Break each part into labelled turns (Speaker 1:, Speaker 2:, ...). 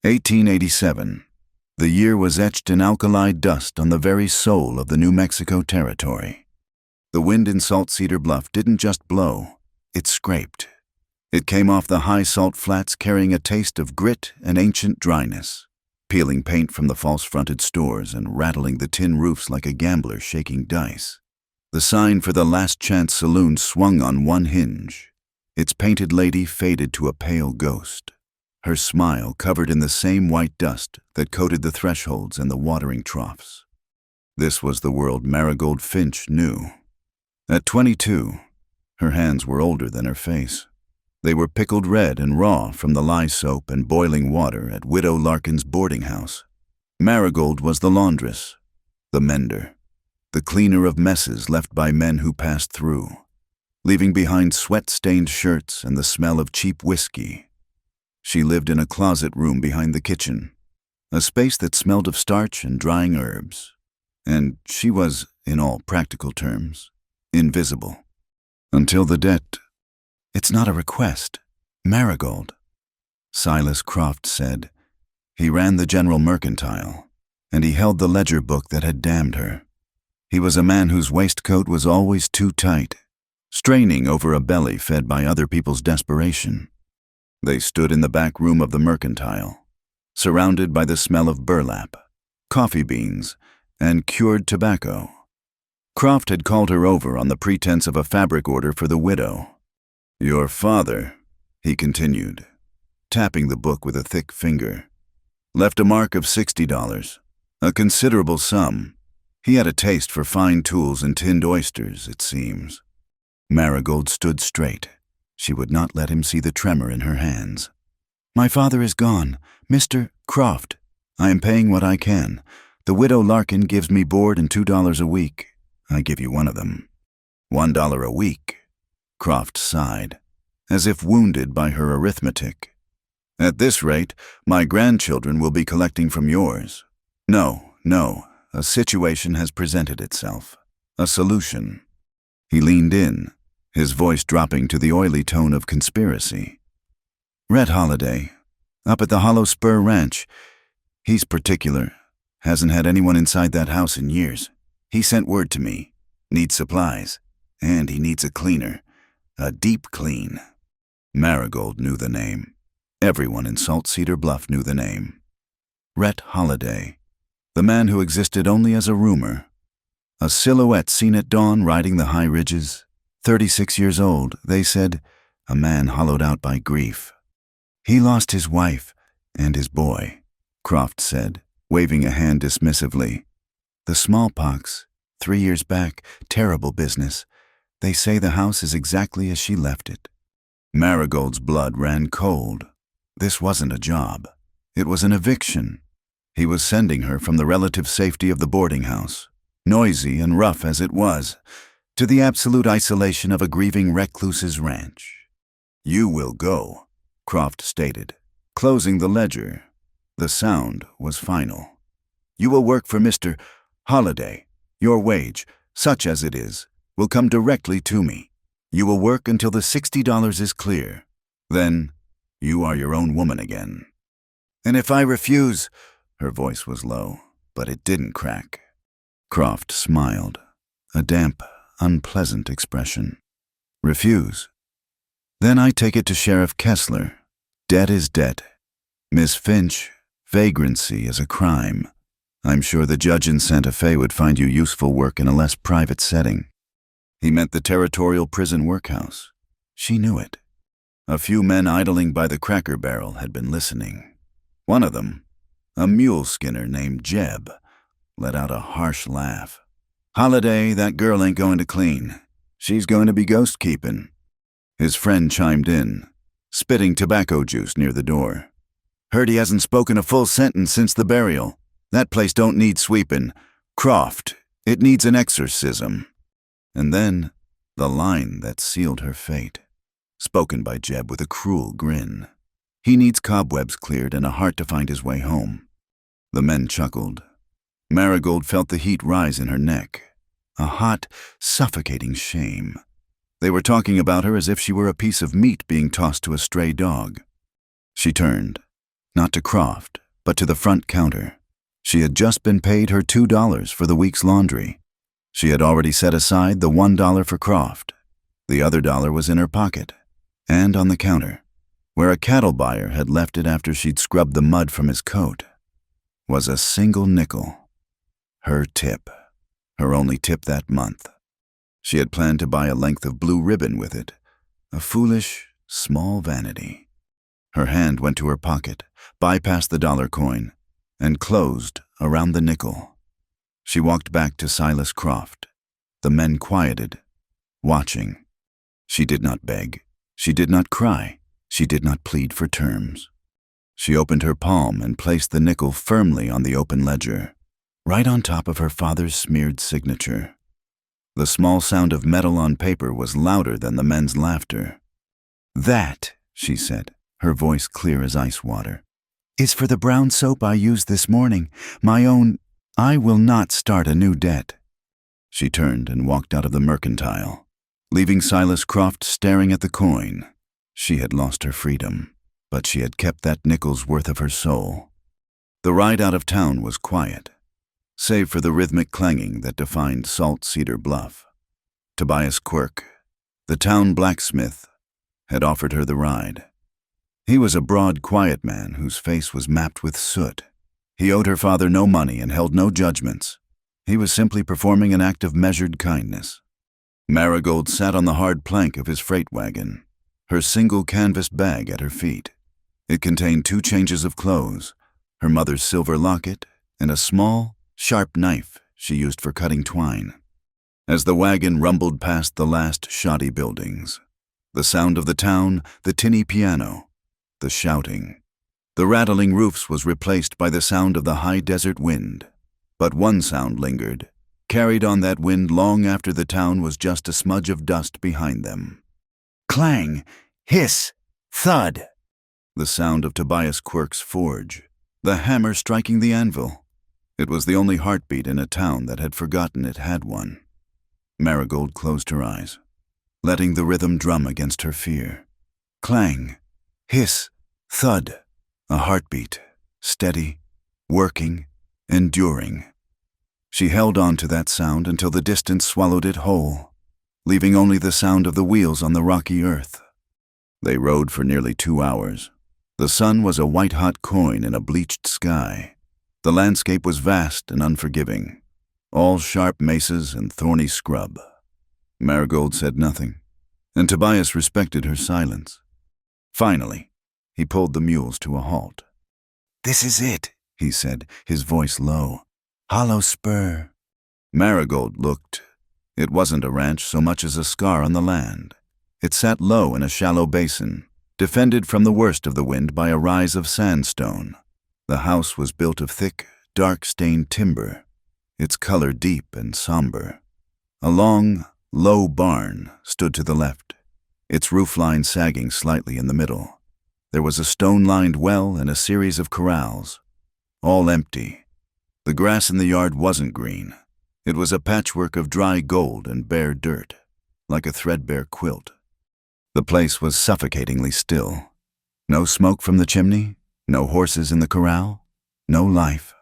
Speaker 1: 1887. The year was etched in alkali dust on the very soul of the New Mexico territory. The wind in Salt Cedar Bluff didn't just blow, it scraped. It came off the high salt flats carrying a taste of grit and ancient dryness, peeling paint from the false-fronted stores and rattling the tin roofs like a gambler shaking dice. The sign for the Last Chance Saloon swung on one hinge. Its painted lady faded to a pale ghost, her smile covered in the same white dust that coated the thresholds and the watering troughs. This was the world Marigold Finch knew. At 22, her hands were older than her face. They were pickled red and raw from the lye soap and boiling water at Widow Larkin's boarding house. Marigold was the laundress, the mender, the cleaner of messes left by men who passed through, leaving behind sweat-stained shirts and the smell of cheap whiskey. She lived in a closet room behind the kitchen, a space that smelled of starch and drying herbs. And she was, in all practical terms, invisible. Until the debt. "It's not a request, Marigold," Silas Croft said. He ran the General Mercantile, and he held the ledger book that had damned her. He was a man whose waistcoat was always too tight, straining over a belly fed by other people's desperation. They stood in the back room of the Mercantile, surrounded by the smell of burlap, coffee beans, and cured tobacco. Croft had called her over on the pretense of a fabric order for the widow. "Your father," he continued, tapping the book with a thick finger, "left a mark of $60, a considerable sum. He had a taste for fine tools and tinned oysters, it seems." Marigold stood straight. She would not let him see the tremor in her hands. "My father is gone, Mr. Croft. I am paying what I can. The Widow Larkin gives me board and $2 a week. I give you one of them." $1 a week? Croft sighed, as if wounded by her arithmetic. "At this rate, my grandchildren will be collecting from yours." No, a situation has presented itself. A solution." He leaned in, his voice dropping to the oily tone of conspiracy. "Rhett Holiday, up at the Hollow Spur Ranch. He's particular. Hasn't had anyone inside that house in years. He sent word to me. Needs supplies. And he needs a cleaner. A deep clean." Marigold knew the name. Everyone in Salt Cedar Bluff knew the name. Rhett Holiday. The man who existed only as a rumor. A silhouette seen at dawn riding the high ridges. 36 years old, they said, a man hollowed out by grief. "He lost his wife and his boy," Croft said, waving a hand dismissively. "The smallpox, 3 years back, terrible business. They say the house is exactly as she left it." Marigold's blood ran cold. This wasn't a job. It was an eviction. He was sending her from the relative safety of the boarding house, noisy and rough as it was, to the absolute isolation of a grieving recluse's ranch. "You will go," Croft stated, closing the ledger. The sound was final. "You will work for Mr. Holiday. Your wage, such as it is, will come directly to me. You will work until the $60 is clear. Then, you are your own woman again." "And if I refuse?" Her voice was low, but it didn't crack. Croft smiled, a damp, unpleasant expression. "Refuse? Then I take it to Sheriff Kessler. Debt is debt. Miss Finch, vagrancy is a crime. I'm sure the judge in Santa Fe would find you useful work in a less private setting." He meant the territorial prison workhouse. She knew it. A few men idling by the Cracker Barrel had been listening. One of them, a mule skinner named Jeb, let out a harsh laugh. "Holiday, that girl ain't going to clean. She's going to be ghost keeping." His friend chimed in, spitting tobacco juice near the door. "Heard he hasn't spoken a full sentence since the burial. That place don't need sweeping. Croft, it needs an exorcism." And then, the line that sealed her fate, spoken by Jeb with a cruel grin. "He needs cobwebs cleared and a heart to find his way home." The men chuckled. Marigold felt the heat rise in her neck, a hot, suffocating shame. They were talking about her as if she were a piece of meat being tossed to a stray dog. She turned. Not to Croft, but to the front counter. She had just been paid her $2 for the week's laundry. She had already set aside the $1 for Croft. The other dollar was in her pocket, and on the counter, where a cattle buyer had left it after she'd scrubbed the mud from his coat, was a single nickel. Her tip. Her only tip that month. She had planned to buy a length of blue ribbon with it, a foolish, small vanity. Her hand went to her pocket, bypassed the dollar coin, and closed around the nickel. She walked back to Silas Croft. The men quieted, watching. She did not beg. She did not cry. She did not plead for terms. She opened her palm and placed the nickel firmly on the open ledger, right on top of her father's smeared signature. The small sound of metal on paper was louder than the men's laughter. "That," she said, her voice clear as ice water, "is for the brown soap I used this morning. My own. I will not start a new debt." She turned and walked out of the mercantile, leaving Silas Croft staring at the coin. She had lost her freedom, but she had kept that nickel's worth of her soul. The ride out of town was quiet, save for the rhythmic clanging that defined Salt Cedar Bluff. Tobias Quirk, the town blacksmith, had offered her the ride. He was a broad, quiet man whose face was mapped with soot. He owed her father no money and held no judgments. He was simply performing an act of measured kindness. Marigold sat on the hard plank of his freight wagon, her single canvas bag at her feet. It contained 2 changes of clothes, her mother's silver locket, and a small, sharp knife she used for cutting twine. As the wagon rumbled past the last shoddy buildings, the sound of the town, the tinny piano, the shouting, the rattling roofs was replaced by the sound of the high desert wind. But one sound lingered, carried on that wind long after the town was just a smudge of dust behind them. Clang, hiss, thud. The sound of Tobias Quirk's forge, the hammer striking the anvil. It was the only heartbeat in a town that had forgotten it had one. Marigold closed her eyes, letting the rhythm drum against her fear. Clang, hiss, thud. A heartbeat, steady, working, enduring. She held on to that sound until the distance swallowed it whole, leaving only the sound of the wheels on the rocky earth. They rode for nearly 2 hours. The sun was a white-hot coin in a bleached sky. The landscape was vast and unforgiving, all sharp mesas and thorny scrub. Marigold said nothing, and Tobias respected her silence. Finally, he pulled the mules to a halt. "This is it," he said, his voice low. "Hollow Spur." Marigold looked. It wasn't a ranch so much as a scar on the land. It sat low in a shallow basin, defended from the worst of the wind by a rise of sandstone. The house was built of thick, dark-stained timber, its color deep and somber. A long, low barn stood to the left, its roofline sagging slightly in the middle. There was a stone-lined well and a series of corrals, all empty. The grass in the yard wasn't green. It was a patchwork of dry gold and bare dirt, like a threadbare quilt. The place was suffocatingly still. No smoke from the chimney, no horses in the corral, no life.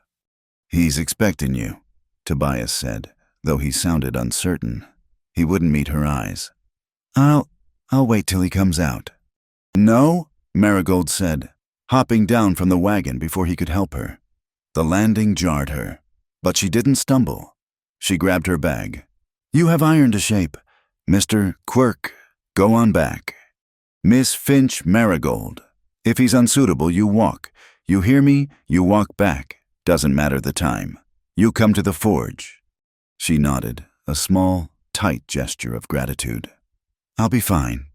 Speaker 1: "He's expecting you," Tobias said, though he sounded uncertain. He wouldn't meet her eyes. I'll wait till he comes out." "No," Marigold said, hopping down from the wagon before he could help her. The landing jarred her, but she didn't stumble. She grabbed her bag. "You have iron to shape. Mr. Quirk, go on back. Miss Finch Marigold. If he's unsuitable, you walk. You hear me? You walk back. Doesn't matter the time. You come to the forge." She nodded, a small, tight gesture of gratitude. "I'll be fine."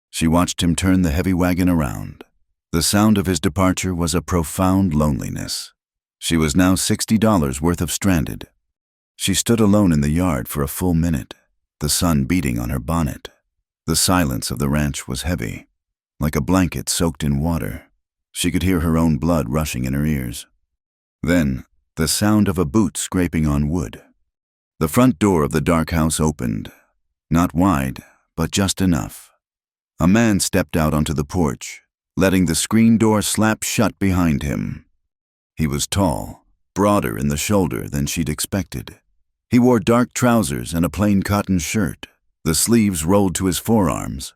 Speaker 1: She watched him turn the heavy wagon around. The sound of his departure was a profound loneliness. She was now $60 worth of stranded. She stood alone in the yard for a full minute, the sun beating on her bonnet. The silence of the ranch was heavy, like a blanket soaked in water. She could hear her own blood rushing in her ears. Then, the sound of a boot scraping on wood. The front door of the dark house opened, not wide, but just enough. A man stepped out onto the porch, letting the screen door slap shut behind him. He was tall, broader in the shoulder than she'd expected. He wore dark trousers and a plain cotton shirt, the sleeves rolled to his forearms.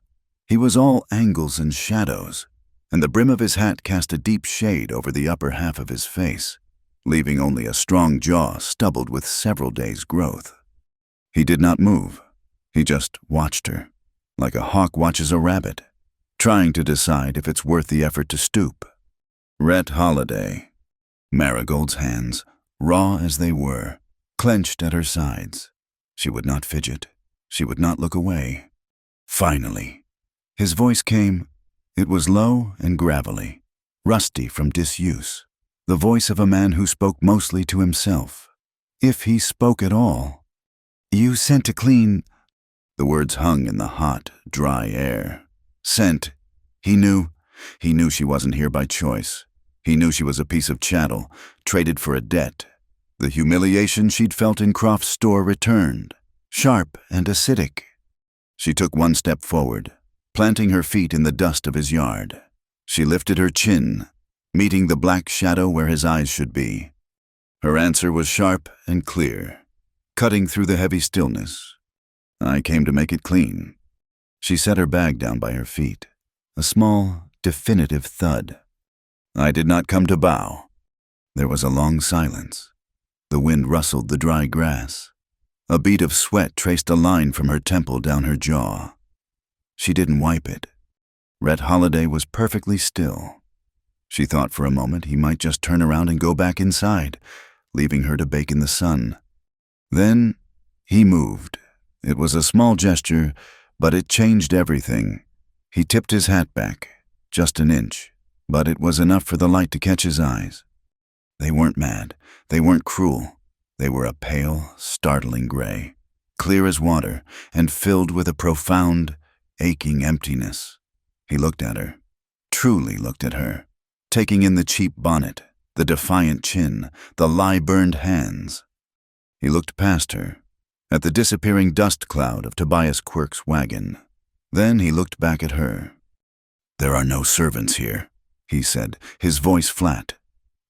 Speaker 1: He was all angles and shadows, and the brim of his hat cast a deep shade over the upper half of his face, leaving only a strong jaw stubbled with several days' growth. He did not move. He just watched her, like a hawk watches a rabbit, trying to decide if it's worth the effort to stoop. Rhett Holiday. Marigold's hands, raw as they were, clenched at her sides. She would not fidget. She would not look away. Finally, his voice came. It was low and gravelly, rusty from disuse, the voice of a man who spoke mostly to himself, if he spoke at all. "You sent to clean—" The words hung in the hot, dry air. Sent. He knew she wasn't here by choice. He knew she was a piece of chattel, traded for a debt. The humiliation she'd felt in Croft's store returned, sharp and acidic. She took one step forward, planting her feet in the dust of his yard. She lifted her chin, meeting the black shadow where his eyes should be. Her answer was sharp and clear, cutting through the heavy stillness. "I came to make it clean." She set her bag down by her feet, a small, definitive thud. "I did not come to bow." There was a long silence. The wind rustled the dry grass. A bead of sweat traced a line from her temple down her jaw. She didn't wipe it. Rhett Holiday was perfectly still. She thought for a moment he might just turn around and go back inside, leaving her to bake in the sun. Then he moved. It was a small gesture, but it changed everything. He tipped his hat back, just an inch, but it was enough for the light to catch his eyes. They weren't mad. They weren't cruel. They were a pale, startling gray, clear as water, and filled with a profound, aching emptiness. He looked at her, truly looked at her, taking in the cheap bonnet, the defiant chin, the lie-burned hands. He looked past her, at the disappearing dust cloud of Tobias Quirk's wagon. Then he looked back at her. "There are no servants here," he said, his voice flat.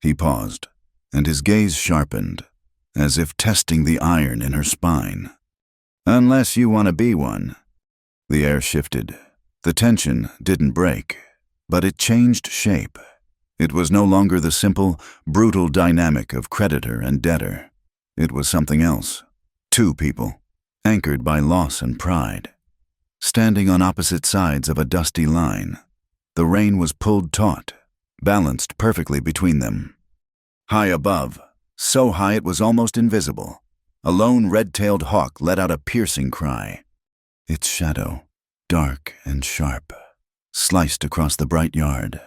Speaker 1: He paused, and his gaze sharpened, as if testing the iron in her spine. "Unless you want to be one." The air shifted. The tension didn't break, but it changed shape. It was no longer the simple, brutal dynamic of creditor and debtor. It was something else. Two people, anchored by loss and pride, standing on opposite sides of a dusty line. The rein was pulled taut, balanced perfectly between them. High above, so high it was almost invisible, a lone red-tailed hawk let out a piercing cry. Its shadow, dark and sharp, sliced across the bright yard,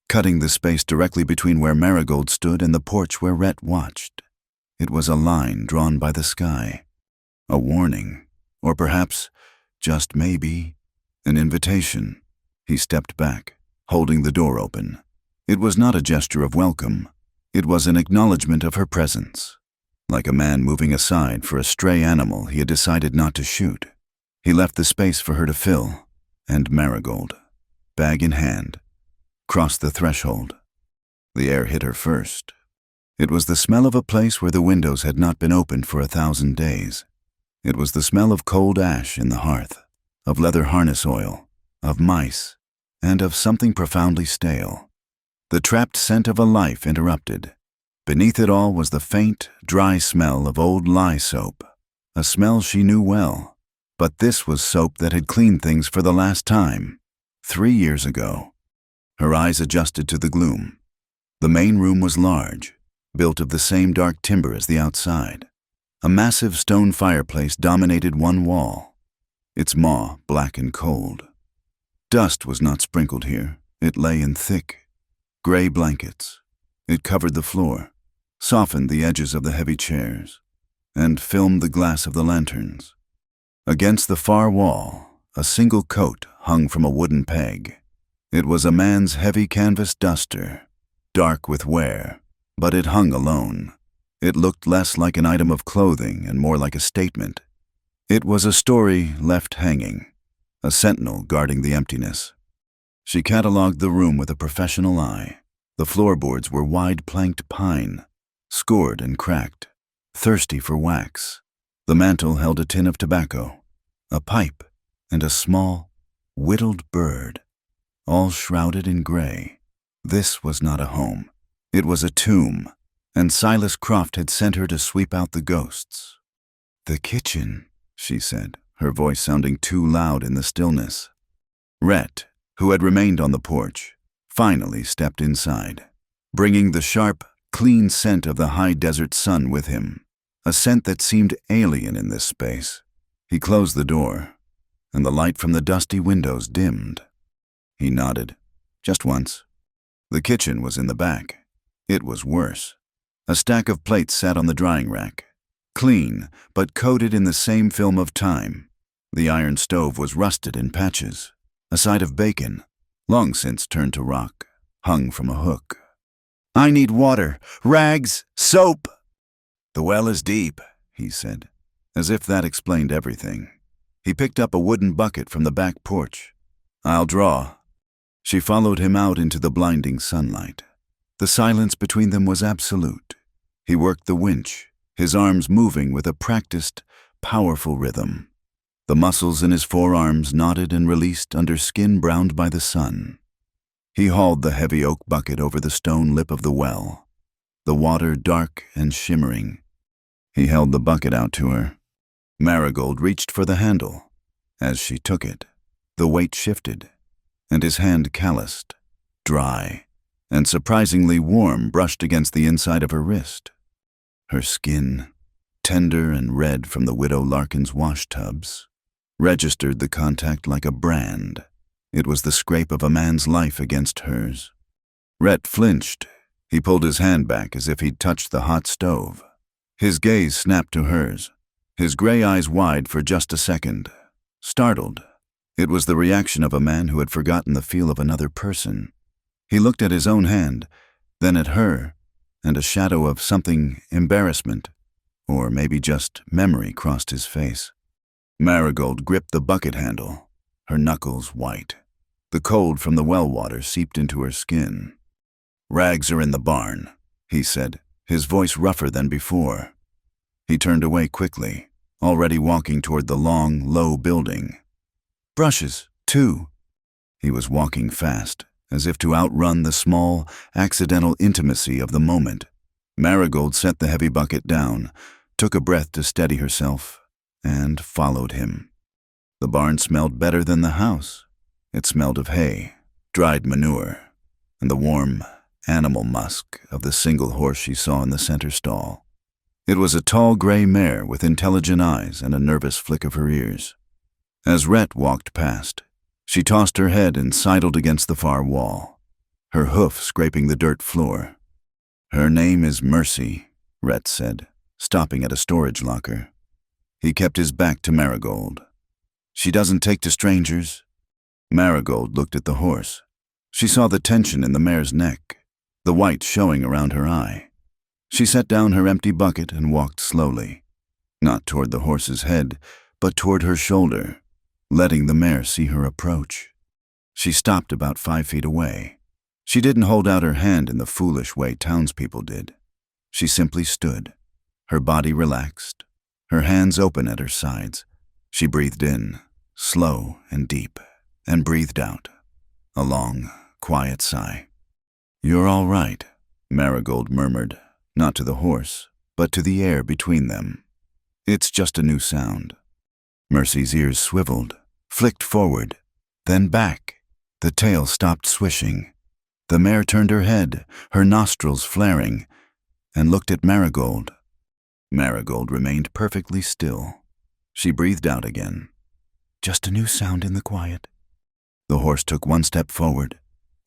Speaker 1: cutting the space directly between where Marigold stood and the porch where Rhett watched. It was a line drawn by the sky, a warning, or perhaps, just maybe, an invitation. He stepped back, holding the door open. It was not a gesture of welcome. It was an acknowledgement of her presence. Like a man moving aside for a stray animal he had decided not to shoot. He left the space for her to fill, and Marigold, bag in hand, crossed the threshold. The air hit her first. It was the smell of a place where the windows had not been opened for 1,000 days. It was the smell of cold ash in the hearth, of leather harness oil, of mice, and of something profoundly stale. The trapped scent of a life interrupted. Beneath it all was the faint, dry smell of old lye soap, a smell she knew well. But this was soap that had cleaned things for the last time, 3 years ago. Her eyes adjusted to the gloom. The main room was large, built of the same dark timber as the outside. A massive stone fireplace dominated one wall, its maw black and cold. Dust was not sprinkled here. It lay in thick, gray blankets. It covered the floor, softened the edges of the heavy chairs, and filmed the glass of the lanterns. Against the far wall, a single coat hung from a wooden peg. It was a man's heavy canvas duster, dark with wear, but it hung alone. It looked less like an item of clothing and more like a statement. It was a story left hanging, a sentinel guarding the emptiness. She catalogued the room with a professional eye. The floorboards were wide-planked pine, scored and cracked, thirsty for wax. The mantel held a tin of tobacco, a pipe, and a small, whittled bird, all shrouded in gray. This was not a home. It was a tomb, and Silas Croft had sent her to sweep out the ghosts. "The kitchen," she said, her voice sounding too loud in the stillness. Rhett, who had remained on the porch, finally stepped inside, bringing the sharp, clean scent of the high desert sun with him, a scent that seemed alien in this space. He closed the door, and the light from the dusty windows dimmed. He nodded, just once. The kitchen was in the back. It was worse. A stack of plates sat on the drying rack, clean, but coated in the same film of time. The iron stove was rusted in patches. A side of bacon, long since turned to rock, hung from a hook. "I need water, rags, soap." "The well is deep," he said, as if that explained everything. He picked up a wooden bucket from the back porch. "I'll draw." She followed him out into the blinding sunlight. The silence between them was absolute. He worked the winch, his arms moving with a practiced, powerful rhythm. The muscles in his forearms knotted and released under skin browned by the sun. He hauled the heavy oak bucket over the stone lip of the well, the water dark and shimmering. He held the bucket out to her. Marigold reached for the handle. As she took it, the weight shifted, and his hand calloused, dry, and surprisingly warm brushed against the inside of her wrist. Her skin, tender and red from the Widow Larkin's wash tubs, registered the contact like a brand. It was the scrape of a man's life against hers. Rhett flinched. He pulled his hand back as if he'd touched the hot stove. His gaze snapped to hers, his gray eyes wide for just a second. Startled. It was the reaction of a man who had forgotten the feel of another person. He looked at his own hand, then at her, and a shadow of something, embarrassment, or maybe just memory, crossed his face. Marigold gripped the bucket handle, her knuckles white. The cold from the well water seeped into her skin. "Rags are in the barn," he said, his voice rougher than before. He turned away quickly, already walking toward the long, low building. "Brushes, too." He was walking fast, as if to outrun the small, accidental intimacy of the moment. Marigold set the heavy bucket down, took a breath to steady herself, and followed him. The barn smelled better than the house. It smelled of hay, dried manure, and the warm animal musk of the single horse she saw in the center stall. It was a tall gray mare with intelligent eyes and a nervous flick of her ears. As Rhett walked past, she tossed her head and sidled against the far wall, her hoof scraping the dirt floor. "Her name is Mercy," Rhett said, stopping at a storage locker. He kept his back to Marigold. "She doesn't take to strangers." Marigold looked at the horse. She saw the tension in the mare's neck, the white showing around her eye. She set down her empty bucket and walked slowly, not toward the horse's head, but toward her shoulder, letting the mare see her approach. She stopped about 5 feet away. She didn't hold out her hand in the foolish way townspeople did. She simply stood, her body relaxed, her hands open at her sides. She breathed in, slow and deep, and breathed out, a long, quiet sigh. "You're all right," Marigold murmured, not to the horse, but to the air between them. "It's just a new sound." Mercy's ears swiveled, flicked forward, then back. The tail stopped swishing. The mare turned her head, her nostrils flaring, and looked at Marigold. Marigold remained perfectly still. She breathed out again. "Just a new sound in the quiet." The horse took one step forward,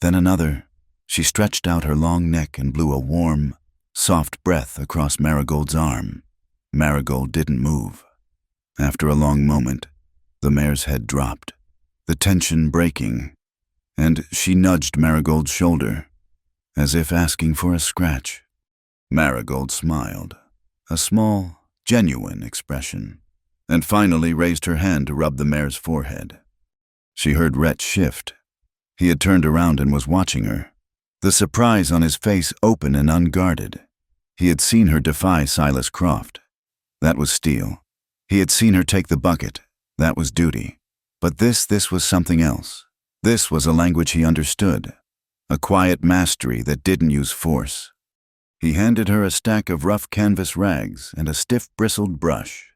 Speaker 1: then another. She stretched out her long neck and blew a warm, soft breath across Marigold's arm. Marigold didn't move. After a long moment, the mare's head dropped, the tension breaking, and she nudged Marigold's shoulder, as if asking for a scratch. Marigold smiled, a small, genuine expression, and finally raised her hand to rub the mare's forehead. She heard Rhett shift. He had turned around and was watching her, the surprise on his face open and unguarded. He had seen her defy Silas Croft. That was steel. He had seen her take the bucket. That was duty. But this was something else. This was a language he understood, a quiet mastery that didn't use force. He handed her a stack of rough canvas rags and a stiff bristled brush.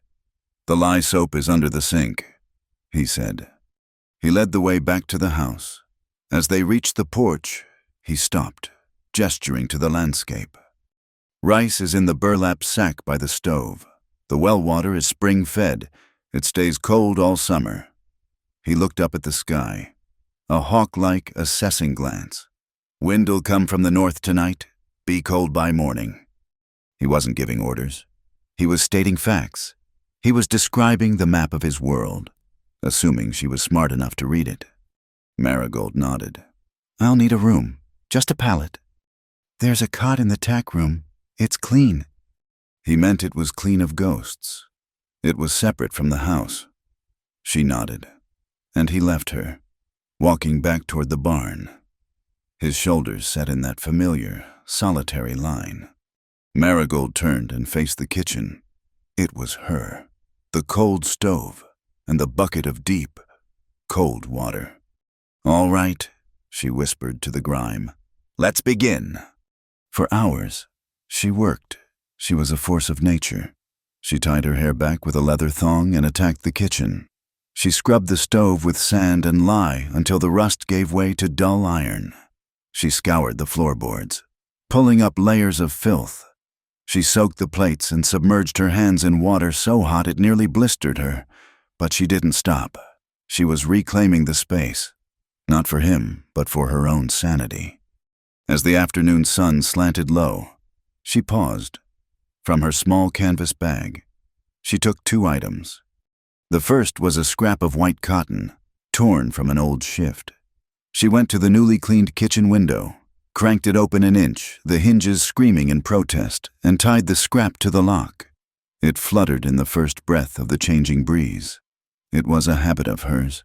Speaker 1: "The lye soap is under the sink," he said. He led the way back to the house. As they reached the porch, he stopped, gesturing to the landscape. "Rice is in the burlap sack by the stove. The well water is spring-fed. It stays cold all summer." He looked up at the sky, a hawk-like, assessing glance. "Wind'll come from the north tonight. Be cold by morning." He wasn't giving orders. He was stating facts. He was describing the map of his world, assuming she was smart enough to read it. Marigold nodded. "I'll need a room, just a pallet." "There's a cot in the tack room. It's clean." He meant it was clean of ghosts. It was separate from the house. She nodded, and he left her, walking back toward the barn. His shoulders set in that familiar, solitary line. Marigold turned and faced the kitchen. It was her, the cold stove, and the bucket of deep, cold water. "All right," she whispered to the grime. "Let's begin." For hours, she worked. She was a force of nature. She tied her hair back with a leather thong and attacked the kitchen. She scrubbed the stove with sand and lye until the rust gave way to dull iron. She scoured the floorboards, pulling up layers of filth. She soaked the plates and submerged her hands in water so hot it nearly blistered her. But she didn't stop. She was reclaiming the space, not for him, but for her own sanity. As the afternoon sun slanted low, she paused. From her small canvas bag, she took 2 items. The first was a scrap of white cotton, torn from an old shift. She went to the newly cleaned kitchen window, cranked it open an inch, the hinges screaming in protest, and tied the scrap to the lock. It fluttered in the first breath of the changing breeze. It was a habit of hers,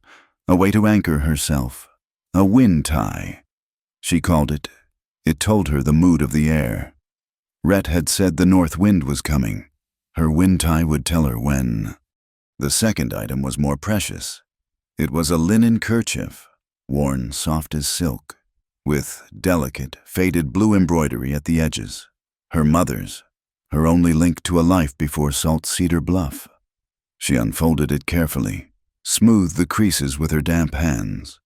Speaker 1: a way to anchor herself, a wind tie. She called it. It told her the mood of the air. Rhett had said the north wind was coming. Her wind tie would tell her when. The second item was more precious. It was a linen kerchief, worn soft as silk, with delicate, faded blue embroidery at the edges. Her mother's, her only link to a life before Salt Cedar Bluff. She unfolded it carefully, smoothed the creases with her damp hands,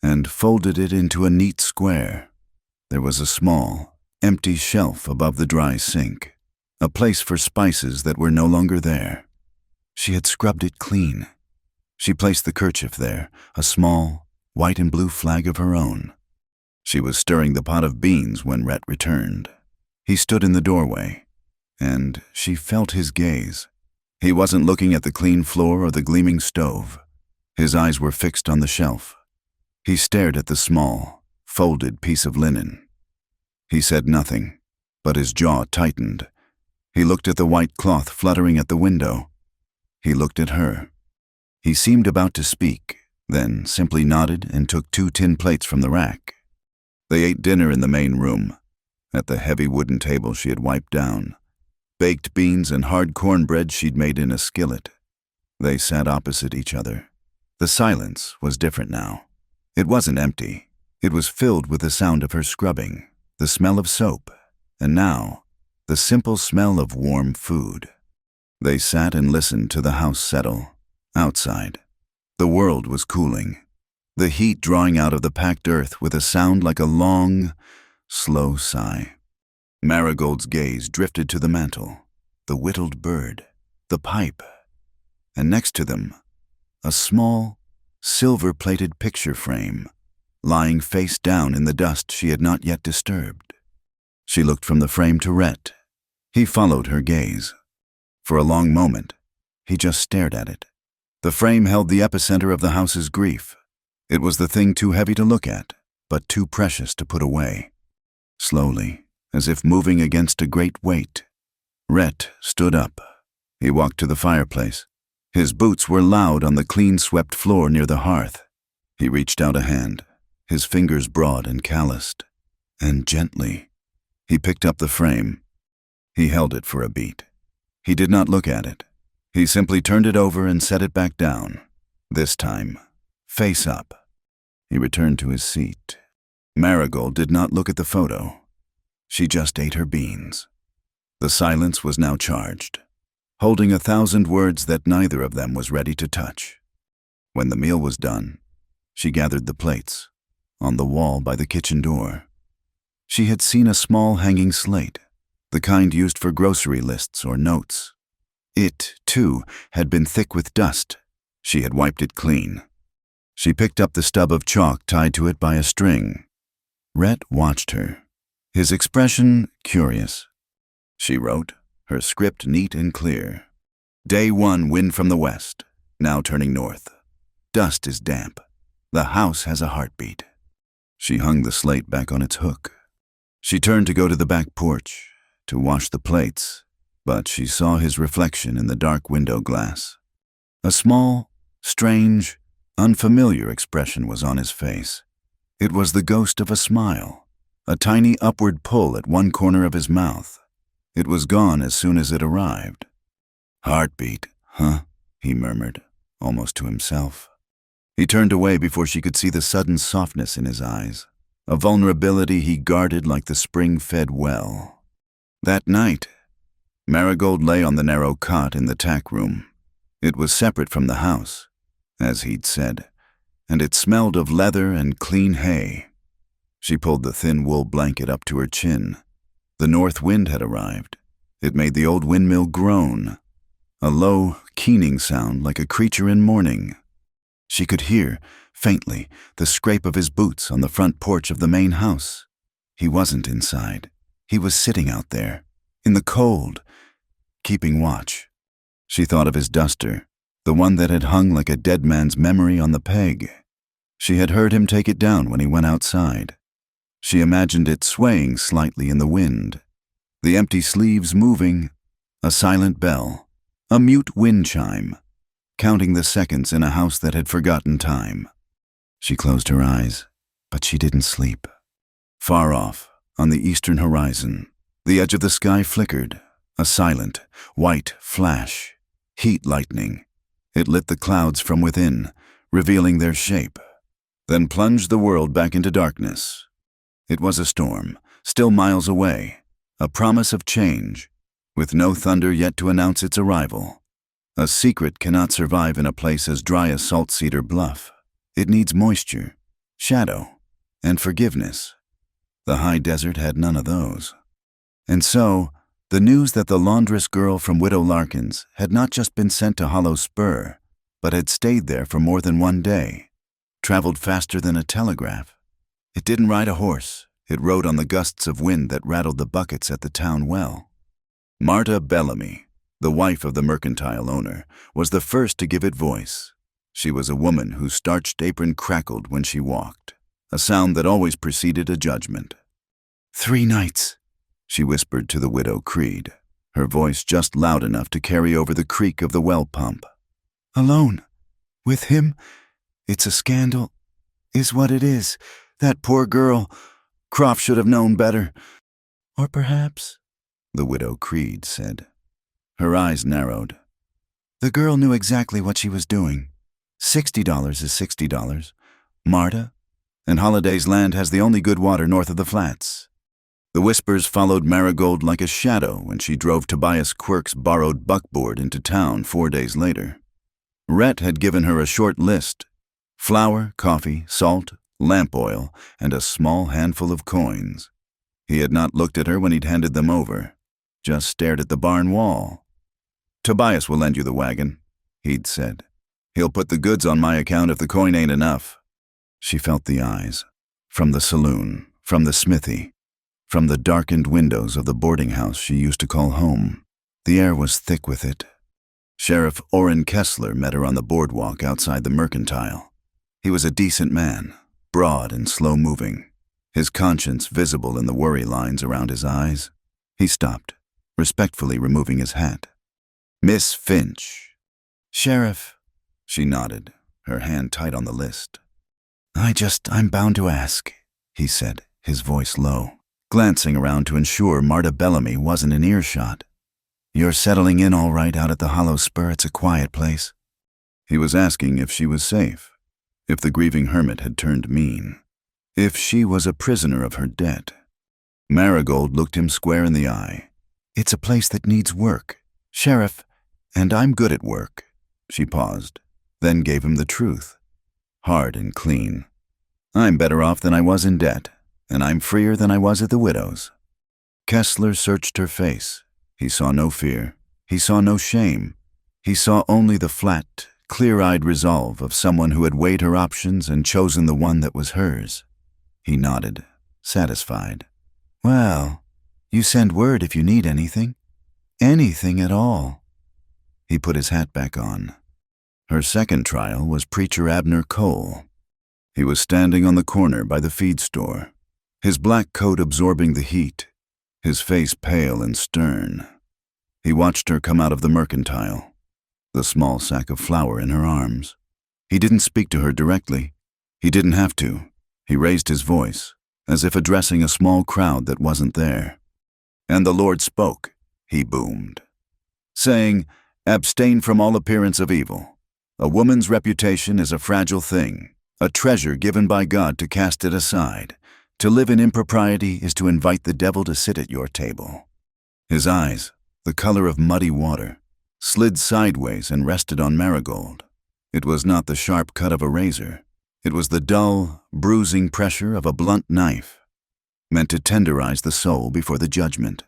Speaker 1: and folded it into a neat square. There was a small, empty shelf above the dry sink, a place for spices that were no longer there. She had scrubbed it clean. She placed the kerchief there, a small, white and blue flag of her own. She was stirring the pot of beans when Rhett returned. He stood in the doorway, and she felt his gaze. He wasn't looking at the clean floor or the gleaming stove. His eyes were fixed on the shelf. He stared at the small, folded piece of linen. He said nothing, but his jaw tightened. He looked at the white cloth fluttering at the window. He looked at her. He seemed about to speak, then simply nodded and took 2 tin plates from the rack. They ate dinner in the main room, at the heavy wooden table she had wiped down. Baked beans and hard cornbread she'd made in a skillet. They sat opposite each other. The silence was different now. It wasn't empty. It was filled with the sound of her scrubbing, the smell of soap, and now, the simple smell of warm food. They sat and listened to the house settle. Outside, the world was cooling, the heat drawing out of the packed earth with a sound like a long, slow sigh. Marigold's gaze drifted to the mantel, the whittled bird, the pipe, and next to them, a small, silver-plated picture frame, lying face down in the dust she had not yet disturbed. She looked from the frame to Rhett. He followed her gaze. For a long moment, he just stared at it. The frame held the epicenter of the house's grief. It was the thing too heavy to look at, but too precious to put away. Slowly, as if moving against a great weight, Rhett stood up. He walked to the fireplace. His boots were loud on the clean-swept floor near the hearth. He reached out a hand. his fingers broad and calloused. And gently, he picked up the frame. He held it for a beat. He did not look at it. He simply turned it over and set it back down. This time, face up. He returned to his seat. Marigold did not look at the photo. She just ate her beans. The silence was now charged, holding 1,000 words that neither of them was ready to touch. When the meal was done, she gathered the plates. On the wall by the kitchen door, she had seen a small hanging slate, the kind used for grocery lists or notes. It, too, had been thick with dust. She had wiped it clean. She picked up the stub of chalk tied to it by a string. Rhett watched her, his expression curious. She wrote, her script neat and clear. Day 1, wind from the west, now turning north. Dust is damp. The house has a heartbeat. She hung the slate back on its hook. She turned to go to the back porch, to wash the plates, but she saw his reflection in the dark window glass. A small, strange, unfamiliar expression was on his face. It was the ghost of a smile, a tiny upward pull at one corner of his mouth. It was gone as soon as it arrived. Heartbeat, huh? He murmured, almost to himself. He turned away before she could see the sudden softness in his eyes, a vulnerability he guarded like the spring-fed well. That night, Marigold lay on the narrow cot in the tack room. It was separate from the house, as he'd said, and it smelled of leather and clean hay. She pulled the thin wool blanket up to her chin. The north wind had arrived. It made the old windmill groan, a low, keening sound like a creature in mourning. She could hear, faintly, the scrape of his boots on the front porch of the main house. He wasn't inside. He was sitting out there, in the cold, keeping watch. She thought of his duster, the one that had hung like a dead man's memory on the peg. She had heard him take it down when he went outside. She imagined it swaying slightly in the wind, the empty sleeves moving, a silent bell, a mute wind chime, counting the seconds in a house that had forgotten time. She closed her eyes, but she didn't sleep. Far off, on the eastern horizon, the edge of the sky flickered, a silent, white flash, heat lightning. It lit the clouds from within, revealing their shape, then plunged the world back into darkness. It was a storm, still miles away, a promise of change, with no thunder yet to announce its arrival. A secret cannot survive in a place as dry as Salt Cedar Bluff. It needs moisture, shadow, and forgiveness. The high desert had none of those. And so, the news that the laundress girl from Widow Larkin's had not just been sent to Hollow Spur, but had stayed there for more than one day, traveled faster than a telegraph. It didn't ride a horse. It rode on the gusts of wind that rattled the buckets at the town well. Marta Bellamy, the wife of the mercantile owner, was the first to give it voice. She was a woman whose starched apron crackled when she walked, a sound that always preceded a judgment. 3 nights, she whispered to the widow Creed, her voice just loud enough to carry over the creak of the well pump. Alone. With him. It's a scandal. Is what it is. That poor girl. Croft should have known better. Or perhaps, the widow Creed said. Her eyes narrowed. The girl knew exactly what she was doing. $60 is $60. Marta, and Holiday's land has the only good water north of the flats. The whispers followed Marigold like a shadow when she drove Tobias Quirk's borrowed buckboard into town 4 days later. Rhett had given her a short list: flour, coffee, salt, lamp oil, and a small handful of coins. He had not looked at her when he'd handed them over, just stared at the barn wall. Tobias will lend you the wagon, he'd said. He'll put the goods on my account if the coin ain't enough. She felt the eyes, from the saloon, from the smithy, from the darkened windows of the boarding house she used to call home. The air was thick with it. Sheriff Orrin Kessler met her on the boardwalk outside the mercantile. He was a decent man, broad and slow-moving, his conscience visible in the worry lines around his eyes. He stopped, respectfully removing his hat. Miss Finch. Sheriff. She nodded, her hand tight on the list. I'm bound to ask, he said, his voice low, glancing around to ensure Marta Bellamy wasn't in earshot. You're settling in all right out at the Hollow Spur? It's a quiet place. He was asking if she was safe, if the grieving hermit had turned mean, if she was a prisoner of her debt. Marigold looked him square in the eye. It's a place that needs work, Sheriff, and I'm good at work. She paused, then gave him the truth, hard and clean. I'm better off than I was in debt, and I'm freer than I was at the widow's. Kessler searched her face. He saw no fear. He saw no shame. He saw only the flat, clear-eyed resolve of someone who had weighed her options and chosen the one that was hers. He nodded, satisfied. Well, you send word if you need anything. Anything at all. He put his hat back on. Her second trial was Preacher Abner Cole. He was standing on the corner by the feed store, his black coat absorbing the heat, his face pale and stern. He watched her come out of the mercantile, the small sack of flour in her arms. He didn't speak to her directly. He didn't have to. He raised his voice, as if addressing a small crowd that wasn't there. And the Lord spoke, he boomed, saying, Abstain from all appearance of evil. A woman's reputation is a fragile thing, a treasure given by God to cast it aside. To live in impropriety is to invite the devil to sit at your table. His eyes, the color of muddy water, slid sideways and rested on Marigold. It was not the sharp cut of a razor. It was the dull, bruising pressure of a blunt knife, meant to tenderize the soul before the judgment.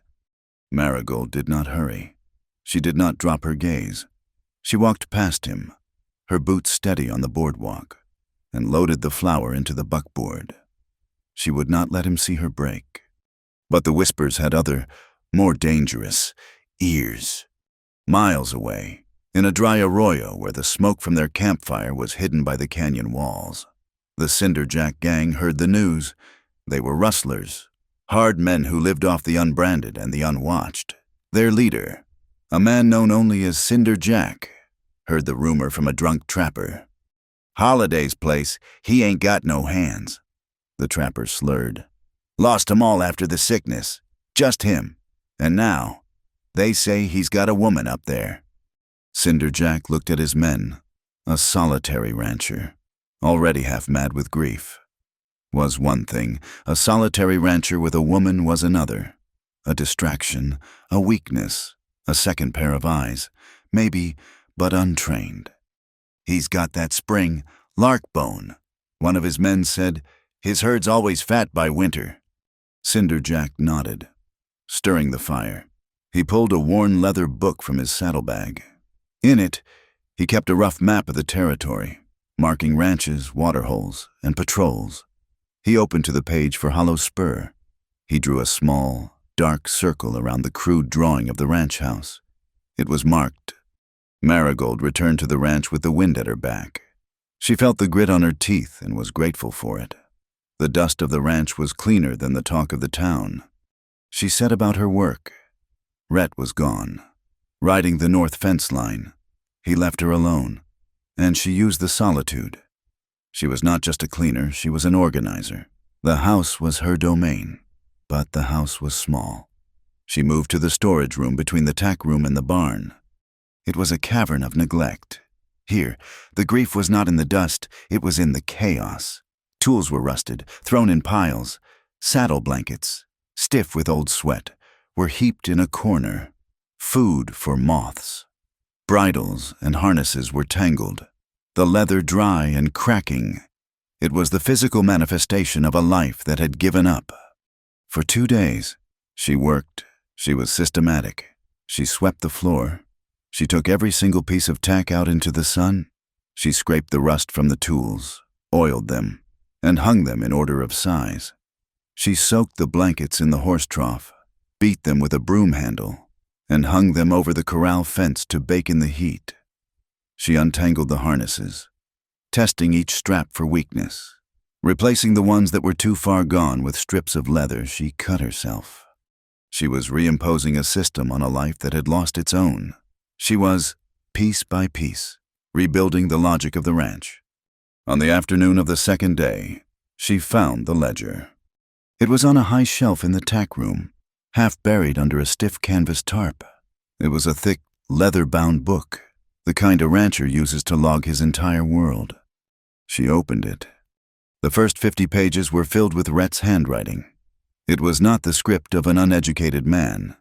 Speaker 1: Marigold did not hurry. She did not drop her gaze. She walked past him, her boots steady on the boardwalk, and loaded the flour into the buckboard. She would not let him see her break. But the whispers had other, more dangerous, ears. Miles away, in a dry arroyo where the smoke from their campfire was hidden by the canyon walls, the Cinder Jack gang heard the news. They were rustlers, hard men who lived off the unbranded and the unwatched. Their leader, a man known only as Cinder Jack, heard the rumor from a drunk trapper. Holiday's place, he ain't got no hands. The trapper slurred. Lost 'em all after the sickness. Just him. And now, they say he's got a woman up there. Cinder Jack looked at his men, a solitary rancher, already half mad with grief. Was one thing, a solitary rancher with a woman was another. A distraction, a weakness, a second pair of eyes, maybe, but untrained. He's got that spring, lark bone. One of his men said, his herd's always fat by winter. Cinder Jack nodded, stirring the fire. He pulled a worn leather book from his saddlebag. In it, he kept a rough map of the territory, marking ranches, waterholes, and patrols. He opened to the page for Hollow Spur. He drew a small, dark circle around the crude drawing of the ranch house. It was marked. Marigold returned to the ranch with the wind at her back. She felt the grit on her teeth and was grateful for it. The dust of the ranch was cleaner than the talk of the town. She set about her work. Rhett was gone, riding the north fence line. He left her alone, and she used the solitude. She was not just a cleaner, she was an organizer. The house was her domain, but the house was small. She moved to the storage room between the tack room and the barn. It was a cavern of neglect. Here, the grief was not in the dust, it was in the chaos. Tools were rusted, thrown in piles. Saddle blankets, stiff with old sweat, were heaped in a corner. Food for moths. Bridles and harnesses were tangled, the leather dry and cracking. It was the physical manifestation of a life that had given up. For 2 days, she worked. She was systematic. She swept the floor. She took every single piece of tack out into the sun. She scraped the rust from the tools, oiled them, and hung them in order of size. She soaked the blankets in the horse trough, beat them with a broom handle, and hung them over the corral fence to bake in the heat. She untangled the harnesses, testing each strap for weakness. Replacing the ones that were too far gone with strips of leather, she cut herself. She was reimposing a system on a life that had lost its own. She was, piece by piece, rebuilding the logic of the ranch. On the afternoon of the second day, she found the ledger. It was on a high shelf in the tack room, half buried under a stiff canvas tarp. It was a thick, leather-bound book, the kind a rancher uses to log his entire world. She opened it. The first 50 pages were filled with Rhett's handwriting. It was not the script of an uneducated man.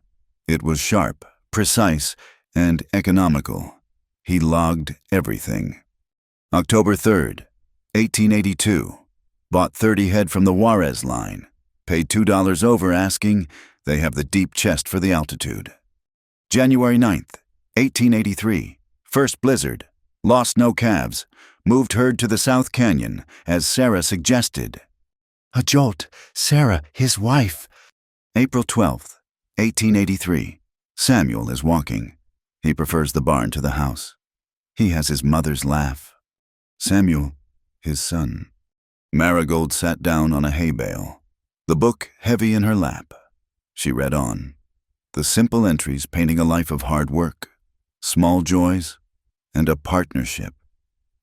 Speaker 1: It was sharp, precise, and economical. He logged everything. October 3rd, 1882. Bought 30 head from the Juarez line. Paid $2 over asking, they have the deep chest for the altitude. January 9th, 1883. First blizzard. Lost no calves. Moved herd to the South Canyon, as Sarah suggested.
Speaker 2: A jolt. Sarah, his wife.
Speaker 1: April 12th, 1883. Samuel is walking. He prefers the barn to the house. He has his mother's laugh. Samuel, his son. Marigold sat down on a hay bale, the book heavy in her lap. She read on, the simple entries painting a life of hard work, small joys, and a partnership.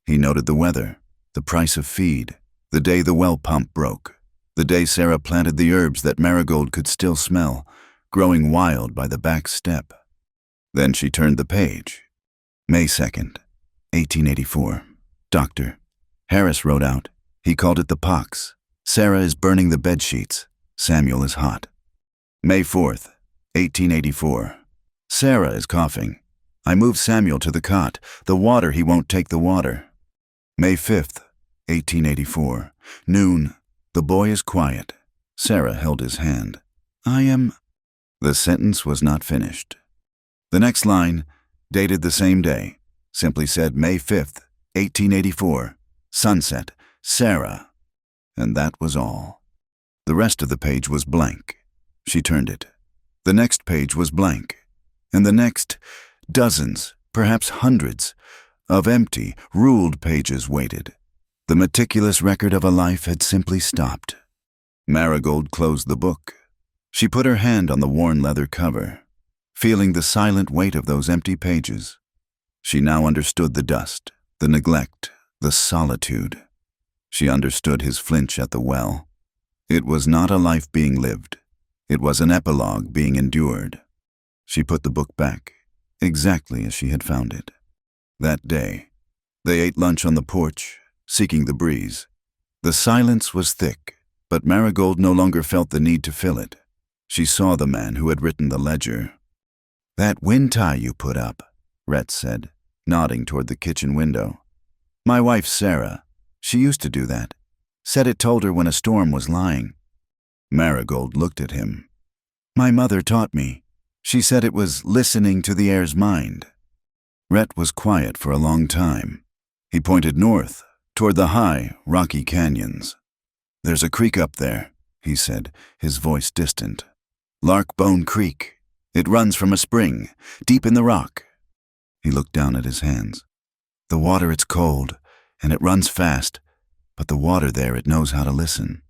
Speaker 1: He noted the weather, the price of feed, the day the well pump broke, the day Sarah planted the herbs that Marigold could still smell, growing wild by the back step. Then she turned the page. May 2nd, 1884. Doctor. Harris wrote out. He called it the pox. Sarah is burning the bed sheets. Samuel is hot. May 4th, 1884. Sarah is coughing. I moved Samuel to the cot. The water, he won't take the water. May 5th, 1884. Noon. The boy is quiet. Sarah held his hand. I am... The sentence was not finished. The next line, dated the same day, simply said May 5th, 1884. Sunset. Sarah. And that was all. The rest of the page was blank. She turned it. The next page was blank. And the next, dozens, perhaps hundreds, of empty, ruled pages waited. The meticulous record of a life had simply stopped. Marigold closed the book. She put her hand on the worn leather cover, feeling the silent weight of those empty pages. She now understood the dust, the neglect, the solitude. She understood his flinch at the well. It was not a life being lived. It was an epilogue being endured. She put the book back, exactly as she had found it. That day, they ate lunch on the porch, seeking the breeze. The silence was thick, but Marigold no longer felt the need to fill it. She saw the man who had written the ledger. That wind tie you put up, Rhett said, nodding toward the kitchen window. My wife, Sarah. She used to do that. Said it told her when a storm was lying. Marigold looked at him. My mother taught me. She said it was listening to the air's mind. Rhett was quiet for a long time. He pointed north, toward the high, rocky canyons. There's a creek up there, he said, his voice distant. Larkbone Creek. It runs from a spring, deep in the rock. He looked down at his hands. The water, it's cold, and it runs fast, but the water there, it knows how to listen.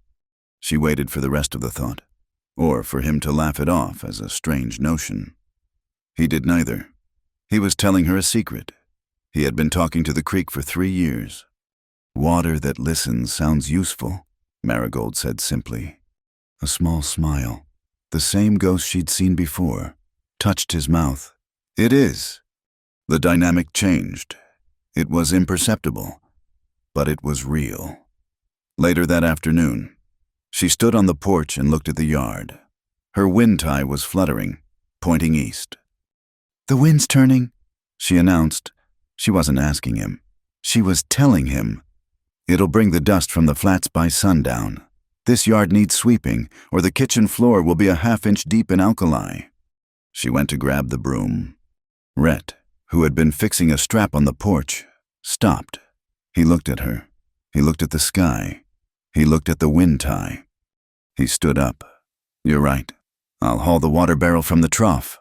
Speaker 1: She waited for the rest of the thought, or for him to laugh it off as a strange notion. He did neither. He was telling her a secret. He had been talking to the creek for 3 years. Water that listens sounds useful, Marigold said simply. A small smile, the same ghost she'd seen before, touched his mouth. It is. The dynamic changed. It was imperceptible, but it was real. Later that afternoon, she stood on the porch and looked at the yard. Her wind tie was fluttering, pointing east. The wind's turning, she announced. She wasn't asking him. She was telling him. It'll bring the dust from the flats by sundown. This yard needs sweeping, or the kitchen floor will be a half-inch deep in alkali. She went to grab the broom. Rhett, who had been fixing a strap on the porch, stopped. He looked at her. He looked at the sky. He looked at the wind tie. He stood up. You're right. I'll haul the water barrel from the trough.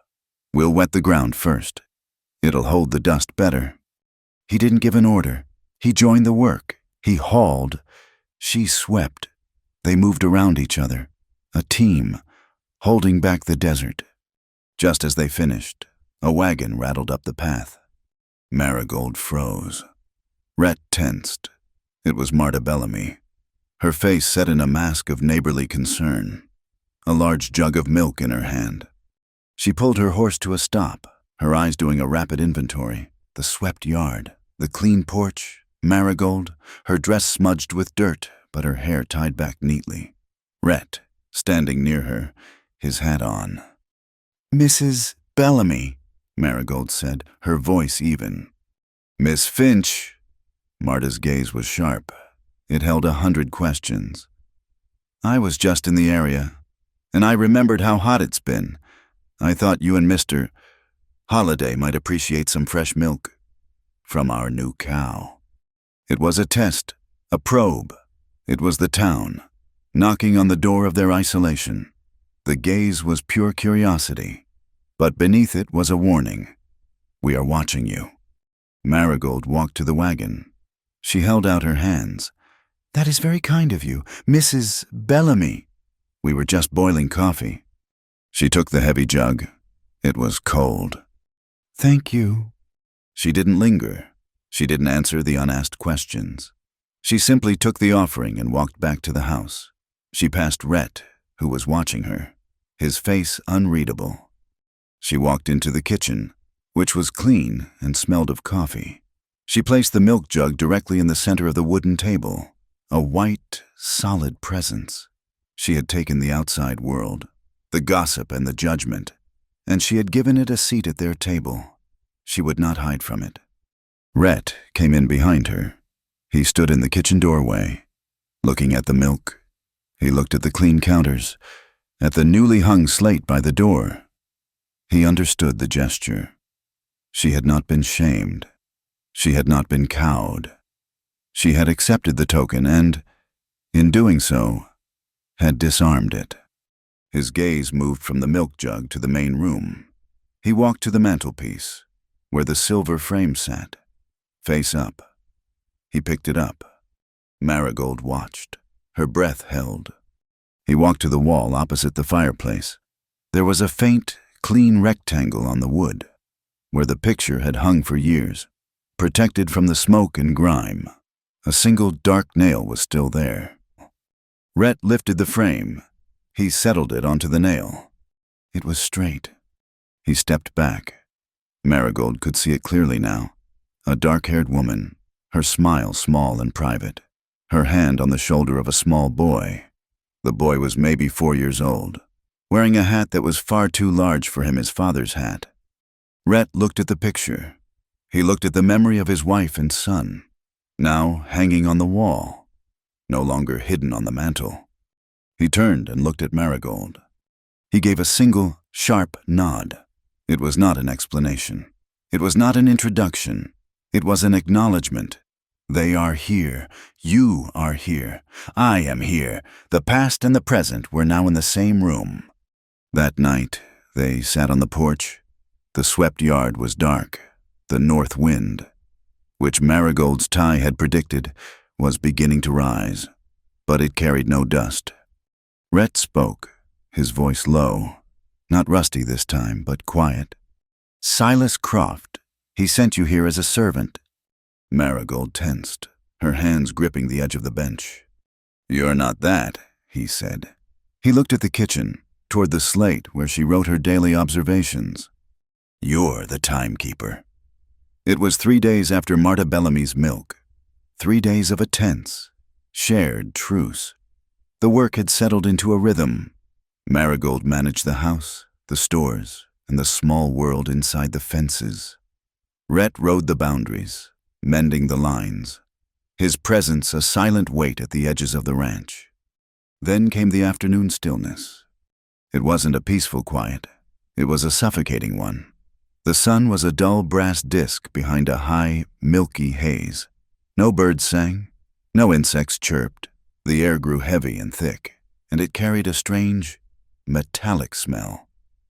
Speaker 1: We'll wet the ground first. It'll hold the dust better. He didn't give an order. He joined the work. He hauled. She swept. They moved around each other, a team, holding back the desert. Just as they finished, a wagon rattled up the path. Marigold froze. Rhett tensed. It was Marta Bellamy, her face set in a mask of neighborly concern, a large jug of milk in her hand. She pulled her horse to a stop, her eyes doing a rapid inventory. The swept yard, the clean porch, Marigold, her dress smudged with dirt, but her hair tied back neatly. Rhett, standing near her, his hat on.
Speaker 2: Mrs. Bellamy,
Speaker 1: Marigold said, her voice even. Miss Finch. Marta's gaze was sharp. It held 100 questions. I was just in the area, and I remembered how hot it's been. I thought you and Mr. Holiday might appreciate some fresh milk from our new cow. It was a test, a probe. It was the town, knocking on the door of their isolation. The gaze was pure curiosity, but beneath it was a warning. We are watching you. Marigold walked to the wagon. She held out her hands.
Speaker 2: That is very kind of you, Mrs. Bellamy.
Speaker 1: We were just boiling coffee. She took the heavy jug. It was cold.
Speaker 2: Thank you.
Speaker 1: She didn't linger. She didn't answer the unasked questions. She simply took the offering and walked back to the house. She passed Rhett, who was watching her, his face unreadable. She walked into the kitchen, which was clean and smelled of coffee. She placed the milk jug directly in the center of the wooden table, a white, solid presence. She had taken the outside world, the gossip and the judgment, and she had given it a seat at their table. She would not hide from it. Rhett came in behind her. He stood in the kitchen doorway, looking at the milk. He looked at the clean counters, at the newly hung slate by the door. He understood the gesture. She had not been shamed. She had not been cowed. She had accepted the token and, in doing so, had disarmed it. His gaze moved from the milk jug to the main room. He walked to the mantelpiece, where the silver frame sat, face up. He picked it up. Marigold watched, her breath held. He walked to the wall opposite the fireplace. There was a faint, clean rectangle on the wood, where the picture had hung for years, protected from the smoke and grime. A single dark nail was still there. Rhett lifted the frame. He settled it onto the nail. It was straight. He stepped back. Marigold could see it clearly now. A dark-haired woman, her smile small and private, her hand on the shoulder of a small boy. The boy was maybe 4 years old, wearing a hat that was far too large for him, his father's hat. Rhett looked at the picture. He looked at the memory of his wife and son, now hanging on the wall, no longer hidden on the mantel. He turned and looked at Marigold. He gave a single, sharp nod. It was not an explanation. It was not an introduction. It was an acknowledgement. They are here. You are here. I am here. The past and the present were now in the same room. That night, they sat on the porch. The swept yard was dark. The north wind, which Marigold's tie had predicted, was beginning to rise, but it carried no dust. Rhett spoke, his voice low, not rusty this time, but quiet. Silas Croft, he sent you here as a servant. Marigold tensed, her hands gripping the edge of the bench. You're not that, he said. He looked at the kitchen, toward the slate where she wrote her daily observations. You're the timekeeper. It was 3 days after Marta Bellamy's milk. 3 days of a tense, shared truce. The work had settled into a rhythm. Marigold managed the house, the stores, and the small world inside the fences. Rhett rode the boundaries, mending the lines, his presence a silent weight at the edges of the ranch. Then came the afternoon stillness. It wasn't a peaceful quiet. It was a suffocating one. The sun was a dull brass disk behind a high, milky haze. No birds sang, no insects chirped. The air grew heavy and thick, and it carried a strange, metallic smell.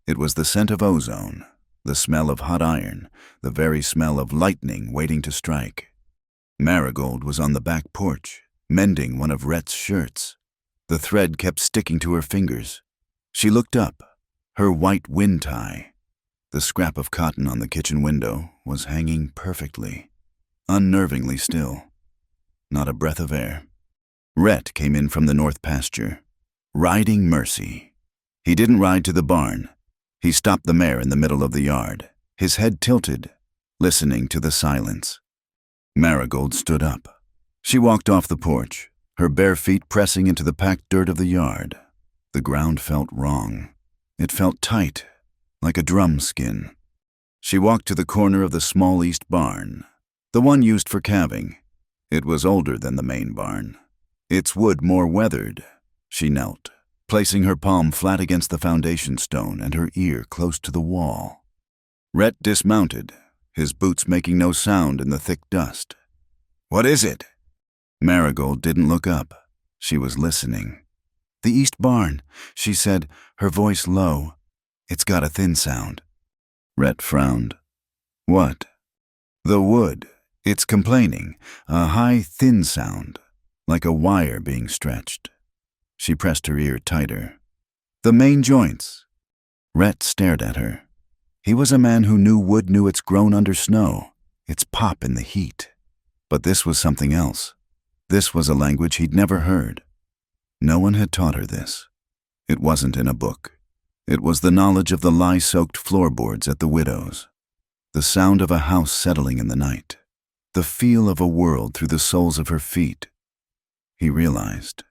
Speaker 1: It was the scent of ozone, the smell of hot iron, the very smell of lightning waiting to strike. Marigold was on the back porch, mending one of Rhett's shirts. The thread kept sticking to her fingers. She looked up, her white wind tie. The scrap of cotton on the kitchen window was hanging perfectly, unnervingly still. not a breath of air. Rhett came in from the north pasture, riding Mercy. He didn't ride to the barn. He stopped the mare in the middle of the yard, his head tilted, listening to the silence. Marigold stood up. She walked off the porch, her bare feet pressing into the packed dirt of the yard. The ground felt wrong. It felt tight, like a drum skin. She walked to the corner of the small east barn, the one used for calving. It was older than the main barn, its wood more weathered. She knelt, placing her palm flat against the foundation stone and her ear close to the wall. Rhett dismounted, his boots making no sound in the thick dust. "What is it?" Marigold didn't look up. She was listening. "The east barn," she said, her voice low. "It's got a thin sound." Rhett frowned. "What?" "The wood. It's complaining, a high, thin sound, like a wire being stretched." She pressed her ear tighter. "The main joints." Rhett stared at her. He was a man who knew wood knew it's grown under snow, its pop in the heat. But this was something else. This was a language he'd never heard. No one had taught her this. It wasn't in a book. It was the knowledge of the lye-soaked floorboards at the widow's, the sound of a house settling in the night, the feel of a world through the soles of her feet. He realized,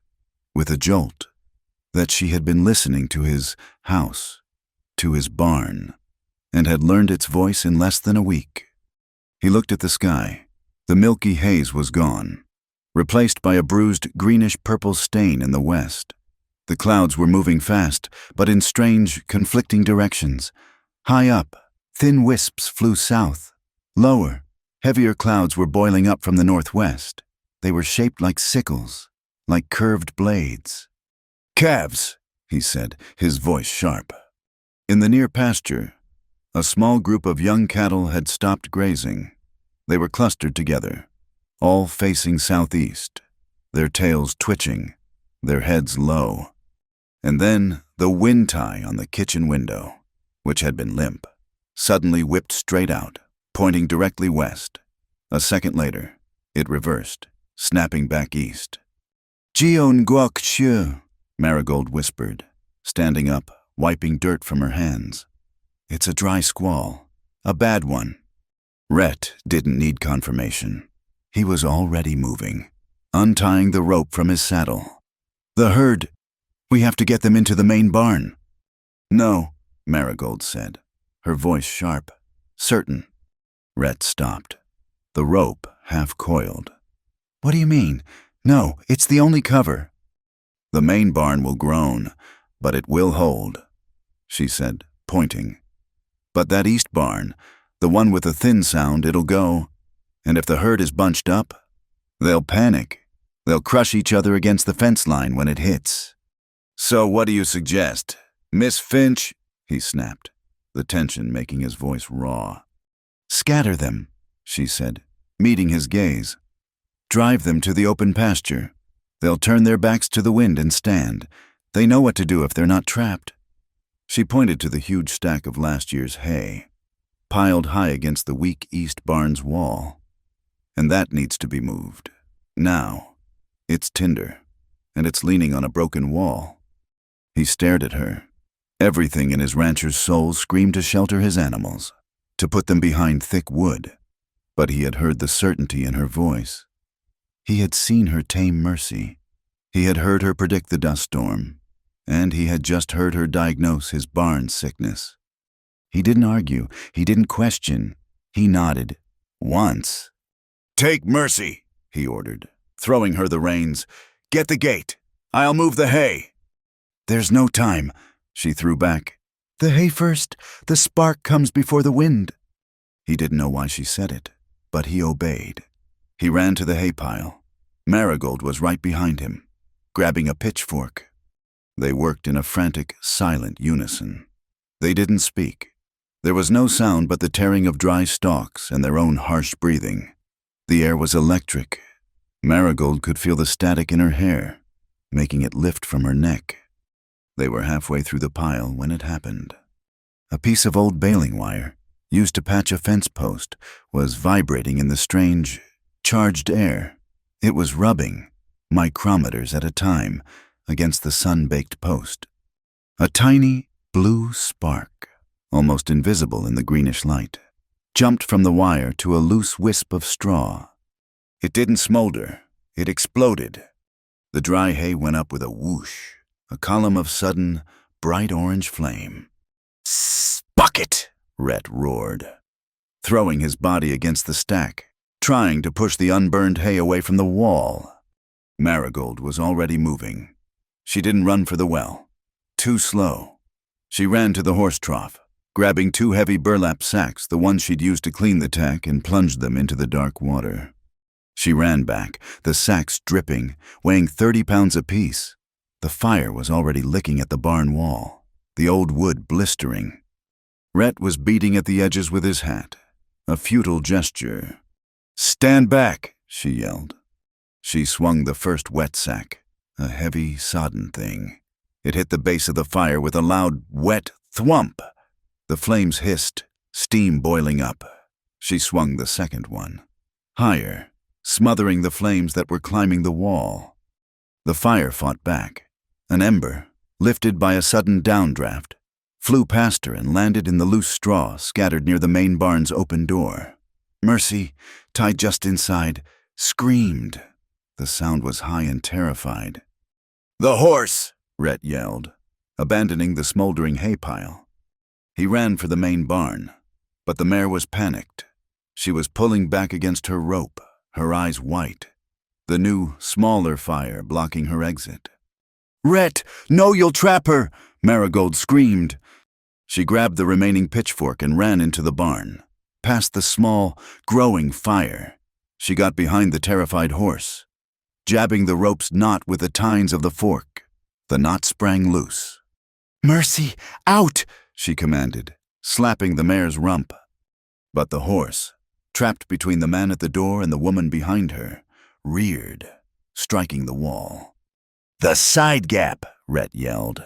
Speaker 1: with a jolt, that she had been listening to his house, to his barn, and had learned its voice in less than a week. He looked at the sky. The milky haze was gone, replaced by a bruised greenish-purple stain in the west. The clouds were moving fast, but in strange, conflicting directions. High up, thin wisps flew south. Lower, heavier clouds were boiling up from the northwest. They were shaped like sickles, like curved blades. "Calves," he said, his voice sharp. In the near pasture, a small group of young cattle had stopped grazing. They were clustered together, all facing southeast, their tails twitching, their heads low. And then the wind tie on the kitchen window, which had been limp, suddenly whipped straight out, pointing directly west. A second later, it reversed, snapping back east. "Jion guok chu," Marigold whispered, standing up, wiping dirt from her hands. "It's a dry squall, a bad one." Rhett didn't need confirmation. He was already moving, untying the rope from his saddle. "The herd. We have to get them into the main barn." "No," Marigold said, her voice sharp, certain. Rhett stopped, the rope half coiled. "What do you mean? No, it's the only cover." "The main barn will groan, but it will hold," she said, pointing. "But that east barn, the one with the thin sound, it'll go. And if the herd is bunched up, they'll panic. They'll crush each other against the fence line when it hits." "So what do you suggest? Miss Finch?" he snapped, the tension making his voice raw. "Scatter them," she said, meeting his gaze. "Drive them to the open pasture. They'll turn their backs to the wind and stand. They know what to do if they're not trapped." She pointed to the huge stack of last year's hay, piled high against the weak east barn's wall. "And that needs to be moved. Now. It's tinder, and it's leaning on a broken wall." He stared at her. Everything in his rancher's soul screamed to shelter his animals, to put them behind thick wood. But he had heard the certainty in her voice. He had seen her tame Mercy. He had heard her predict the dust storm, and he had just heard her diagnose his barn sickness. He didn't argue. He didn't question. He nodded. Once. "Take Mercy," he ordered, throwing her the reins. "Get the gate. I'll move the hay." "There's no time," she threw back. "The hay first. The spark comes before the wind." He didn't know why she said it, but he obeyed. He ran to the hay pile. Marigold was right behind him, grabbing a pitchfork. They worked in a frantic, silent unison. They didn't speak. There was no sound but the tearing of dry stalks and their own harsh breathing. The air was electric. Marigold could feel the static in her hair, making it lift from her neck. They were halfway through the pile when it happened. A piece of old baling wire, used to patch a fence post, was vibrating in the strange, charged air. It was rubbing, micrometers at a time, against the sun-baked post. A tiny blue spark, almost invisible in the greenish light, jumped from the wire to a loose wisp of straw. It didn't smolder, it exploded. The dry hay went up with a whoosh, a column of sudden, bright orange flame. "Bucket!" Rhett roared, throwing his body against the stack, trying to push the unburned hay away from the wall. Marigold was already moving. She didn't run for the well. Too slow. She ran to the horse trough, grabbing 2 heavy burlap sacks, the ones she'd used to clean the tack, and plunged them into the dark water. She ran back, the sacks dripping, weighing 30 pounds apiece. The fire was already licking at the barn wall, the old wood blistering. Rhett was beating at the edges with his hat, a futile gesture. "Stand back," she yelled. She swung the first wet sack, a heavy, sodden thing. It hit the base of the fire with a loud, wet thwump. The flames hissed, steam boiling up. She swung the second one, higher, smothering the flames that were climbing the wall. The fire fought back. An ember, lifted by a sudden downdraft, flew past her and landed in the loose straw scattered near the main barn's open door. Mercy, tied just inside, screamed. The sound was high and terrified. "The horse!" Rhett yelled, abandoning the smoldering hay pile. He ran for the main barn, but the mare was panicked. She was pulling back against her rope, her eyes white, the new, smaller fire blocking her exit. "Rhett, no, you'll trap her!" Marigold screamed. She grabbed the remaining pitchfork and ran into the barn, past the small, growing fire. She got behind the terrified horse, jabbing the rope's knot with the tines of the fork. The knot sprang loose. "Mercy, out!" she commanded, slapping the mare's rump. But the horse, trapped between the man at the door and the woman behind her, reared, striking the wall. "The side gap!" Rhett yelled,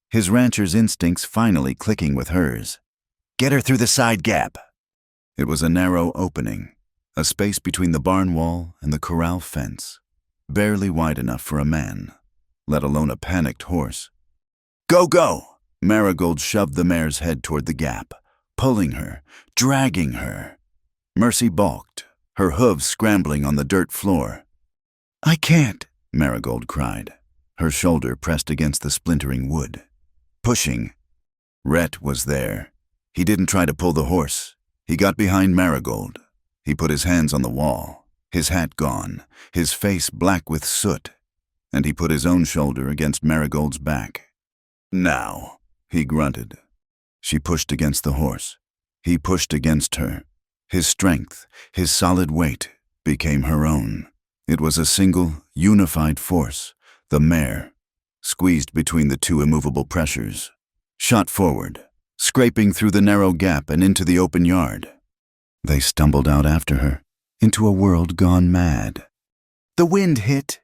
Speaker 1: his rancher's instincts finally clicking with hers. "Get her through the side gap!" It was a narrow opening, a space between the barn wall and the corral fence, barely wide enough for a man, let alone a panicked horse. "Go, go!" Marigold shoved the mare's head toward the gap, pulling her, dragging her. Mercy balked, her hooves scrambling on the dirt floor. "I can't," Marigold cried, her shoulder pressed against the splintering wood. Pushing. Rhett was there. He didn't try to pull the horse. He got behind Marigold. He put his hands on the wall, his hat gone, his face black with soot, and he put his own shoulder against Marigold's back. "Now," he grunted. She pushed against the horse. He pushed against her. His strength, his solid weight, became her own. It was a single, unified force, the mare, squeezed between the two immovable pressures, shot forward, scraping through the narrow gap and into the open yard. They stumbled out after her, into a world gone mad. The wind hit.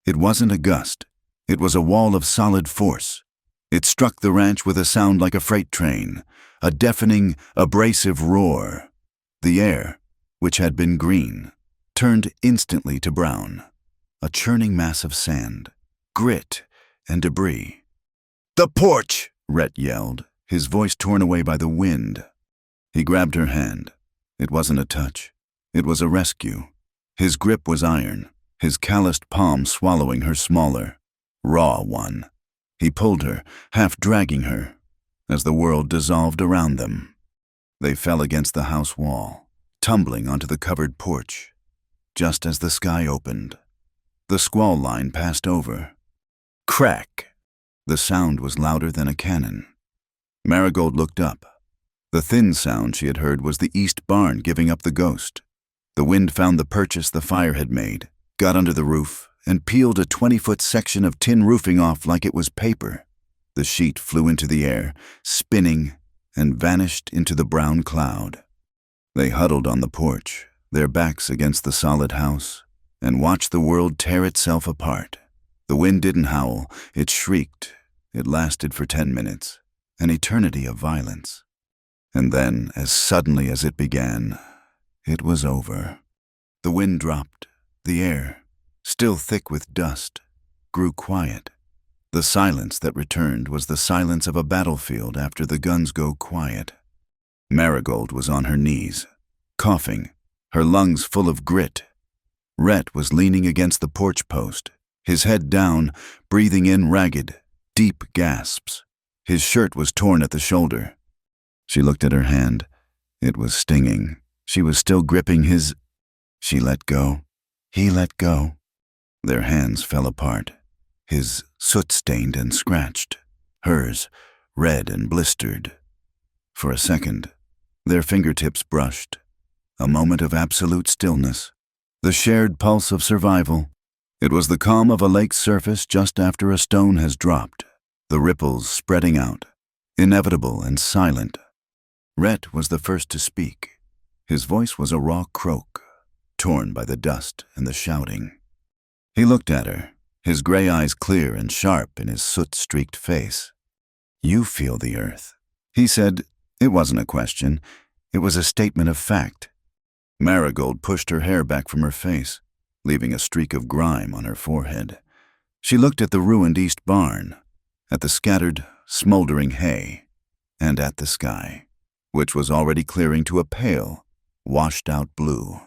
Speaker 1: It wasn't a gust. It was a wall of solid force. It struck the ranch with a sound like a freight train, a deafening, abrasive roar. The air, which had been green, turned instantly to brown, a churning mass of sand, grit, and debris. "The porch!" Rhett yelled, his voice torn away by the wind. He grabbed her hand. It wasn't a touch. It was a rescue. His grip was iron, his calloused palm swallowing her smaller, raw one. He pulled her, half dragging her, as the world dissolved around them. They fell against the house wall, tumbling onto the covered porch, just as the sky opened. The squall line passed over. Crack! The sound was louder than a cannon. Marigold looked up. The thin sound she had heard was the east barn giving up the ghost. The wind found the purchase the fire had made, got under the roof, and peeled a 20-foot section of tin roofing off like it was paper. The sheet flew into the air, spinning, and vanished into the brown cloud. They huddled on the porch, their backs against the solid house, and watched the world tear itself apart. The wind didn't howl, it shrieked. It lasted for 10 minutes, an eternity of violence. And then, as suddenly as it began, it was over. The wind dropped, the air, still thick with dust, grew quiet. The silence that returned was the silence of a battlefield after the guns go quiet. Marigold was on her knees, coughing, her lungs full of grit. Rhett was leaning against the porch post, his head down, breathing in ragged, deep gasps. His shirt was torn at the shoulder. She looked at her hand. It was stinging. She was still gripping his... She let go. He let go. Their hands fell apart. His soot-stained and scratched. Hers, red and blistered. For a second, their fingertips brushed. A moment of absolute stillness. The shared pulse of survival. It was the calm of a lake's surface just after a stone has dropped, the ripples spreading out, inevitable and silent. Rhett was the first to speak. His voice was a raw croak, torn by the dust and the shouting. He looked at her, his gray eyes clear and sharp in his soot-streaked face. "You feel the earth," he said. It wasn't a question. It was a statement of fact. Marigold pushed her hair back from her face, leaving a streak of grime on her forehead. She looked at the ruined east barn, at the scattered, smoldering hay, and at the sky, which was already clearing to a pale, washed-out blue.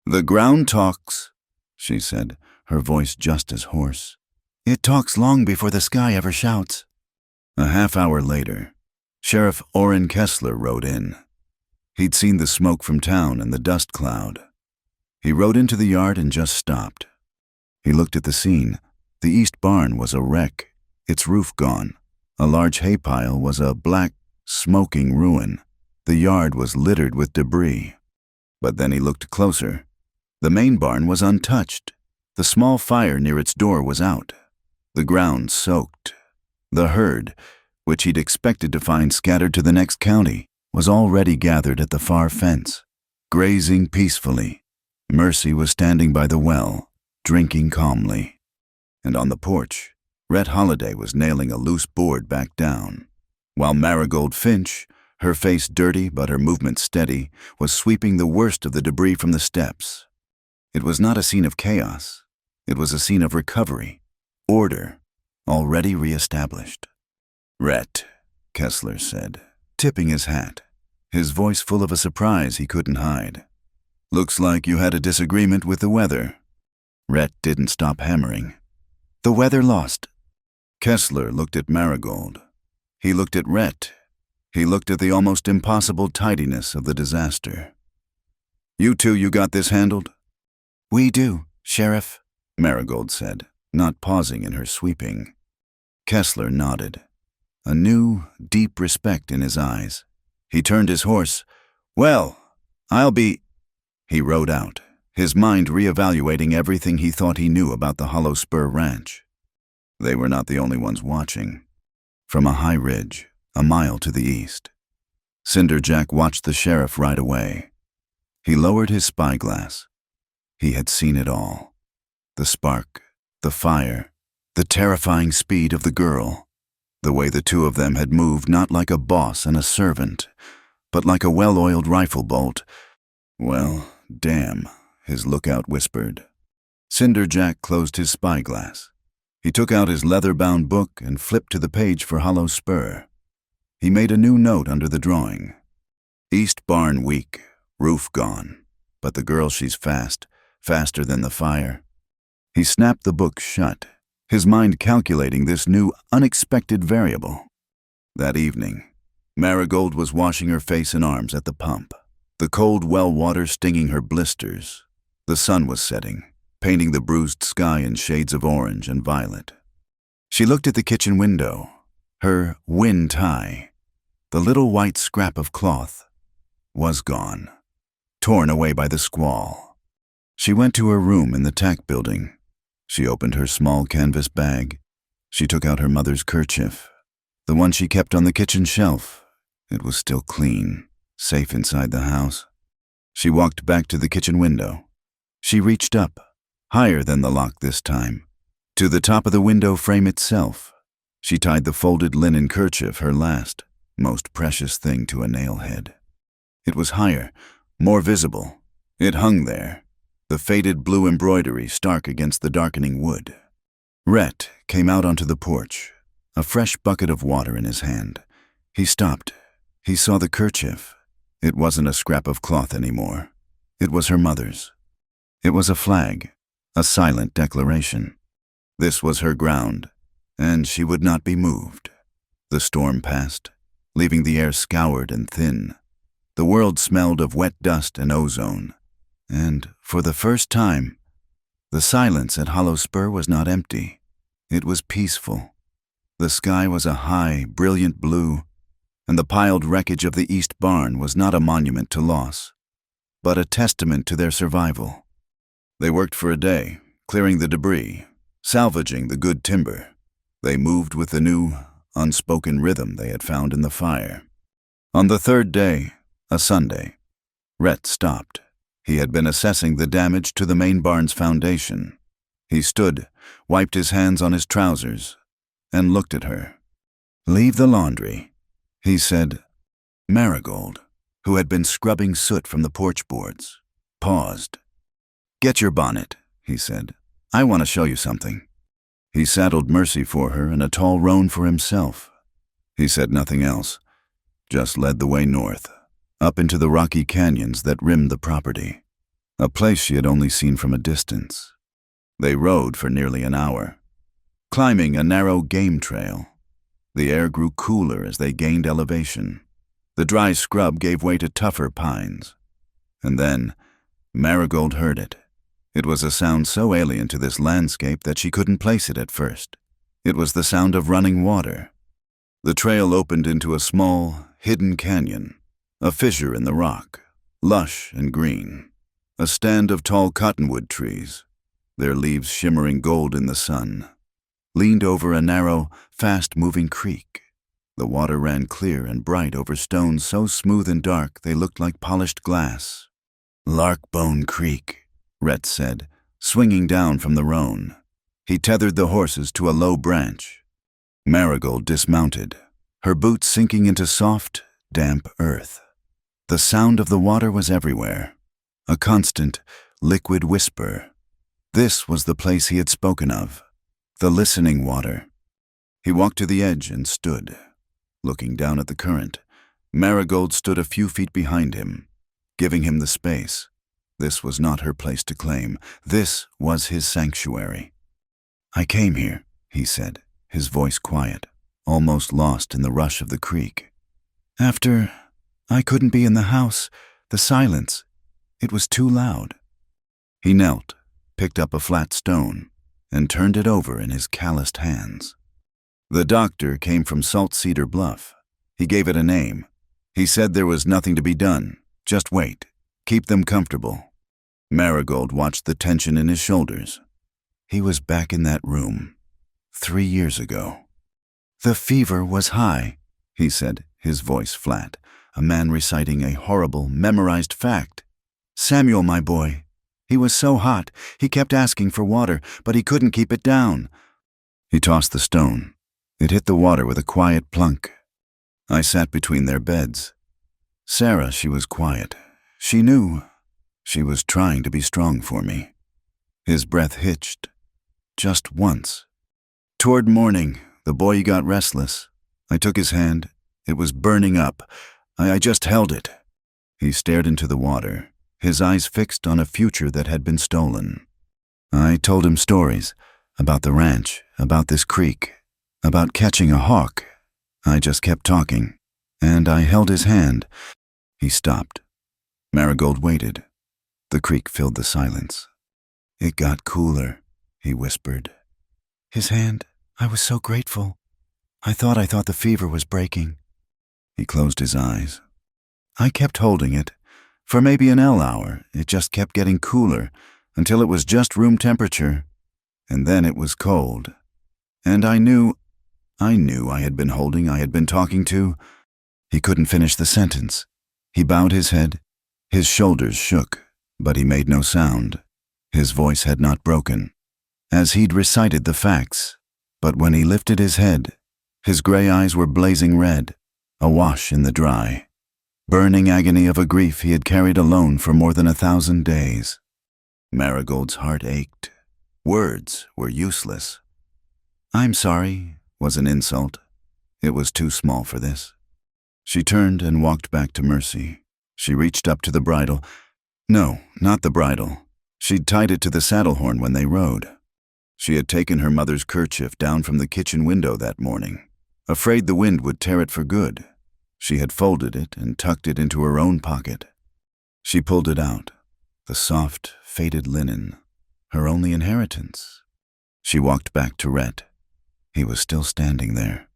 Speaker 1: "The ground talks," she said, her voice just as hoarse. "It talks long before the sky ever shouts." A half-hour later, Sheriff Orrin Kessler rode in. He'd seen the smoke from town and the dust cloud. He rode into the yard and just stopped. He looked at the scene. The east barn was a wreck, its roof gone. A large hay pile was a black, smoking ruin. The yard was littered with debris. But then he looked closer. The main barn was untouched. The small fire near its door was out. The ground soaked. The herd, which he'd expected to find scattered to the next county, was already gathered at the far fence, grazing peacefully. Mercy was standing by the well, drinking calmly. And on the porch, Rhett Holiday was nailing a loose board back down, while Marigold Finch, her face dirty but her movement steady, was sweeping the worst of the debris from the steps. It was not a scene of chaos. It was a scene of recovery, order, already reestablished. "Rhett," Kessler said, tipping his hat, his voice full of a surprise he couldn't hide. "Looks like you had a disagreement with the weather." Rhett didn't stop hammering. "The weather lost." Kessler looked at Marigold. He looked at Rhett. He looked at the almost impossible tidiness of the disaster. "You got this handled?" "We do, Sheriff," Marigold said, not pausing in her sweeping. Kessler nodded, a new, deep respect in his eyes. He turned his horse. "Well, I'll be—" He rode out, his mind reevaluating everything he thought he knew about the Hollow Spur Ranch. They were not the only ones watching. From a high ridge, a mile to the east, Cinder Jack watched the sheriff ride away. He lowered his spyglass. He had seen it all. The spark, the fire, the terrifying speed of the girl. The way the two of them had moved not like a boss and a servant, but like a well-oiled rifle bolt. "Well, damn," his lookout whispered. Cinder Jack closed his spyglass. He took out his leather-bound book and flipped to the page for Hollow Spur. He made a new note under the drawing. "East barn weak, roof gone, but the girl she's fast, faster than the fire." He snapped the book shut, his mind calculating this new, unexpected variable. That evening, Marigold was washing her face and arms at the pump, the cold well water stinging her blisters. The sun was setting, painting the bruised sky in shades of orange and violet. She looked at the kitchen window. Her wind tie, the little white scrap of cloth, was gone, torn away by the squall. She went to her room in the tack building. She opened her small canvas bag. She took out her mother's kerchief, the one she kept on the kitchen shelf. It was still clean, safe inside the house. She walked back to the kitchen window. She reached up, higher than the lock this time, to the top of the window frame itself. She tied the folded linen kerchief, her last, most precious thing, to a nail head. It was higher, more visible. It hung there, the faded blue embroidery stark against the darkening wood. Rhett came out onto the porch, a fresh bucket of water in his hand. He stopped. He saw the kerchief. It wasn't a scrap of cloth anymore. It was her mother's. It was a flag, a silent declaration. This was her ground, and she would not be moved. The storm passed, leaving the air scoured and thin. The world smelled of wet dust and ozone. And, for the first time, the silence at Hollow Spur was not empty. It was peaceful. The sky was a high, brilliant blue, and the piled wreckage of the East Barn was not a monument to loss, but a testament to their survival. They worked for a day, clearing the debris, salvaging the good timber. They moved with the new, unspoken rhythm they had found in the fire. On the third day, a Sunday, Rhett stopped. He had been assessing the damage to the main barn's foundation. He stood, wiped his hands on his trousers, and looked at her. "Leave the laundry," he said. Marigold, who had been scrubbing soot from the porch boards, paused. "Get your bonnet," he said. "I want to show you something." He saddled Mercy for her and a tall roan for himself. He said nothing else, just led the way north, up into the rocky canyons that rimmed the property, a place she had only seen from a distance. They rode for nearly an hour, climbing a narrow game trail. The air grew cooler as they gained elevation. The dry scrub gave way to tougher pines. And then, Marigold heard it. It was a sound so alien to this landscape that she couldn't place it at first. It was the sound of running water. The trail opened into a small, hidden canyon, a fissure in the rock, lush and green. A stand of tall cottonwood trees, their leaves shimmering gold in the sun, leaned over a narrow, fast-moving creek. The water ran clear and bright over stones so smooth and dark they looked like polished glass. "Larkbone Creek," Rhett said, swinging down from the roan. He tethered the horses to a low branch. Marigold dismounted, her boots sinking into soft, damp earth. The sound of the water was everywhere, a constant, liquid whisper. This was the place he had spoken of, the listening water. He walked to the edge and stood, looking down at the current. Marigold stood a few feet behind him, giving him the space. This was not her place to claim. This was his sanctuary. "I came here," he said, his voice quiet, almost lost in the rush of the creek. "After I couldn't be in the house, the silence, it was too loud." He knelt, picked up a flat stone, and turned it over in his calloused hands. The doctor came from Salt Cedar Bluff. He gave it a name. He said there was nothing to be done. Just wait. Keep them comfortable. Marigold watched the tension in his shoulders. He was back in that room 3 years ago. "The fever was high," he said, his voice flat, a man reciting a horrible, memorized fact. "Samuel, my boy, he was so hot, he kept asking for water, but he couldn't keep it down." He tossed the stone. It hit the water with a quiet plunk. I sat between their beds. Sarah, she was quiet. She knew. She was trying to be strong for me. His breath hitched. Just once. Toward morning, the boy got restless. I took his hand. It was burning up. I just held it. He stared into the water, his eyes fixed on a future that had been stolen. I told him stories about the ranch, about this creek, about catching a hawk. I just kept talking, and I held his hand. He stopped. Marigold waited. The creek filled the silence. "It got cooler," he whispered. His hand, I was so grateful. I thought the fever was breaking. He closed his eyes. I kept holding it. For maybe an hour, it just kept getting cooler, until it was just room temperature. And then it was cold. And I knew I had been holding, I had been talking to. He couldn't finish the sentence. He bowed his head. His shoulders shook, but he made no sound. His voice had not broken, as he'd recited the facts. But when he lifted his head, his gray eyes were blazing red, awash in the dry. Burning agony of a grief he had carried alone for more than 1,000 days. Marigold's heart ached. Words were useless. "I'm sorry," was an insult. It was too small for this. She turned and walked back to Mercy. She reached up to the bridle. No, not the bridle. She'd tied it to the saddle horn when they rode. She had taken her mother's kerchief down from the kitchen window that morning, afraid the wind would tear it for good. She had folded it and tucked it into her own pocket. She pulled it out, the soft, faded linen, her only inheritance. She walked back to Rhett. He was still standing there,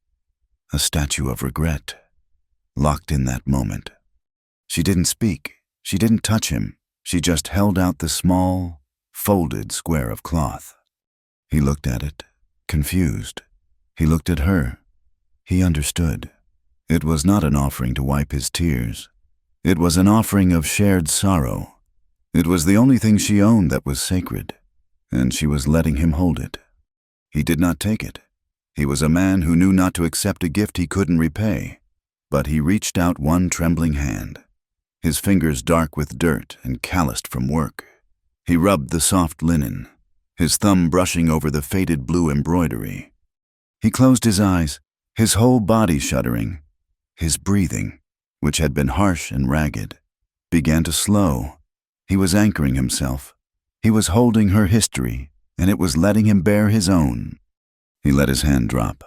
Speaker 1: a statue of regret, locked in that moment. She didn't speak. She didn't touch him. She just held out the small, folded square of cloth. He looked at it, confused. He looked at her. He understood. It was not an offering to wipe his tears. It was an offering of shared sorrow. It was the only thing she owned that was sacred, and she was letting him hold it. He did not take it. He was a man who knew not to accept a gift he couldn't repay, but he reached out one trembling hand, his fingers dark with dirt and calloused from work. He rubbed the soft linen, his thumb brushing over the faded blue embroidery. He closed his eyes, his whole body shuddering. His breathing, which had been harsh and ragged, began to slow. He was anchoring himself. He was holding her history, and it was letting him bear his own. He let his hand drop.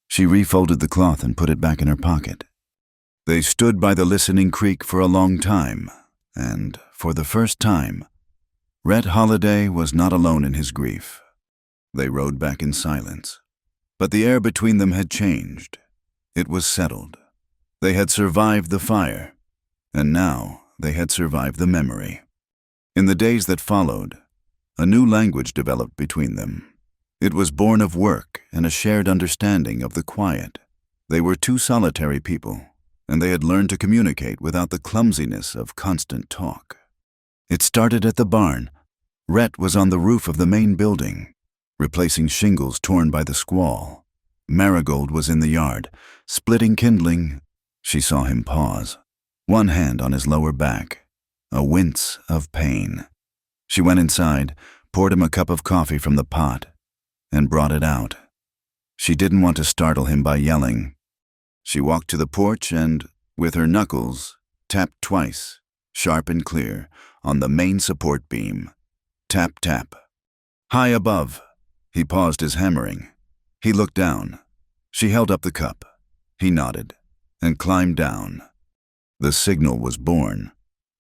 Speaker 1: She refolded the cloth and put it back in her pocket. They stood by the listening creek for a long time, and, for the first time, Rhett Holiday was not alone in his grief. They rode back in silence. But the air between them had changed. It was settled. They had survived the fire, and now they had survived the memory. In the days that followed, a new language developed between them. It was born of work and a shared understanding of the quiet. They were two solitary people, and they had learned to communicate without the clumsiness of constant talk. It started at the barn. Rhett was on the roof of the main building, replacing shingles torn by the squall. Marigold was in the yard, splitting kindling. She saw him pause, one hand on his lower back, a wince of pain. She went inside, poured him a cup of coffee from the pot, and brought it out. She didn't want to startle him by yelling. She walked to the porch and, with her knuckles, tapped twice, sharp and clear, on the main support beam. Tap, tap. High above. He paused his hammering. He looked down. She held up the cup. He nodded and climbed down. The signal was born.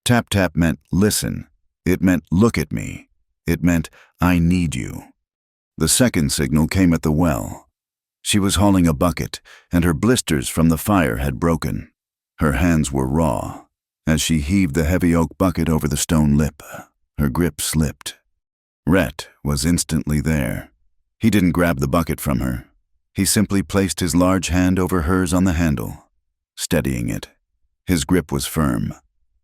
Speaker 1: Tap, tap meant listen. It meant look at me. It meant I need you. The second signal came at the well. She was hauling a bucket, and her blisters from the fire had broken. Her hands were raw. As she heaved the heavy oak bucket over the stone lip, her grip slipped. Rhett was instantly there. He didn't grab the bucket from her. He simply placed his large hand over hers on the handle, steadying it. His grip was firm.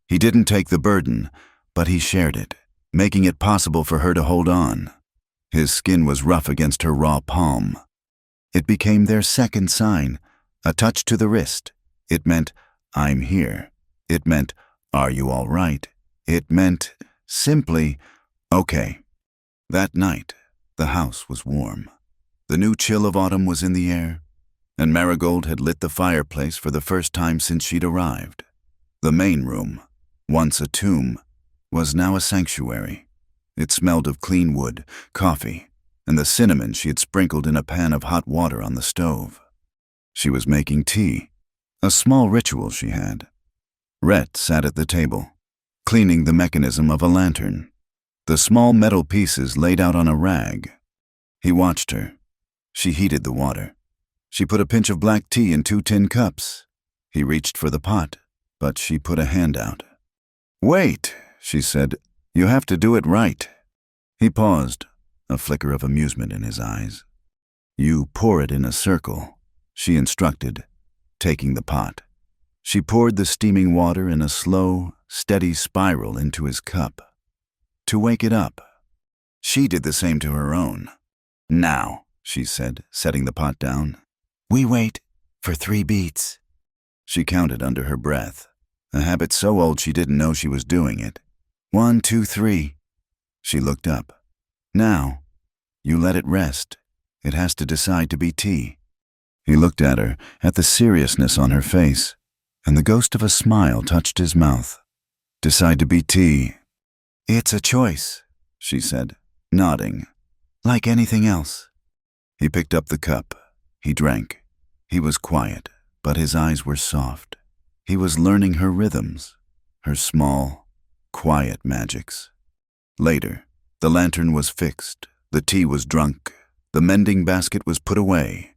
Speaker 1: He didn't take the burden, but he shared it, making it possible for her to hold on. His skin was rough against her raw palm. It became their second sign, a touch to the wrist. It meant, I'm here. It meant, are you all right? It meant, simply, okay. That night, the house was warm. The new chill of autumn was in the air, and Marigold had lit the fireplace for the first time since she'd arrived. The main room, once a tomb, was now a sanctuary. It smelled of clean wood, coffee, and the cinnamon she had sprinkled in a pan of hot water on the stove. She was making tea, a small ritual she had. Rhett sat at the table, cleaning the mechanism of a lantern, the small metal pieces laid out on a rag. He watched her. She heated the water. She put a pinch of black tea in 2 tin cups. He reached for the pot, but she put a hand out. Wait, she said, you have to do it right. He paused, a flicker of amusement in his eyes. You pour it in a circle, she instructed, taking the pot. She poured the steaming water in a slow, steady spiral into his cup. To wake it up. She did the same to her own. Now, she said, setting the pot down. We wait for 3 beats. She counted under her breath, a habit so old she didn't know she was doing it. 1, 2, 3. She looked up. Now, you let it rest. It has to decide to be tea. He looked at her, at the seriousness on her face, and the ghost of a smile touched his mouth. Decide to be tea.
Speaker 2: It's a choice,
Speaker 1: she said, nodding.
Speaker 2: like anything else.
Speaker 1: He picked up the cup. He drank. He was quiet, but his eyes were soft. He was learning her rhythms, her small, quiet magics. Later, the lantern was fixed, the tea was drunk, the mending basket was put away.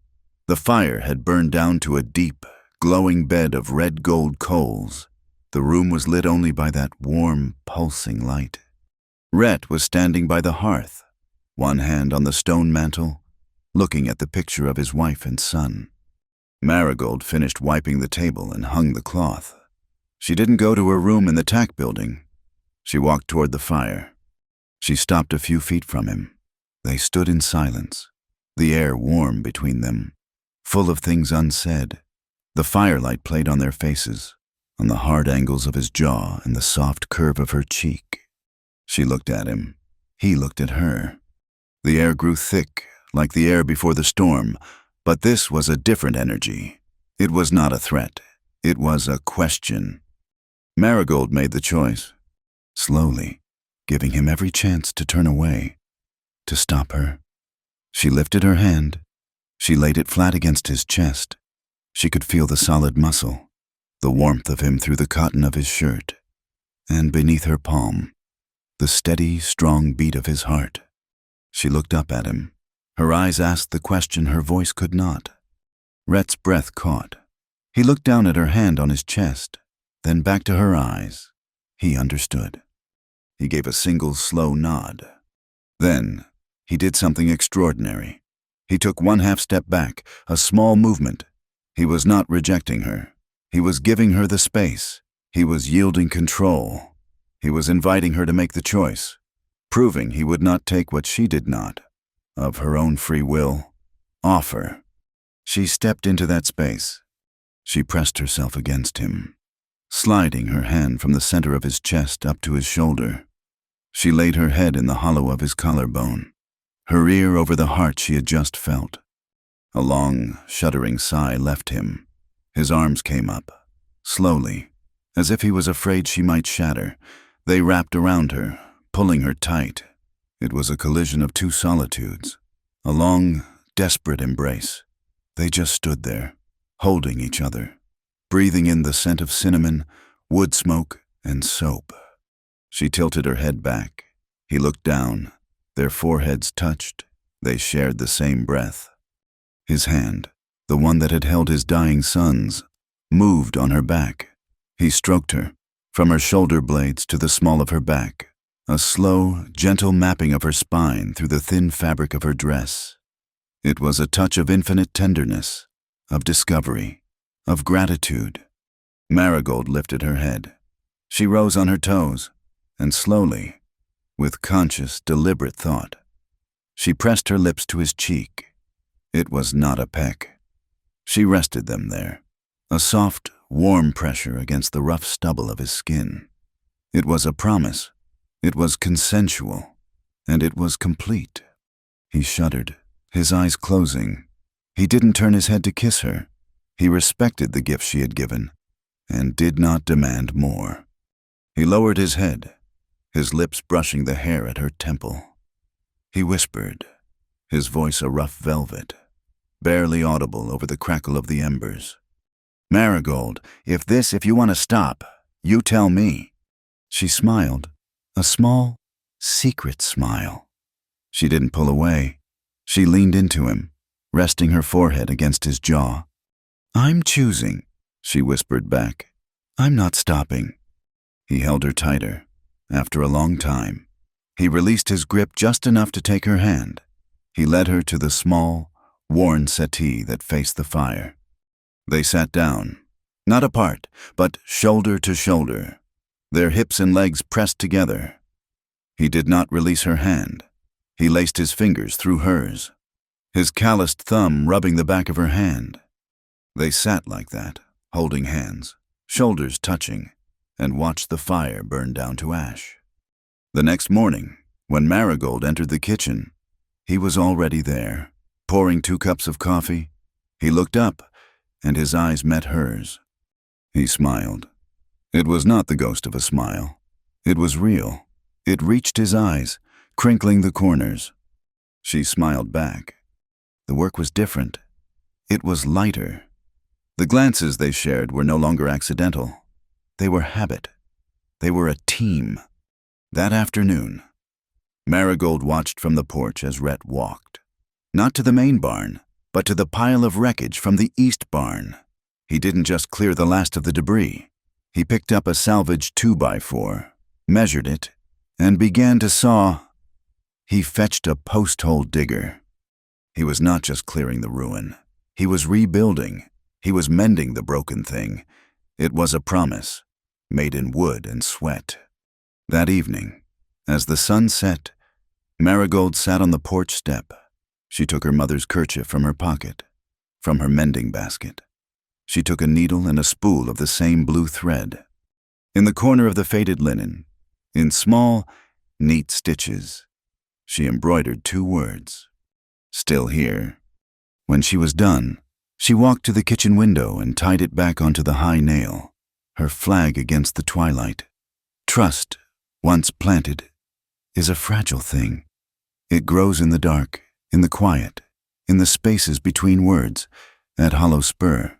Speaker 1: The fire had burned down to a deep, glowing bed of red gold coals. The room was lit only by that warm, pulsing light. Rhett was standing by the hearth, one hand on the stone mantel, looking at the picture of his wife and son. Marigold finished wiping the table and hung the cloth. She didn't go to her room in the tack building. She walked toward the fire. She stopped a few feet from him. They stood in silence, the air warm between them, full of things unsaid. The firelight played on their faces, on the hard angles of his jaw and the soft curve of her cheek. She looked at him. He looked at her. The air grew thick, like the air before the storm, but this was a different energy. It was not a threat. It was a question. Marigold made the choice, slowly, giving him every chance to turn away, to stop her. She lifted her hand. She laid it flat against his chest. She could feel the solid muscle, the warmth of him through the cotton of his shirt, and beneath her palm, the steady, strong beat of his heart. She looked up at him. Her eyes asked the question her voice could not. Rhett's breath caught. He looked down at her hand on his chest, then back to her eyes. He understood. He gave a single slow nod. Then, he did something extraordinary. He took one half step back, a small movement. He was not rejecting her. He was giving her the space. He was yielding control. He was inviting her to make the choice, proving he would not take what she did not, of her own free will, offer. She stepped into that space. She pressed herself against him, sliding her hand from the center of his chest up to his shoulder. She laid her head in the hollow of his collarbone, her ear over the heart she had just felt. A long, shuddering sigh left him. His arms came up, slowly, as if he was afraid she might shatter. They wrapped around her, pulling her tight. It was a collision of two solitudes, a long, desperate embrace. They just stood there, holding each other, breathing in the scent of cinnamon, wood smoke, and soap. She tilted her head back. He looked down. Their foreheads touched. They shared the same breath. His hand, the one that had held his dying son's, moved on her back. He stroked her, from her shoulder blades to the small of her back, a slow, gentle mapping of her spine through the thin fabric of her dress. It was a touch of infinite tenderness, of discovery, of gratitude. Marigold lifted her head. She rose on her toes, and slowly, with conscious, deliberate thought, she pressed her lips to his cheek. It was not a peck. She rested them there, a soft, warm pressure against the rough stubble of his skin. It was a promise. It was consensual, and it was complete. He shuddered, his eyes closing. He didn't turn his head to kiss her. He respected the gift she had given, and did not demand more. He lowered his head, his lips brushing the hair at her temple. He whispered, his voice a rough velvet, barely audible over the crackle of the embers. "Marigold, if you want to stop, you tell me." She smiled, a small, secret smile. She didn't pull away. She leaned into him, resting her forehead against his jaw. "I'm choosing," she whispered back. "I'm not stopping." He held her tighter. After a long time, he released his grip just enough to take her hand. He led her to the small, worn settee that faced the fire. They sat down, not apart, but shoulder to shoulder, their hips and legs pressed together. He did not release her hand. He laced his fingers through hers, his calloused thumb rubbing the back of her hand. They sat like that, holding hands, shoulders touching, and watched the fire burn down to ash. The next morning, When Marigold entered the kitchen, he was already there, pouring 2 cups of coffee. He looked up, and his eyes met hers. He smiled. It was not the ghost of a smile. It was real. It reached his eyes, crinkling the corners. She smiled back. The work was different. It was lighter. The glances they shared were no longer accidental. They were habit. They were a team. That afternoon, Marigold watched from the porch as Rhett walked. Not to the main barn, but to the pile of wreckage from the east barn. He didn't just clear the last of the debris. He picked up a salvaged 2x4, measured it, and began to saw. He fetched a post-hole digger. He was not just clearing the ruin. He was rebuilding. He was mending the broken thing. It was a promise, made in wood and sweat. That evening, as the sun set, Marigold sat on the porch step. She took her mother's kerchief from her pocket, from her mending basket. She took a needle and a spool of the same blue thread. In the corner of the faded linen, in small, neat stitches, she embroidered 2 words, "Still here." When she was done, she walked to the kitchen window and tied it back onto the high nail, her flag against the twilight. Trust, once planted, is a fragile thing. It grows in the dark, in the quiet, in the spaces between words. At Hollow Spur,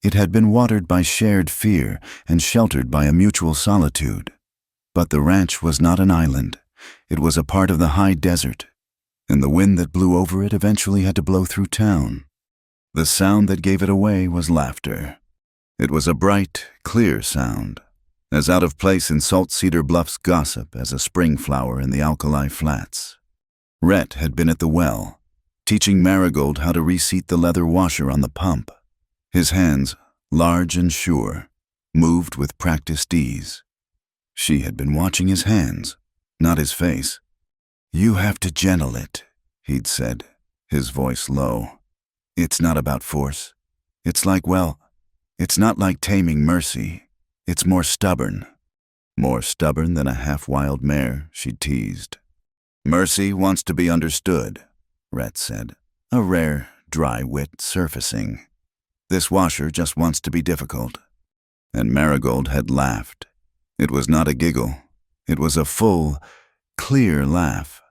Speaker 1: it had been watered by shared fear and sheltered by a mutual solitude. But the ranch was not an island. It was a part of the high desert, and the wind that blew over it eventually had to blow through town. The sound that gave it away was laughter. It was a bright, clear sound, as out of place in Salt Cedar Bluff's gossip as a spring flower in the alkali flats. Rhett had been at the well, teaching Marigold how to reseat the leather washer on the pump. His hands, large and sure, moved with practiced ease. She had been watching his hands, not his face. "You have to gentle it," he'd said, his voice low. "It's not about force. It's not like taming Mercy. It's more stubborn. More stubborn than a half-wild mare," she teased. "Mercy wants to be understood," Rhett said, a rare, dry wit surfacing. "This washer just wants to be difficult." And Marigold had laughed. It was not a giggle. It was a full, clear laugh.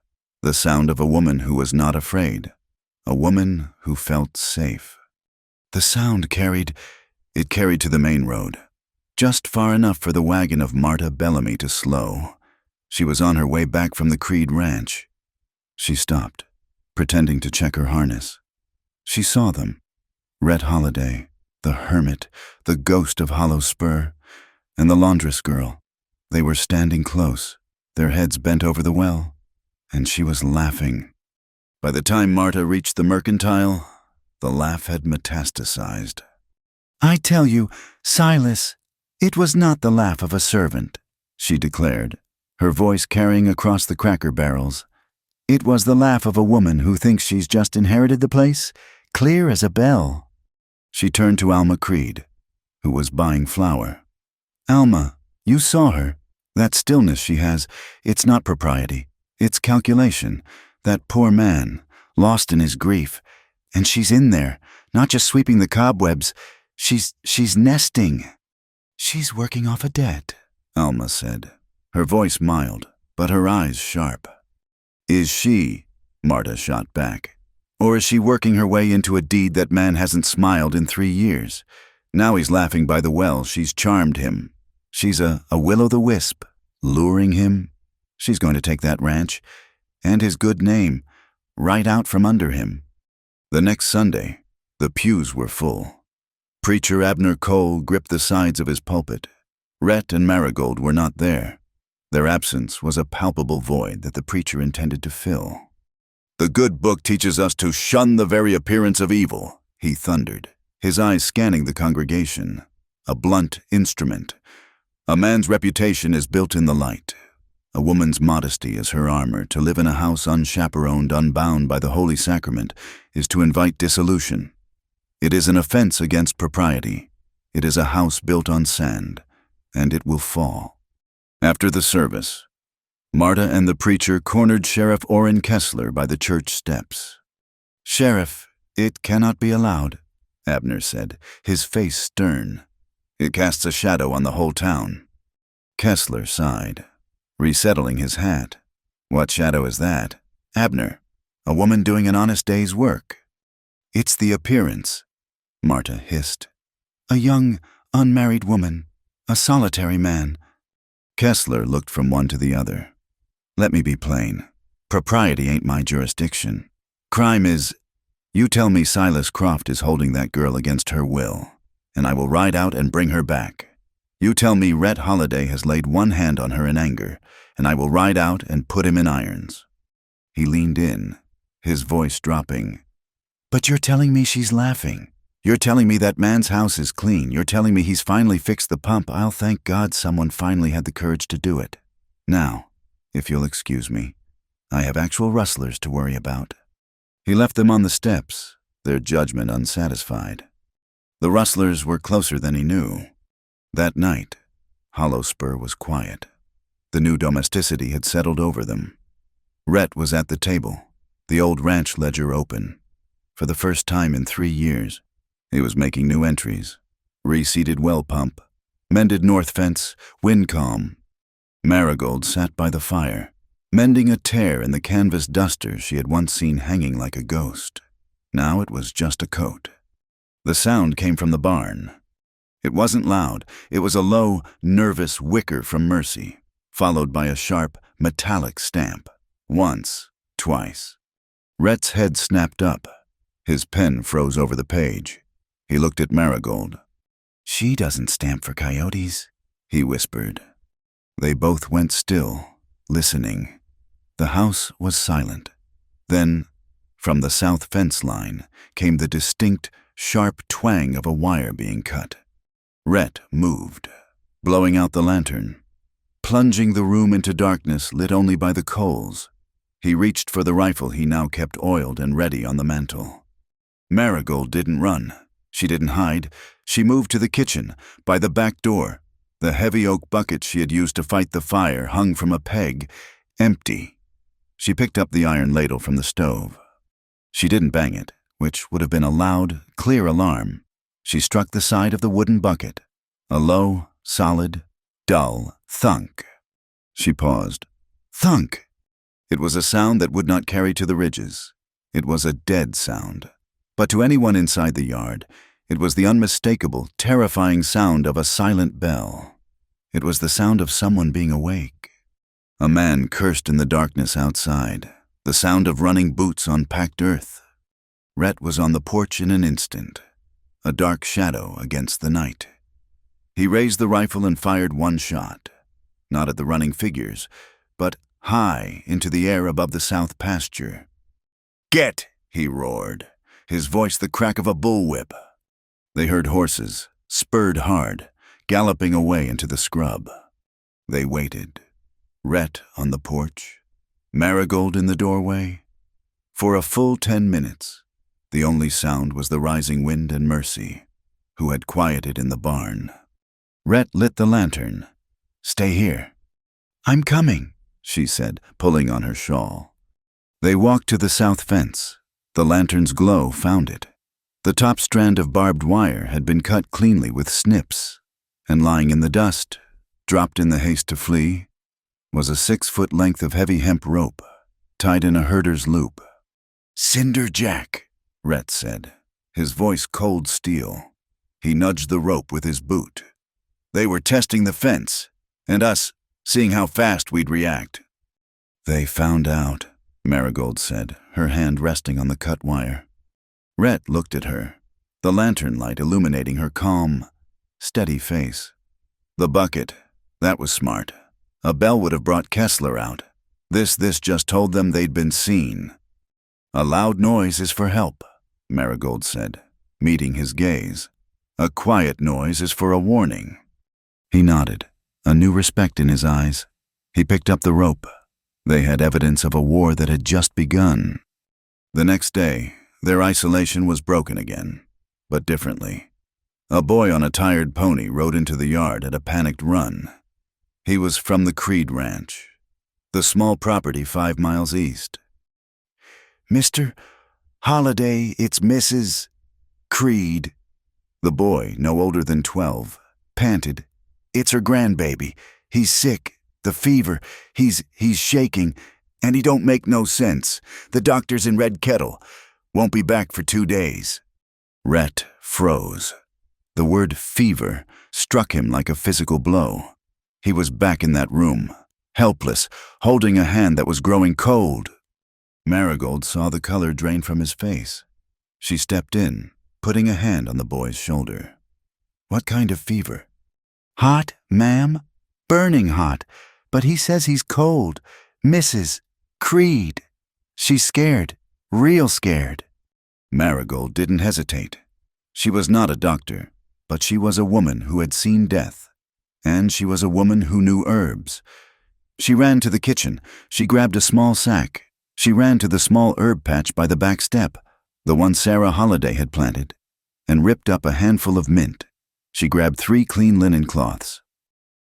Speaker 1: The sound of a woman who was not afraid. A woman who felt safe. The sound carried to the main road, just far enough for the wagon of Marta Bellamy to slow. She was on her way back from the Creed Ranch. She stopped, pretending to check her harness. She saw them. Rhett Holiday, the hermit, the ghost of Hollow Spur, and the laundress girl. They were standing close, their heads bent over the well, and she was laughing. By the time Marta reached the mercantile, the laugh had metastasized. "I tell you, Silas, it was not the laugh of a servant," she declared, her voice carrying across the cracker barrels. "It was the laugh of a woman who thinks she's just inherited the place, clear as a bell." She turned to Alma Creed, who was buying flour. "Alma, you saw her. That stillness she has, it's not propriety. It's calculation. That poor man, lost in his grief. And she's in there, not just sweeping the cobwebs. She's nesting." "She's working off a debt," Alma said, her voice mild, but her eyes sharp. "Is she?" Marta shot back. "Or is she working her way into a deed that man hasn't smiled in 3 years? Now he's laughing by the well. She's charmed him. She's a will-o'-the-wisp, luring him. She's going to take that ranch, and his good name, right out from under him." The next Sunday, the pews were full. Preacher Abner Cole gripped the sides of his pulpit. Rhett and Marigold were not there. Their absence was a palpable void that the preacher intended to fill. "The good book teaches us to shun the very appearance of evil," he thundered, his eyes scanning the congregation. "A blunt instrument. A man's reputation is built in the light. A woman's modesty is her armor. To live in a house unchaperoned, unbound by the Holy Sacrament, is to invite dissolution. It is an offense against propriety. It is a house built on sand, and it will fall." After the service, Marta and the preacher cornered Sheriff Orrin Kessler by the church steps.
Speaker 2: "Sheriff, it cannot be allowed,"
Speaker 1: Abner said, his face stern. "It casts a shadow on the whole town." Kessler sighed, resettling his hat. "What shadow is that?" "Abner, a woman doing an honest day's work."
Speaker 2: "It's the appearance,"
Speaker 1: Marta hissed.
Speaker 2: "A young, unmarried woman, a solitary man."
Speaker 1: Kessler looked from one to the other. "Let me be plain. Propriety ain't my jurisdiction. Crime is— You tell me Silas Croft is holding that girl against her will, and I will ride out and bring her back. You tell me Rhett Holiday has laid one hand on her in anger, and I will ride out and put him in irons." He leaned in, his voice dropping.
Speaker 2: "But you're telling me she's laughing.
Speaker 1: You're telling me that man's house is clean. You're telling me he's finally fixed the pump. I'll thank God someone finally had the courage to do it. Now, if you'll excuse me, I have actual rustlers to worry about." He left them on the steps, their judgment unsatisfied. The rustlers were closer than he knew. That night, Hollow Spur was quiet. The new domesticity had settled over them. Rhett was at the table, the old ranch ledger open. For the first time in 3 years, he was making new entries. Reseated well pump, mended north fence, wind calm. Marigold sat by the fire, mending a tear in the canvas duster she had once seen hanging like a ghost. Now it was just a coat. The sound came from the barn. It wasn't loud. It was a low, nervous whicker from Mercy, followed by a sharp, metallic stamp. Once, twice. Rhett's head snapped up. His pen froze over the page. He looked at Marigold.
Speaker 2: "She doesn't stamp for coyotes,"
Speaker 1: he whispered. They both went still, listening. The house was silent. Then, from the south fence line, came the distinct, sharp twang of a wire being cut. Rhett moved, blowing out the lantern, plunging the room into darkness lit only by the coals. He reached for the rifle he now kept oiled and ready on the mantel. Marigold didn't run. She didn't hide. She moved to the kitchen, by the back door. The heavy oak bucket she had used to fight the fire hung from a peg, empty. She picked up the iron ladle from the stove. She didn't bang it, which would have been a loud, clear alarm. She struck the side of the wooden bucket. A low, solid, dull thunk. She paused. Thunk! It was a sound that would not carry to the ridges. It was a dead sound. But to anyone inside the yard, it was the unmistakable, terrifying sound of a silent bell. It was the sound of someone being awake. A man cursed in the darkness outside, the sound of running boots on packed earth. Rhett was on the porch in an instant, a dark shadow against the night. He raised the rifle and fired one shot, not at the running figures, but high into the air above the south pasture. "Get!" he roared, his voice the crack of a bullwhip. They heard horses, spurred hard, galloping away into the scrub. They waited. Rhett on the porch, Marigold in the doorway. For a full 10 minutes, the only sound was the rising wind and Mercy, who had quieted in the barn. Rhett lit the lantern. "Stay here." "I'm coming," she said, pulling on her shawl. They walked to the south fence. The lantern's glow found it. The top strand of barbed wire had been cut cleanly with snips, and lying in the dust, dropped in the haste to flee, was a 6-foot length of heavy hemp rope, tied in a herder's loop. "Cinder Jack," Rhett said, his voice cold steel. He nudged the rope with his boot. "They were testing the fence, and us, seeing how fast we'd react." "They found out," Marigold said, her hand resting on the cut wire. Rhett looked at her, the lantern light illuminating her calm, steady face. "The bucket, that was smart. A bell would have brought Kessler out. This just told them they'd been seen." "A loud noise is for help," Marigold said, meeting his gaze. "A quiet noise is for a warning." He nodded, a new respect in his eyes. He picked up the rope. They had evidence of a war that had just begun. The next day, their isolation was broken again, but differently. A boy on a tired pony rode into the yard at a panicked run. He was from the Creed Ranch. the small property 5 miles east.
Speaker 2: Mr. Holliday, it's Mrs. Creed.
Speaker 1: The boy, no older than 12, panted.
Speaker 2: It's her grandbaby. He's sick. The fever. He's shaking. And he don't make no sense. The doctor's in Red Kettle. Won't be back for 2 days.
Speaker 1: Rhett froze. The word fever struck him like a physical blow. He was back in that room, helpless, holding a hand that was growing cold. Marigold saw the color drain from his face. She stepped in, putting a hand on the boy's shoulder.
Speaker 2: What kind of fever? Hot, ma'am? Burning hot. But he says he's cold. Mrs. Creed. She's scared. Real scared.
Speaker 1: Marigold didn't hesitate. She was not a doctor, but she was a woman who had seen death. And she was a woman who knew herbs. She ran to the kitchen. She grabbed a small sack. She ran to the small herb patch by the back step, the one Sarah Holliday had planted, and ripped up a handful of mint. She grabbed 3 clean linen cloths.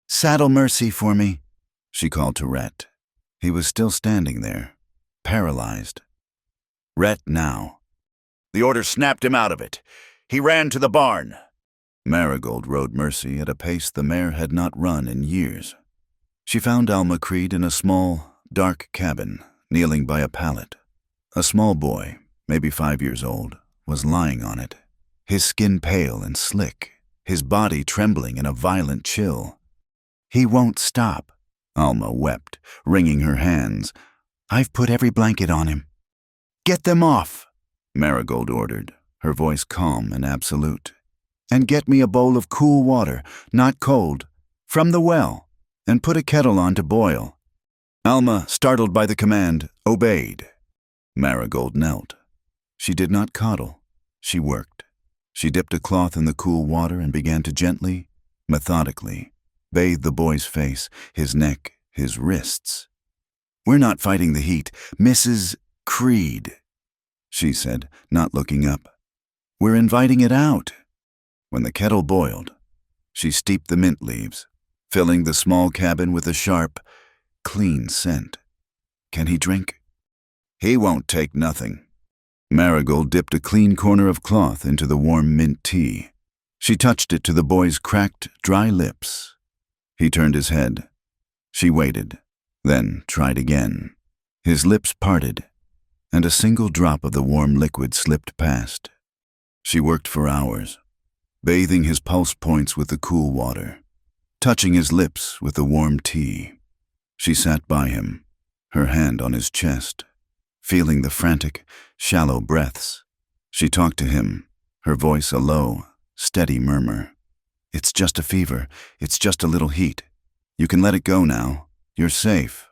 Speaker 2: "Saddle Mercy for me,"
Speaker 1: she called to Rhett. He was still standing there, paralyzed. Rhett now.
Speaker 2: "The order snapped him out of it. He ran to the barn."
Speaker 1: Marigold rode Mercy at a pace the mare had not run in years. She found Alma Creed in a small, dark cabin, kneeling by a pallet. A small boy, maybe 5 years old, was lying on it, his skin pale and slick, his body trembling in a violent chill.
Speaker 2: "He won't stop,"
Speaker 1: Alma wept, wringing her hands.
Speaker 2: "I've put every blanket on him." "Get them off,"
Speaker 1: Marigold ordered, her voice calm and absolute.
Speaker 2: "And get me a bowl of cool water, not cold, from the well, and put a kettle on to boil."
Speaker 1: Alma, startled by the command, obeyed. Marigold knelt. She did not coddle. She worked. She dipped a cloth in the cool water and began to gently, methodically, bathe the boy's face, his neck, his wrists.
Speaker 2: "We're not fighting the heat, Mrs. Creed,"
Speaker 1: she said, not looking up.
Speaker 2: "We're inviting it out."
Speaker 1: When the kettle boiled, she steeped the mint leaves, filling the small cabin with a sharp, clean scent.
Speaker 2: "Can he drink?"
Speaker 1: "He won't take nothing." Marigold dipped a clean corner of cloth into the warm mint tea. She touched it to the boy's cracked, dry lips. He turned his head. She waited, then tried again. His lips parted, and a single drop of the warm liquid slipped past. She worked for hours, bathing his pulse points with the cool water, touching his lips with the warm tea. She sat by him, her hand on his chest, feeling the frantic, shallow breaths. She talked to him, her voice a low, steady murmur. "It's just a fever. It's just a little heat. You can let it go now. You're safe."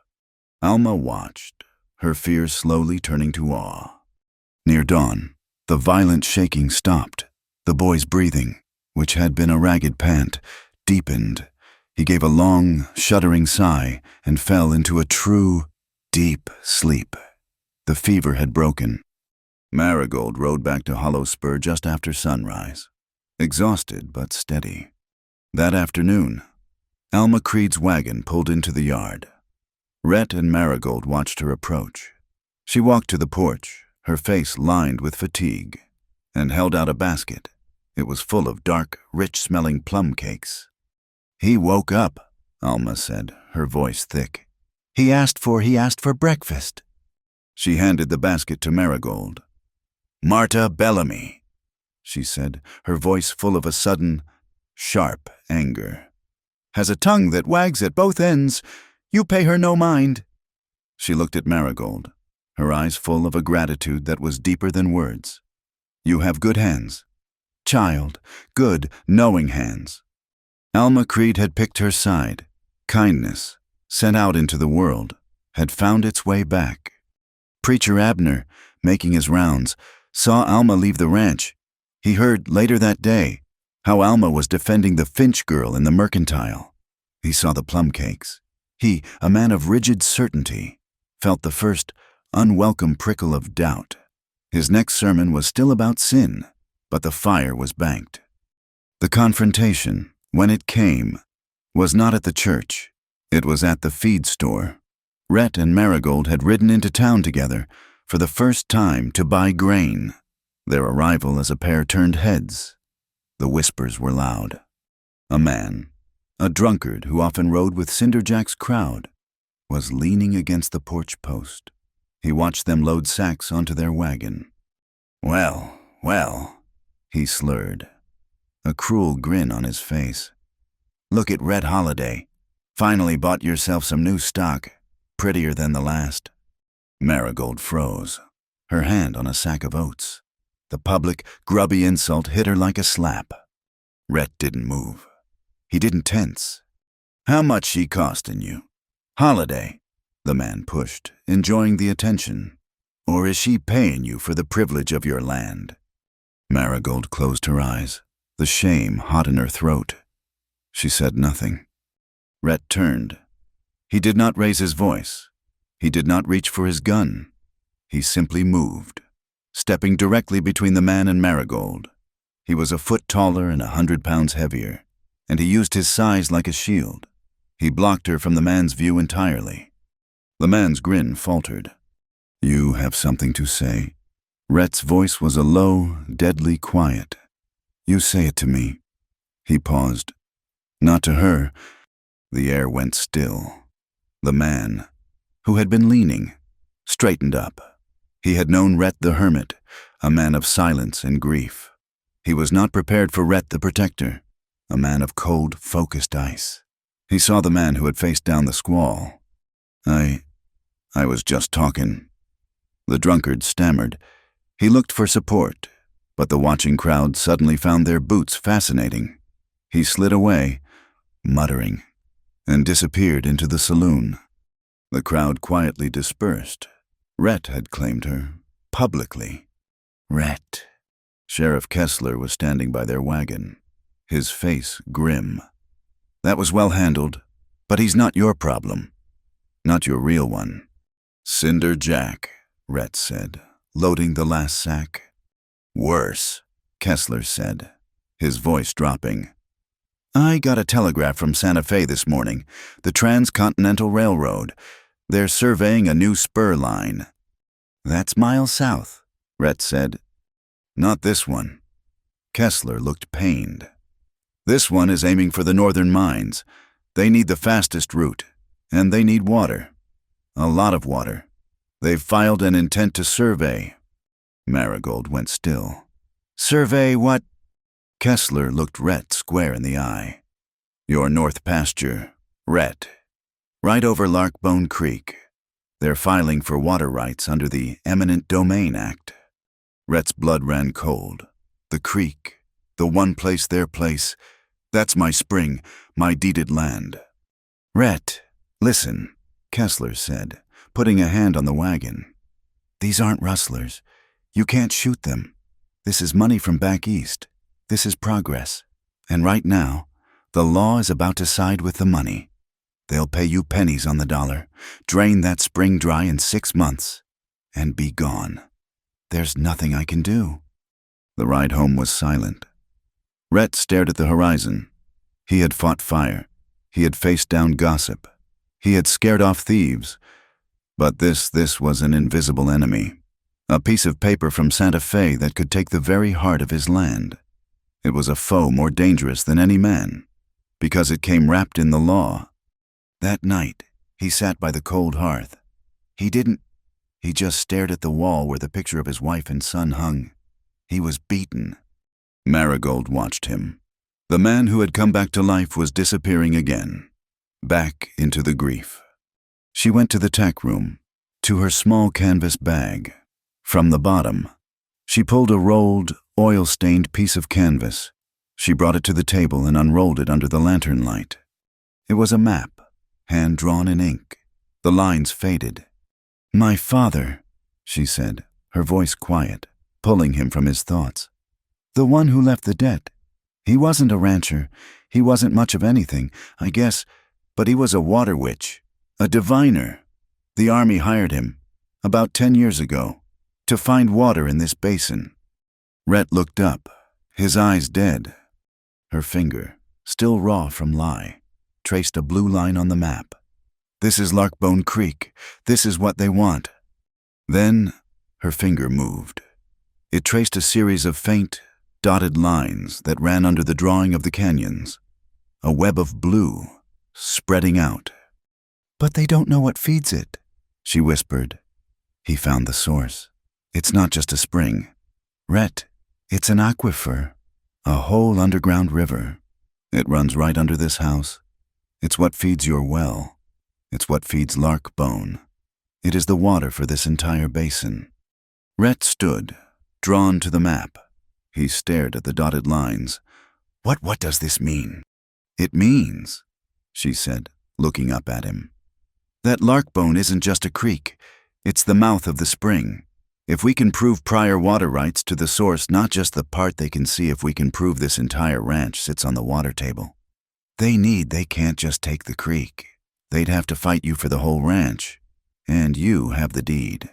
Speaker 1: Alma watched, her fear slowly turning to awe. Near dawn, the violent shaking stopped. The boy's breathing, which had been a ragged pant, deepened. He gave a long, shuddering sigh and fell into a true, deep sleep. The fever had broken. Marigold rode back to Hollow Spur just after sunrise, exhausted but steady. That afternoon, Alma Creed's wagon pulled into the yard. Rhett and Marigold watched her approach. She walked to the porch, her face lined with fatigue, and held out a basket. It was full of dark, rich-smelling plum cakes.
Speaker 2: "He woke up,"
Speaker 1: Alma said, her voice thick.
Speaker 2: He asked for breakfast."
Speaker 1: She handed the basket to Marigold.
Speaker 2: "Marta Bellamy,"
Speaker 1: she said, her voice full of a sudden, sharp anger.
Speaker 2: "Has a tongue that wags at both ends. You pay her no mind."
Speaker 1: She looked at Marigold, her eyes full of a gratitude that was deeper than words. "You have good hands, child, good, knowing hands." Alma Creed had picked her side. Kindness, sent out into the world, had found its way back. Preacher Abner, making his rounds, saw Alma leave the ranch. He heard, later that day, how Alma was defending the Finch girl in the Mercantile. He saw the plum cakes. He, a man of rigid certainty, felt the first unwelcome prickle of doubt. His next sermon was still about sin, but the fire was banked. The confrontation, when it came, was not at the church. It was at the feed store. Rhett and Marigold had ridden into town together for the first time to buy grain. Their arrival as a pair turned heads. The whispers were loud. A man, a drunkard who often rode with Cinderjack's crowd, was leaning against the porch post. He watched them load sacks onto their wagon. "Well, well," he slurred, a cruel grin on his face. "Look at Red Holiday. Finally bought yourself some new stock, prettier than the last." Marigold froze, her hand on a sack of oats. The public, grubby insult hit her like a slap. Rhett didn't move. He didn't tense. "How much she costin' you?" "Holiday," the man pushed, enjoying the attention. "Or is she paying you for the privilege of your land?" Marigold closed her eyes, the shame hot in her throat. She said nothing. Rhett turned. He did not raise his voice. He did not reach for his gun. He simply moved, stepping directly between the man and Marigold. He was a foot taller and 100 pounds heavier, and he used his size like a shield. He blocked her from the man's view entirely. The man's grin faltered. "You have something to say?" Rhett's voice was a low, deadly quiet. "You say it to me." He paused. Not to her. The air went still. The man, who had been leaning, straightened up. He had known Rhett the Hermit, a man of silence and grief. He was not prepared for Rhett the Protector, a man of cold, focused ice. He saw the man who had faced down the squall. I was just talking." The drunkard stammered. He looked for support, but the watching crowd suddenly found their boots fascinating. He slid away, muttering, and disappeared into the saloon. The crowd quietly dispersed. Rhett had claimed her, publicly. Rhett. Sheriff Kessler was standing by their wagon, his face grim. "That was well handled, but he's not your problem. Not your real one." "Cinderjack," Rhett said, loading the last sack. "Worse," Kessler said, his voice dropping. "I got a telegraph from Santa Fe this morning, the Transcontinental Railroad. They're surveying a new spur line." "That's miles south," Rhett said. "Not this one." Kessler looked pained. "This one is aiming for the northern mines. They need the fastest route, and they need water. A lot of water. They've filed an intent to survey." Marigold went still. "Survey what?" Kessler looked Rhett square in the eye. "Your north pasture, Rhett. Right over Larkbone Creek. They're filing for water rights under the Eminent Domain Act." Rhett's blood ran cold. The creek, the one place, their place. "That's my spring, my deeded land." "Rhett, listen," Kessler said, putting a hand on the wagon. "These aren't rustlers. You can't shoot them. This is money from back east. This is progress. And right now, the law is about to side with the money. They'll pay you pennies on the dollar, drain that spring dry in 6 months, and be gone. There's nothing I can do." The ride home was silent. Rhett stared at the horizon. He had fought fire. He had faced down gossip. He had scared off thieves. But this was an invisible enemy. A piece of paper from Santa Fe that could take the very heart of his land. It was a foe more dangerous than any man, because it came wrapped in the law. That night, he sat by the cold hearth. He just stared at the wall where the picture of his wife and son hung. He was beaten. Marigold watched him. The man who had come back to life was disappearing again, back into the grief. She went to the tack room, to her small canvas bag. From the bottom, she pulled a rolled, oil-stained piece of canvas. She brought it to the table and unrolled it under the lantern light. It was a map, hand-drawn in ink. The lines faded. "My father," she said, her voice quiet, pulling him from his thoughts. "The one who left the debt. He wasn't a rancher. He wasn't much of anything, I guess, but he was a water witch, a diviner. The army hired him, about 10 years ago, to find water in this basin." Rhett looked up, his eyes dead. Her finger, still raw from lye, traced a blue line on the map. This is Larkbone Creek. This is what they want. Then her finger moved. It traced a series of faint, dotted lines that ran under the drawing of the canyons. A web of blue, spreading out.
Speaker 2: But they don't know what feeds it,
Speaker 1: she whispered. He found the source. It's not just a spring.
Speaker 2: Rhett, it's an aquifer.
Speaker 1: A whole underground river. It runs right under this house. It's what feeds your well. It's what feeds Larkbone. It is the water for this entire basin. Rhett stood, drawn to the map. He stared at the dotted lines. What does this mean? It means, she said, looking up at him, that Larkbone isn't just a creek. It's the mouth of the spring. If we can prove prior water rights to the source, not just the part they can see, if we can prove this entire ranch sits on the water table. They can't just take the creek. They'd have to fight you for the whole ranch. And you have the deed.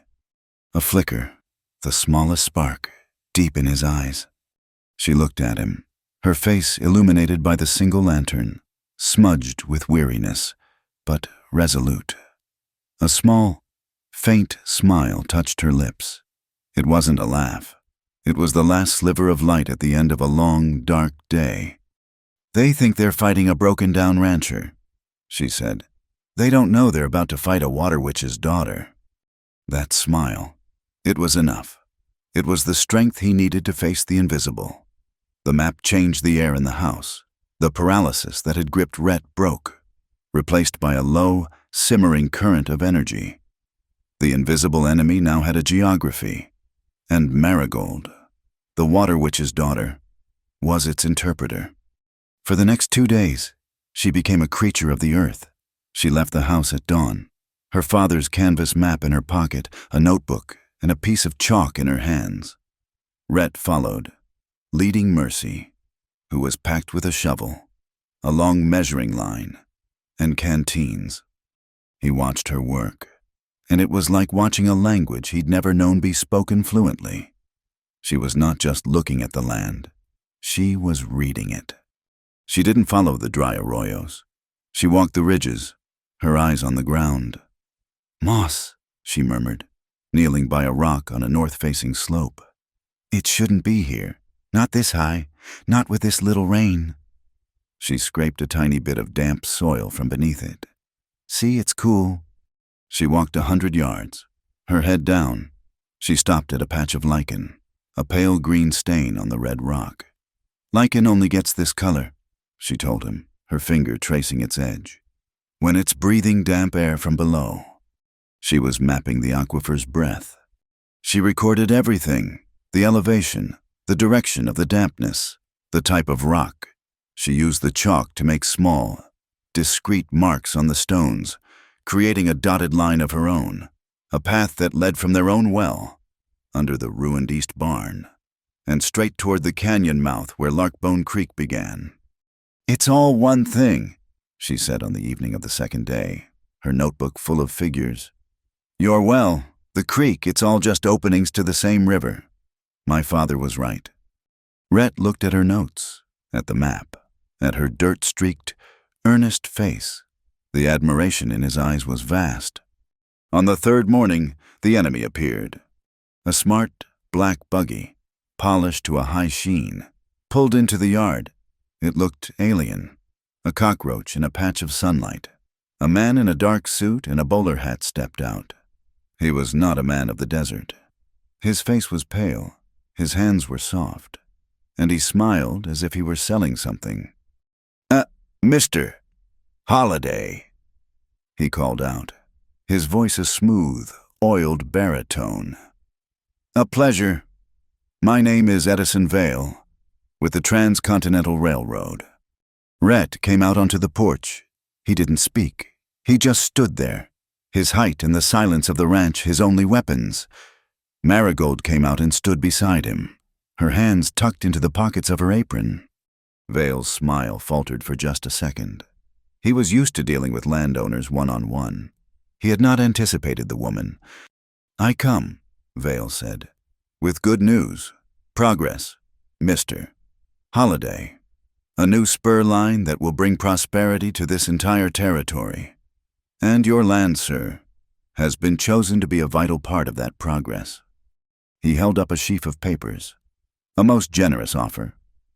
Speaker 1: A flicker, the smallest spark, deep in his eyes. She looked at him, her face illuminated by the single lantern, smudged with weariness, but resolute. A small, faint smile touched her lips. It wasn't a laugh. It was the last sliver of light at the end of a long, dark day. They think they're fighting a broken-down rancher, she said. They don't know they're about to fight a water witch's daughter. That smile, it was enough. It was the strength he needed to face the invisible. The map changed the air in the house. The paralysis that had gripped Rhett broke, replaced by a low, simmering current of energy. The invisible enemy now had a geography, and Marigold, the water witch's daughter, was its interpreter. For the next 2 days, she became a creature of the earth. She left the house at dawn, her father's canvas map in her pocket, a notebook, and a piece of chalk in her hands. Rhett followed, leading Mercy, who was packed with a shovel, a long measuring line, and canteens. He watched her work, and it was like watching a language he'd never known be spoken fluently. She was not just looking at the land, she was reading it. She didn't follow the dry arroyos. She walked the ridges, her eyes on the ground.
Speaker 2: Moss,
Speaker 1: she murmured, kneeling by a rock on a north-facing slope.
Speaker 2: It shouldn't be here. Not this high, not with this little rain.
Speaker 1: She scraped a tiny bit of damp soil from beneath it.
Speaker 2: See, it's cool.
Speaker 1: She walked 100 yards, her head down. She stopped at a patch of lichen, a pale green stain on the red rock. Lichen only gets this color, she told him, her finger tracing its edge, when it's breathing damp air from below. She was mapping the aquifer's breath. She recorded everything, the elevation, the direction of the dampness, the type of rock. She used the chalk to make small, discrete marks on the stones, creating a dotted line of her own, a path that led from their own well, under the ruined east barn, and straight toward the canyon mouth where Larkbone Creek began. It's all one thing, she said on the evening of the second day, her notebook full of figures. Your well, the creek, it's all just openings to the same river. My father was right. Rhett looked at her notes, at the map, at her dirt-streaked, earnest face. The admiration in his eyes was vast. On the third morning, the enemy appeared. A smart, black buggy, polished to a high sheen, pulled into the yard. It looked alien, a cockroach in a patch of sunlight. A man in a dark suit and a bowler hat stepped out. He was not a man of the desert. His face was pale, his hands were soft, and he smiled as if he were selling something. Mr. Holiday, he called out, his voice a smooth, oiled baritone. A pleasure. My name is Edison Vale, with the Transcontinental Railroad. Rhett came out onto the porch. He didn't speak. He just stood there, his height and the silence of the ranch his only weapons. Marigold came out and stood beside him, her hands tucked into the pockets of her apron. Vale's smile faltered for just a second. He was used to dealing with landowners one-on-one. He had not anticipated the woman. I come, Vale said, with good news, progress, Mr. Holiday, a new spur line that will bring prosperity to this entire territory. And your land, sir, has been chosen to be a vital part of that progress. He held up a sheaf of papers. A most generous offer,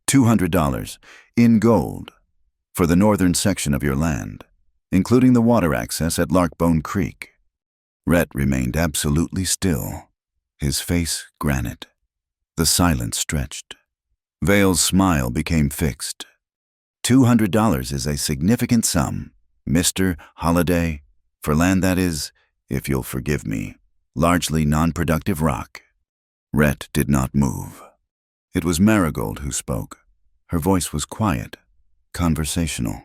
Speaker 1: $200 in gold for the northern section of your land, including the water access at Larkbone Creek. Rhett remained absolutely still, his face granite. The silence stretched. Vale's smile became fixed. $200 is a significant sum, Mr. Holliday, for land that is, if you'll forgive me, largely non-productive rock. Rhett did not move. It was Marigold who spoke. Her voice was quiet, conversational.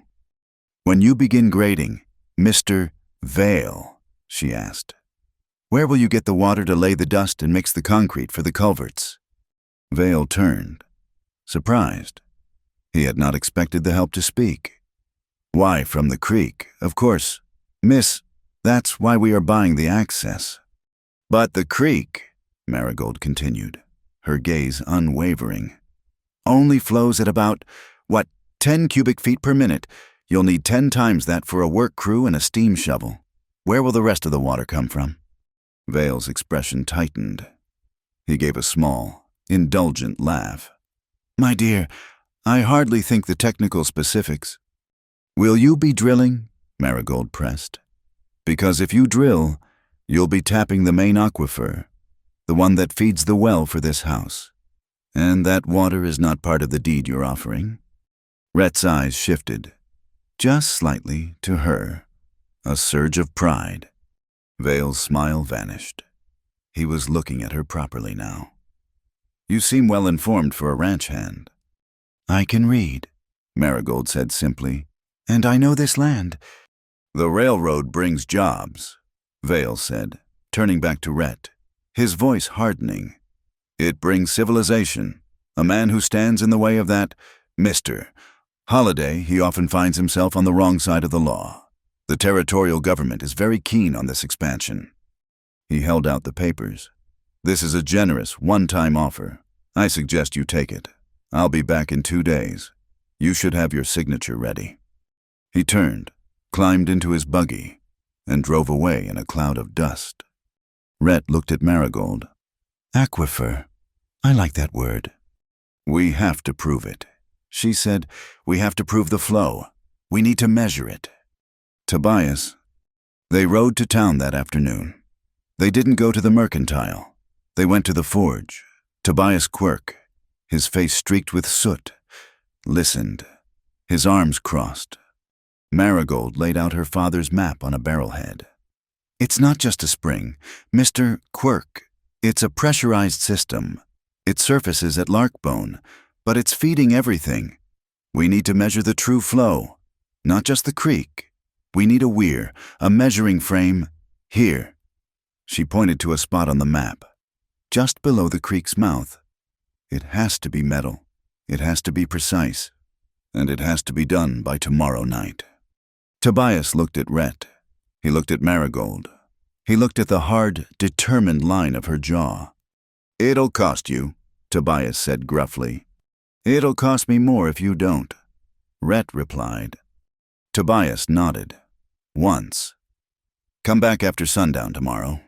Speaker 1: When you begin grading, Mr. Vale, she asked, where will you get the water to lay the dust and mix the concrete for the culverts? Vale turned, surprised. He had not expected the help to speak. Why, from the creek, of course. Miss, that's why we are buying the access. But the creek, Marigold continued, her gaze unwavering, only flows at about, 10 cubic feet per minute. You'll need 10 times that for a work crew and a steam shovel. Where will the rest of the water come from? Vale's expression tightened. He gave a small, indulgent laugh. My dear, I hardly think the technical specifics. Will you be drilling? Marigold pressed. Because if you drill, you'll be tapping the main aquifer, the one that feeds the well for this house. And that water is not part of the deed you're offering. Rhett's eyes shifted, just slightly, to her, a surge of pride. Vale's smile vanished. He was looking at her properly now. You seem well informed for a ranch hand. I can read, Marigold said simply, and I know this land. The railroad brings jobs, Vale said, turning back to Rhett, his voice hardening. It brings civilization. A man who stands in the way of that, Mr. Holliday, he often finds himself on the wrong side of the law. The territorial government is very keen on this expansion. He held out the papers. This is a generous, one-time offer. I suggest you take it. I'll be back in 2 days. You should have your signature ready. He turned, climbed into his buggy, and drove away in a cloud of dust. Rhett looked at Marigold. Aquifer. I like that word. We have to prove it. She said, we have to prove the flow. We need to measure it. Tobias. They rode to town that afternoon. They didn't go to the mercantile. They went to the forge. Tobias Quirk, his face streaked with soot, listened, his arms crossed. Marigold laid out her father's map on a barrelhead. It's not just a spring, Mr. Quirk. It's a pressurized system. It surfaces at Larkbone, but it's feeding everything. We need to measure the true flow, not just the creek. We need a weir, a measuring frame, here. She pointed to a spot on the map, just below the creek's mouth. It has to be metal. It has to be precise. And it has to be done by tomorrow night. Tobias looked at Rhett. He looked at Marigold. He looked at the hard, determined line of her jaw. It'll cost you, Tobias said gruffly. It'll cost me more if you don't, Rhett replied. Tobias nodded. Once. Come back after sundown tomorrow,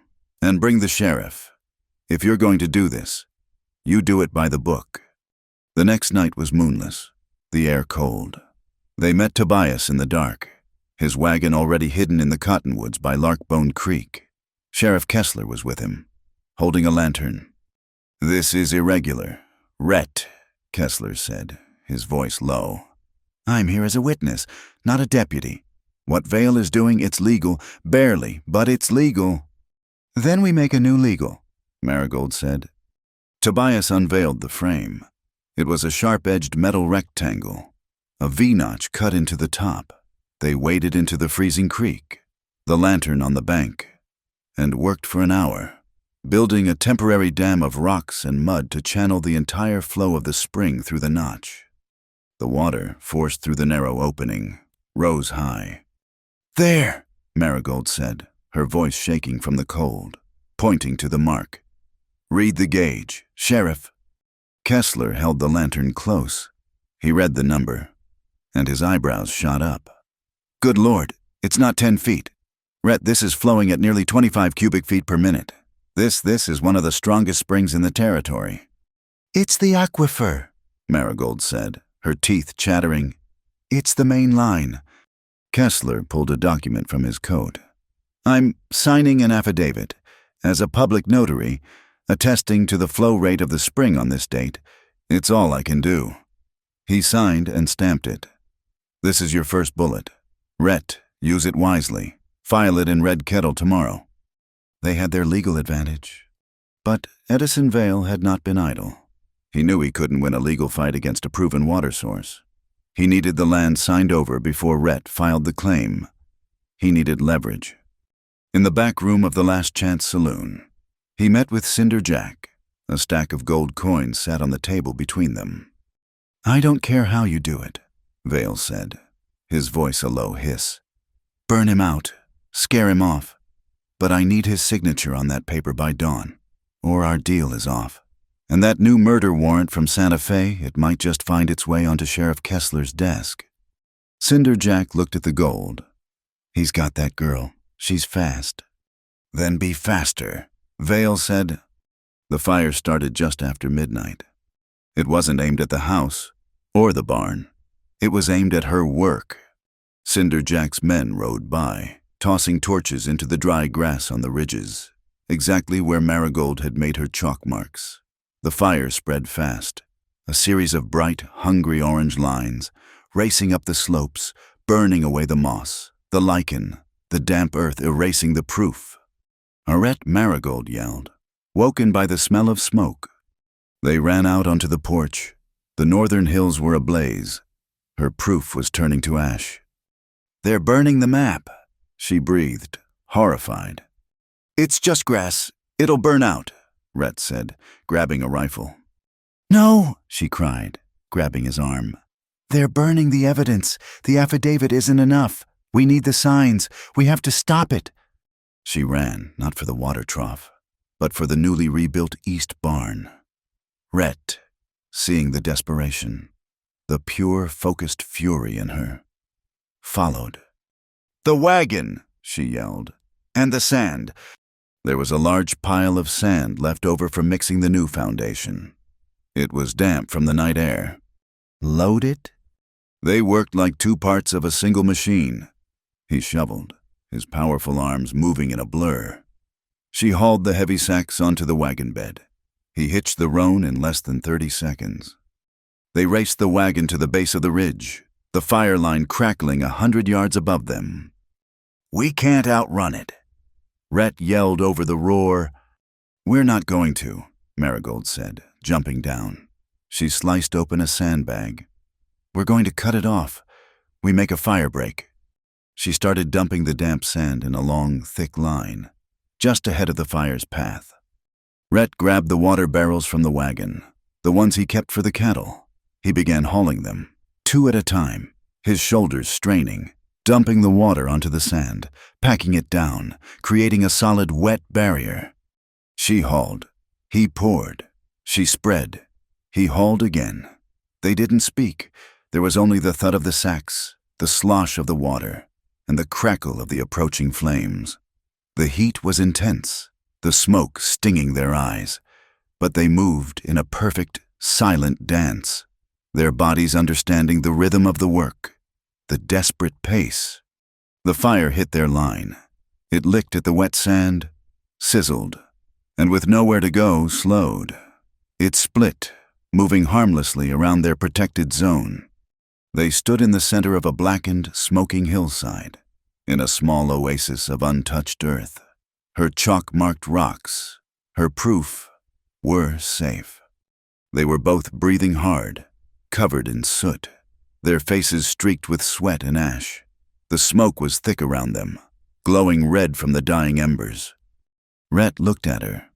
Speaker 1: and bring the sheriff. If you're going to do this, you do it by the book. The next night was moonless, the air cold. They met Tobias in the dark, his wagon already hidden in the cottonwoods by Larkbone Creek. Sheriff Kessler was with him, holding a lantern. This is irregular, Rhett, Kessler said, his voice low. I'm here as a witness, not a deputy. What Vale is doing, it's legal, barely, but it's legal. Then we make a new legal, Marigold said. Tobias unveiled the frame. It was a sharp-edged metal rectangle, a V-notch cut into the top. They waded into the freezing creek, the lantern on the bank, and worked for an hour, building a temporary dam of rocks and mud to channel the entire flow of the spring through the notch. The water, forced through the narrow opening, rose high. There, Marigold said, her voice shaking from the cold, pointing to the mark. Read the gauge, Sheriff. Kessler held the lantern close. He read the number, and his eyebrows shot up. Good Lord, it's not 10 feet. Rhett, this is flowing at nearly 25 cubic feet per minute. This is one of the strongest springs in the territory.
Speaker 2: It's the aquifer,
Speaker 1: Marigold said, her teeth chattering.
Speaker 2: It's the main line.
Speaker 1: Kessler pulled a document from his coat. I'm signing an affidavit, as a public notary, attesting to the flow rate of the spring on this date. It's all I can do. He signed and stamped it. This is your first bullet. Rhett, use it wisely. File it in Red Kettle tomorrow. They had their legal advantage. But Edison Vale had not been idle. He knew he couldn't win a legal fight against a proven water source. He needed the land signed over before Rhett filed the claim. He needed leverage. In the back room of the Last Chance Saloon, he met with Cinder Jack. A stack of gold coins sat on the table between them.
Speaker 2: I don't care how you do it,
Speaker 1: Vale said, his voice a low hiss.
Speaker 2: Burn him out, scare him off. But I need his signature on that paper by dawn, or our deal is off.
Speaker 1: And that new murder warrant from Santa Fe, it might just find its way onto Sheriff Kessler's desk. Cinder Jack looked at the gold.
Speaker 2: He's got that girl. She's fast.
Speaker 1: Then be faster, Vale said. The fire started just after midnight. It wasn't aimed at the house or the barn. It was aimed at her work. Cinder Jack's men rode by, tossing torches into the dry grass on the ridges, exactly where Marigold had made her chalk marks. The fire spread fast, a series of bright, hungry orange lines, racing up the slopes, burning away the moss, the lichen, the damp earth erasing the proof. Arette Marigold yelled, woken by the smell of smoke. They ran out onto the porch. The northern hills were ablaze. Her proof was turning to ash.
Speaker 2: They're burning the map,
Speaker 1: she breathed, horrified.
Speaker 2: It's just grass.
Speaker 1: It'll burn out, Rhett said, grabbing a rifle.
Speaker 2: No, she cried, grabbing his arm. They're burning the evidence. The affidavit isn't enough. We need the signs. We have to stop it.
Speaker 1: She ran, not for the water trough, but for the newly rebuilt east barn. Rhett, seeing the desperation, the pure, focused fury in her, followed.
Speaker 2: The wagon,
Speaker 1: she yelled.
Speaker 2: And the sand.
Speaker 1: There was a large pile of sand left over from mixing the new foundation. It was damp from the night air.
Speaker 2: Load it?
Speaker 1: They worked like two parts of a single machine. He shoveled, his powerful arms moving in a blur. She hauled the heavy sacks onto the wagon bed. He hitched the roan in less than 30 seconds. They raced the wagon to the base of the ridge, the fire line crackling 100 yards above them.
Speaker 2: We can't outrun it.
Speaker 1: Rhett yelled over the roar. We're not going to, Marigold said, jumping down. She sliced open a sandbag. We're going to cut it off. We make a fire break. She started dumping the damp sand in a long, thick line, just ahead of the fire's path. Rhett grabbed the water barrels from the wagon, the ones he kept for the cattle. He began hauling them, 2 at a time, his shoulders straining, dumping the water onto the sand, packing it down, creating a solid wet barrier. She hauled. He poured. She spread. He hauled again. They didn't speak. There was only the thud of the sacks, the slosh of the water, and the crackle of the approaching flames. The heat was intense, the smoke stinging their eyes, but they moved in a perfect, silent dance, their bodies understanding the rhythm of the work, the desperate pace. The fire hit their line. It licked at the wet sand, sizzled, and with nowhere to go, slowed. It split, moving harmlessly around their protected zone. They stood in the center of a blackened, smoking hillside, in a small oasis of untouched earth. Her chalk-marked rocks, her proof, were safe. They were both breathing hard, covered in soot, their faces streaked with sweat and ash. The smoke was thick around them, glowing red from the dying embers. Rhett looked at her.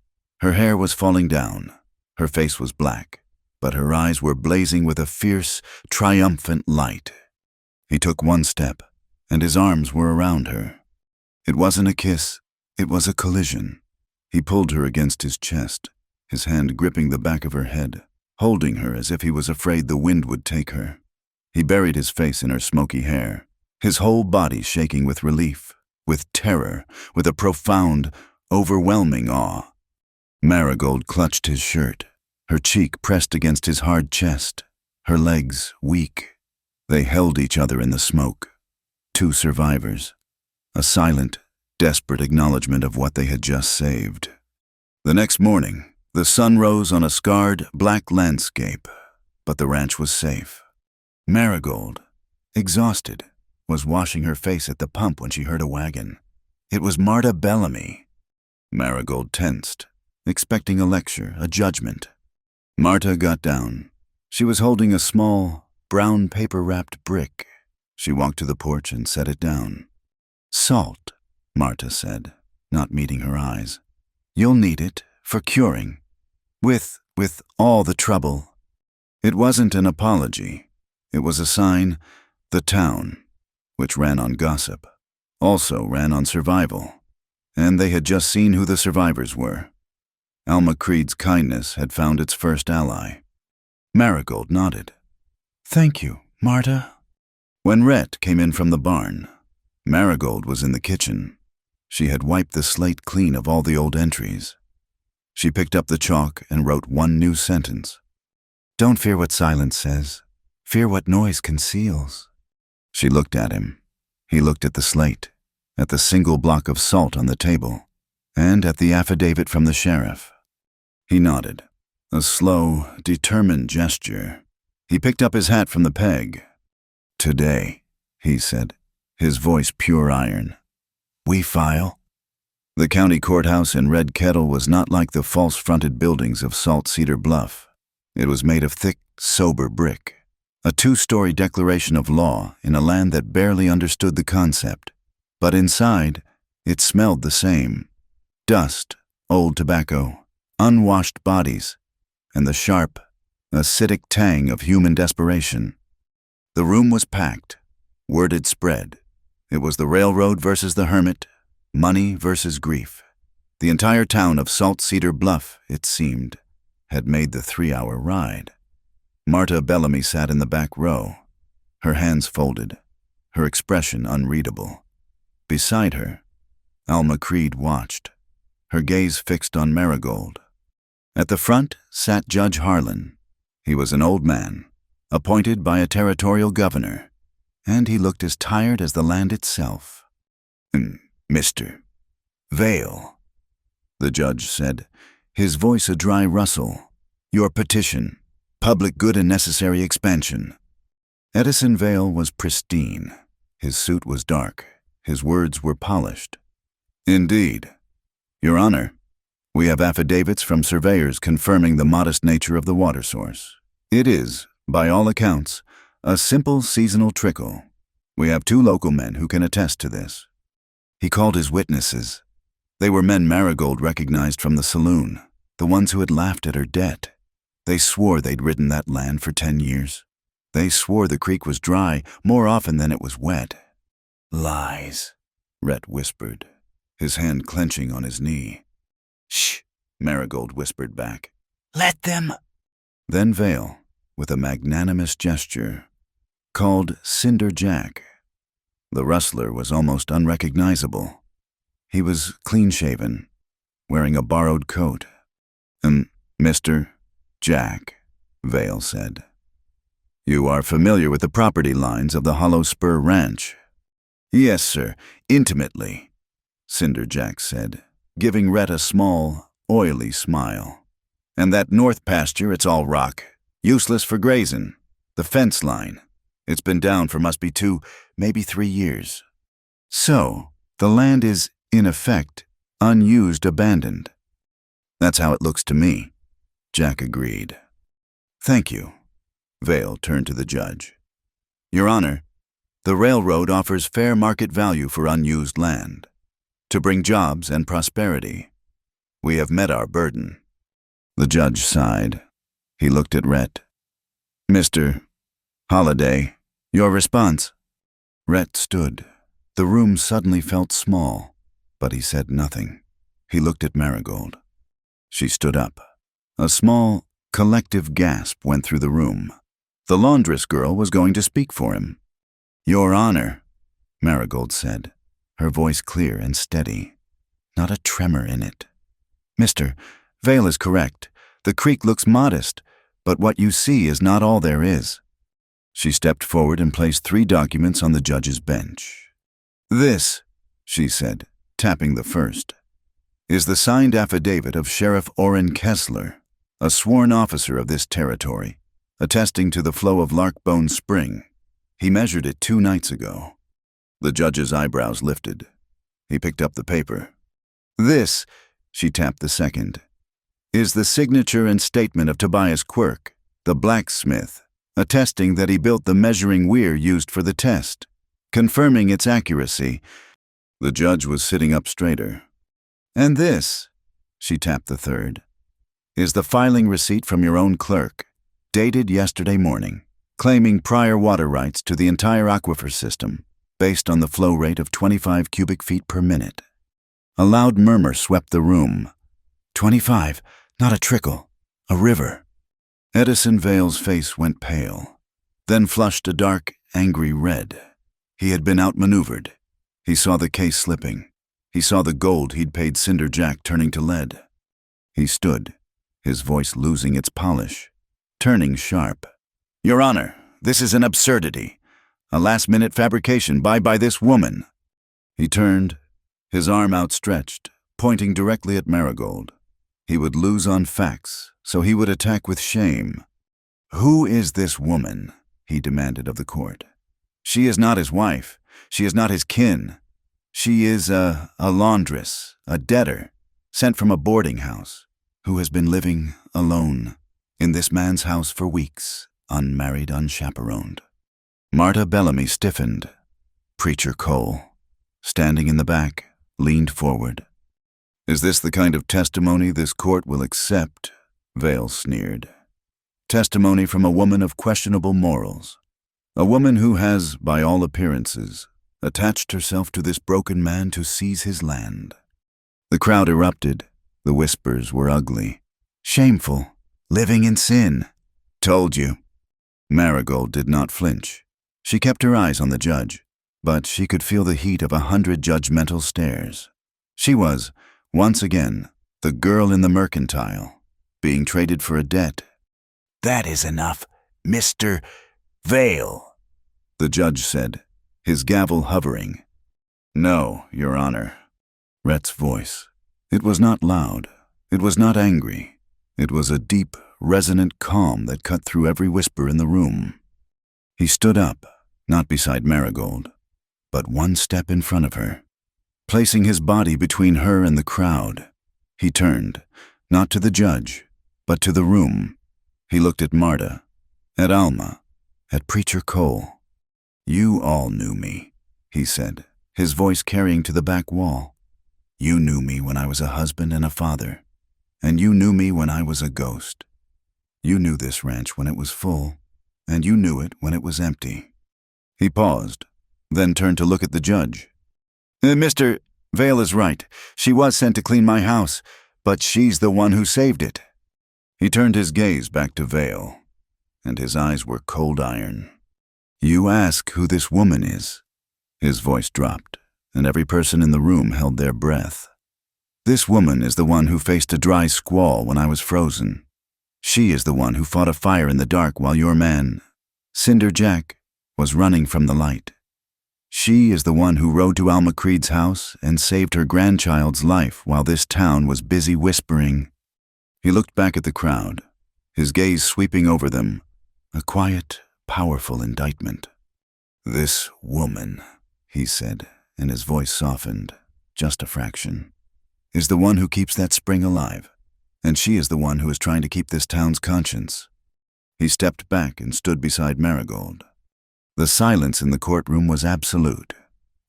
Speaker 1: Her hair was falling down. Her face was black, but her eyes were blazing with a fierce, triumphant light. He took one step, and his arms were around her. It wasn't a kiss, it was a collision. He pulled her against his chest, his hand gripping the back of her head, holding her as if he was afraid the wind would take her. He buried his face in her smoky hair, his whole body shaking with relief. with terror, with a profound, overwhelming awe. Marigold clutched his shirt, her cheek pressed against his hard chest, her legs weak. They held each other in the smoke. Two survivors. A silent, desperate acknowledgement of what they had just saved. The next morning, the sun rose on a scarred, black landscape, but the ranch was safe. Marigold, exhausted, was washing her face at the pump when she heard a wagon. It was Marta Bellamy. Marigold tensed, expecting a lecture, a judgment. Marta got down. She was holding a small, brown paper-wrapped brick. She walked to the porch and set it down. "Salt," Marta said, not meeting her eyes. "You'll need it for curing. With all the trouble." It wasn't an apology. It was a sign. The town, which ran on gossip, also ran on survival. And they had just seen who the survivors were. Alma Creed's kindness had found its first ally. Marigold nodded. "Thank you, Marta." When Rhett came in from the barn, Marigold was in the kitchen. She had wiped the slate clean of all the old entries. She picked up the chalk and wrote one new sentence. "Don't fear what silence says. Fear what noise conceals." She looked at him. He looked at the slate, at the single block of salt on the table, and at the affidavit from the sheriff. He nodded, a slow, determined gesture. He picked up his hat from the peg. "Today," he said, his voice pure iron. "We file." The county courthouse in Red Kettle was not like the false-fronted buildings of Salt Cedar Bluff. It was made of thick, sober brick, a 2-story declaration of law in a land that barely understood the concept. But inside, it smelled the same. Dust, old tobacco, unwashed bodies, and the sharp, acidic tang of human desperation. The room was packed. Word had spread. It was the railroad versus the hermit, money versus grief. The entire town of Salt Cedar Bluff, it seemed, had made the 3-hour ride. Marta Bellamy sat in the back row, her hands folded, her expression unreadable. Beside her, Alma Creed watched, her gaze fixed on Marigold. At the front sat Judge Harlan. He was an old man, appointed by a territorial governor, and he looked as tired as the land itself. "Mr. Vale," the judge said, his voice a dry rustle. "Your petition, public good and necessary expansion." Edison Vale was pristine. His suit was dark. His words were polished. "Indeed. Your Honor, we have affidavits from surveyors confirming the modest nature of the water source. It is, by all accounts, a simple seasonal trickle. We have 2 local men who can attest to this." He called his witnesses. They were men Marigold recognized from the saloon, the ones who had laughed at her debt. They swore they'd ridden that land for 10 years. They swore the creek was dry more often than it was wet. "Lies," Rhett whispered, his hand clenching on his knee. "Shh," Marigold whispered back. "Let them." Then Vale, with a magnanimous gesture, called Cinder Jack. The rustler was almost unrecognizable. He was clean-shaven, wearing a borrowed coat. "Mr. Jack," Vale said. "You are familiar with the property lines of the Hollow Spur Ranch?" "Yes, sir, intimately," Cinder Jack said, giving Rhett a small, oily smile. "And that north pasture, it's all rock, useless for grazing. The fence line, it's been down for must be 2, maybe 3 years. So, the land is, in effect, unused, abandoned." "That's how it looks to me," Jack agreed. "Thank you." Vale turned to the judge. "Your Honor, the railroad offers fair market value for unused land, to bring jobs and prosperity. We have met our burden." The judge sighed. He looked at Rhett. "Mr. Holliday, your response?" Rhett stood. The room suddenly felt small, but he said nothing. He looked at Marigold. She stood up. A small, collective gasp went through the room. The laundress girl was going to speak for him. "Your Honor," Marigold said,
Speaker 2: her voice clear and steady, not a tremor in it. "Mr. Vale is correct. The creek looks modest, but what you see is not all there is." She stepped forward and placed 3 documents on the judge's bench. "This," she said, tapping the first, "is the signed affidavit of Sheriff Orrin Kessler, a sworn officer of this territory, attesting to the flow of Larkbone Spring. He measured it 2 nights ago." The judge's eyebrows lifted. He picked up the paper. "This," she tapped the second, "is the signature and statement of Tobias Quirk, the blacksmith, attesting that he built the measuring weir used for the test, confirming its accuracy." The judge was sitting up straighter. "And this," she tapped the third, "is the filing receipt from your own clerk, dated yesterday morning, claiming prior water rights to the entire aquifer system, based on the flow rate of 25 cubic feet per minute." A loud murmur swept the room. 25, not a trickle, a river. Edison Vale's face went pale, then flushed a dark, angry red. He had been outmaneuvered. He saw the case slipping. He saw the gold he'd paid Cinder Jack turning to lead. He stood, his voice losing its polish, turning sharp. "Your Honor, this is an absurdity. A last-minute fabrication by this woman." He turned, his arm outstretched, pointing directly at Marigold. He would lose on facts, so he would attack with shame. "Who is this woman?" he demanded of the court. "She is not his wife. She is not his kin. She is a laundress, a debtor, sent from a boarding house, who has been living alone in this man's house for weeks, unmarried, unchaperoned." Marta Bellamy stiffened. Preacher Cole, standing in the back, leaned forward. "Is this the kind of testimony this court will accept?" Vale sneered. "Testimony from a woman of questionable morals. A woman who has, by all appearances, attached herself to this broken man to seize his land." The crowd erupted. The whispers were ugly. "Shameful. Living in sin. Told you." Marigold did not flinch. She kept her eyes on the judge, but she could feel the heat of 100 judgmental stares. She was, once again, the girl in the mercantile, being traded for a debt. "That is enough, Mr. Vale," the judge said, his gavel hovering. "No, Your Honor." Rhett's voice. It was not loud. It was not angry. It was a deep, resonant calm that cut through every whisper in the room. He stood up, not beside Marigold, but 1 step in front of her. Placing his body between her and the crowd, he turned, not to the judge, but to the room. He looked at Marta, at Alma, at Preacher Cole. "You all knew me," he said, his voice carrying to the back wall. "You knew me when I was a husband and a father, and you knew me when I was a ghost. You knew this ranch when it was full, and you knew it when it was empty." He paused, then turned to look at the judge. "Mr. Vale is right. She was sent to clean my house, but she's the one who saved it." He turned his gaze back to Vale, and his eyes were cold iron. "You ask who this woman is." His voice dropped, and every person in the room held their breath. "This woman is the one who faced a dry squall when I was frozen. She is the one who fought a fire in the dark while your man, Cinder Jack, was running from the light. She is the one who rode to Alma Creed's house and saved her grandchild's life while this town was busy whispering." He looked back at the crowd, his gaze sweeping over them, a quiet, powerful indictment. "This woman," he said, and his voice softened, just a fraction, "is the one who keeps that spring alive, and she is the one who is trying to keep this town's conscience." He stepped back and stood beside Marigold. The silence in the courtroom was absolute.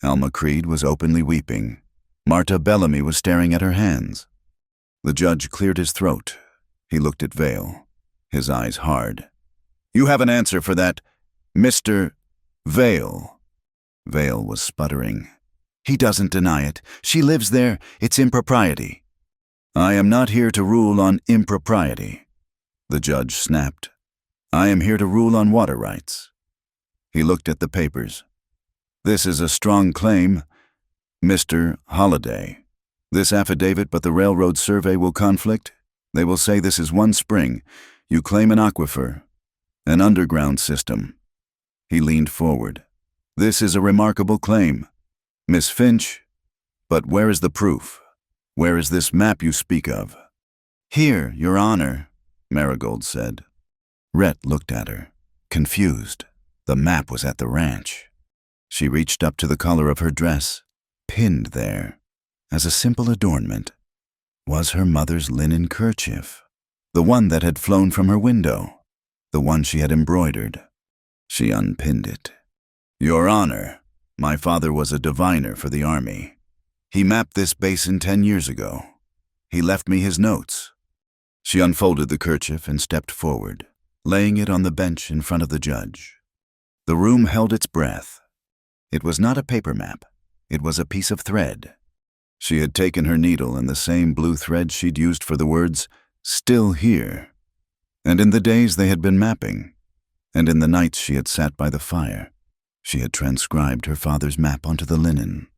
Speaker 2: Alma Creed was openly weeping. Marta Bellamy was staring at her hands. The judge cleared his throat. He looked at Vale, his eyes hard. "You have an answer for that, Mr. Vale." Vale was sputtering. "He doesn't deny it. She lives there. It's impropriety." "I am not here to rule on impropriety," the judge snapped. "I am here to rule on water rights." He looked at the papers. "This is a strong claim.
Speaker 1: Mr. Holiday, this affidavit but the railroad survey will conflict. They will say this is one spring. You claim an aquifer, an underground system. He leaned forward. This is a remarkable claim. Miss Finch, but where is the proof? Where is this map you speak of?
Speaker 2: Here, Your Honor,
Speaker 1: Marigold said. Rhett looked at her, confused. The map was at the ranch. She reached up to the collar of her dress. Pinned there, as a simple adornment, was her mother's linen kerchief, the one that had flown from her window, the one she had embroidered. She unpinned it. Your Honor, my father was a diviner for the Army. He mapped this basin 10 years ago. He left me his notes. She unfolded the kerchief and stepped forward, laying it on the bench in front of the judge. The room held its breath. It was not a paper map. It was a piece of thread. She had taken her needle and the same blue thread she'd used for the words, "Still here." And in the days they had been mapping, and in the nights she had sat by the fire, she had transcribed her father's map onto the linen.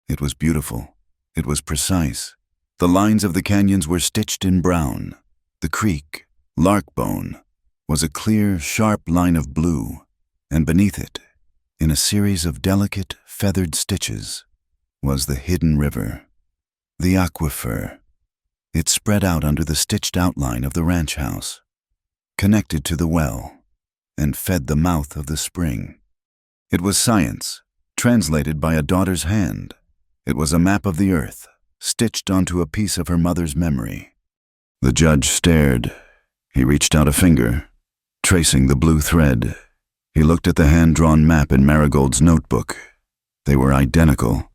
Speaker 1: It was beautiful. It was precise. The lines of the canyons were stitched in brown. The creek, Larkbone, was a clear, sharp line of blue, and beneath it, in a series of delicate, feathered stitches, was the hidden river, the aquifer. It spread out under the stitched outline of the ranch house, connected to the well, and fed the mouth of the spring. It was science, translated by a daughter's hand. It was a map of the earth, stitched onto a piece of her mother's memory. The judge stared. He reached out a finger, tracing the blue thread. He looked at the hand-drawn map in Marigold's notebook. They were identical.